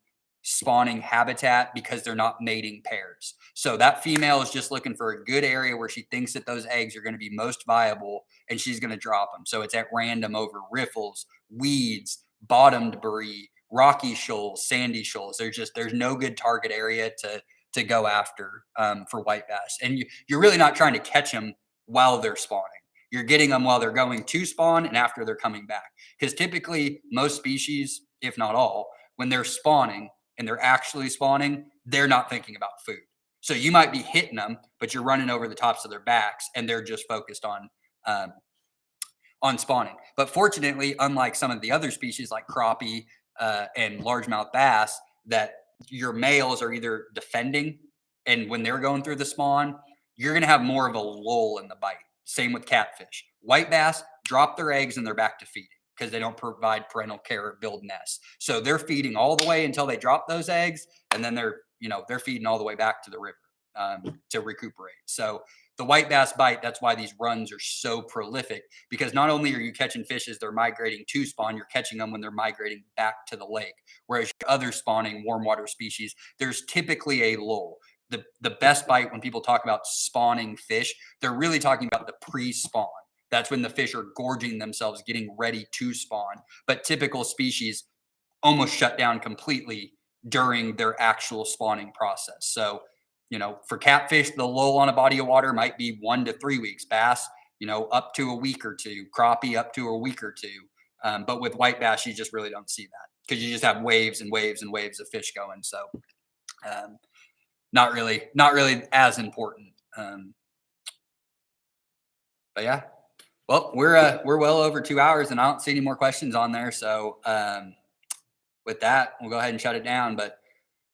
spawning habitat because they're not mating pairs. So that female is just looking for a good area where she thinks that those eggs are going to be most viable, and she's going to drop them. So it's at random over riffles, weeds, bottom debris, rocky shoals, sandy shoals. There's no good target area to go after for white bass. And you're really not trying to catch them while they're spawning. You're getting them while they're going to spawn and after they're coming back. Because typically most species, if not all, when they're spawning and they're actually spawning, they're not thinking about food. So you might be hitting them, but you're running over the tops of their backs and they're just focused on spawning. But fortunately, unlike some of the other species like crappie and largemouth bass, that your males are either defending, and when they're going through the spawn, you're going to have more of a lull in the bite. Same with catfish. White bass drop their eggs and they're back to feeding because they don't provide parental care or build nests. So they're feeding all the way until they drop those eggs, and then they're feeding all the way back to the river to recuperate. So the white bass bite, that's why these runs are so prolific, because not only are you catching fish as they're migrating to spawn, you're catching them when they're migrating back to the lake. Whereas other spawning warm water species, there's typically a lull. The best bite, when people talk about spawning fish, they're really talking about the pre-spawn. That's when the fish are gorging themselves, getting ready to spawn. But typical species almost shut down completely during their actual spawning process. So, for catfish, the lull on a body of water might be 1 to 3 weeks. Bass, up to a week or two. Crappie, up to a week or two. But with white bass, you just really don't see that because you just have waves and waves and waves of fish going. So, not really as important. But yeah, well, we're well over 2 hours, and I don't see any more questions on there. So, with that, we'll go ahead and shut it down. But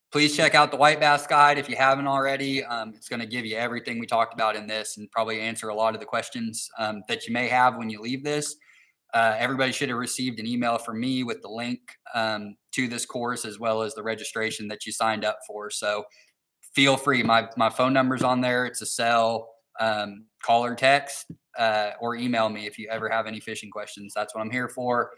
please check out the white bass guide if you haven't already. It's going to give you everything we talked about in this and probably answer a lot of the questions that you may have when you leave this. Everybody should have received an email from me with the link to this course, as well as the registration that you signed up for. So feel free. My phone number's on there. It's a cell. Call or text or email me if you ever have any fishing questions. That's what I'm here for.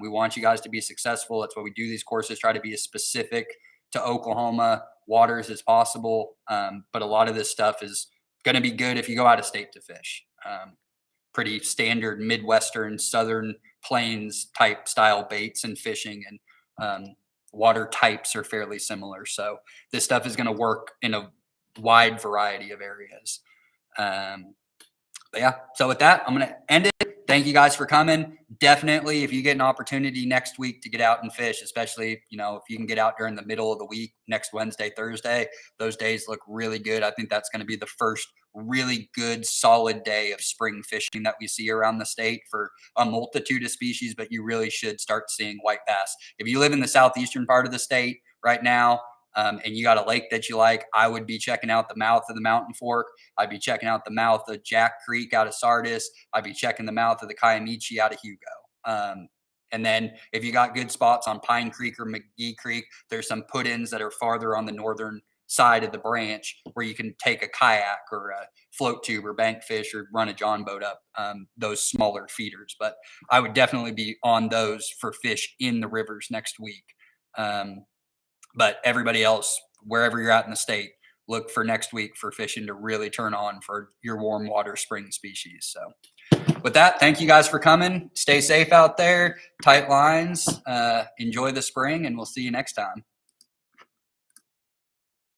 We want you guys to be successful. That's why we do these courses, try to be as specific to Oklahoma waters as possible. But a lot of this stuff is going to be good if you go out of state to fish. Pretty standard Midwestern, Southern plains type style baits and fishing, and water types are fairly similar. So this stuff is going to work in a wide variety of areas. But yeah, so with that, I'm going to end it. Thank you guys for coming. Definitely, if you get an opportunity next week to get out and fish, especially, if you can get out during the middle of the week, next Wednesday, Thursday, those days look really good. I think that's going to be the first really good, solid day of spring fishing that we see around the state for a multitude of species, but you really should start seeing white bass. If you live in the southeastern part of the state right now, and you got a lake that you like, I would be checking out the mouth of the Mountain Fork. I'd be checking out the mouth of Jack Creek out of Sardis. I'd be checking the mouth of the Kiamichi out of Hugo. And then if you got good spots on Pine Creek or McGee Creek, there's some put-ins that are farther on the northern side of the branch where you can take a kayak or a float tube or bank fish or run a John boat up those smaller feeders. But I would definitely be on those for fish in the rivers next week. But everybody else, wherever you're at in the state, look for next week for fishing to really turn on for your warm water spring species. So with that, thank you guys for coming. Stay safe out there, tight lines, enjoy the spring, and we'll see you next time.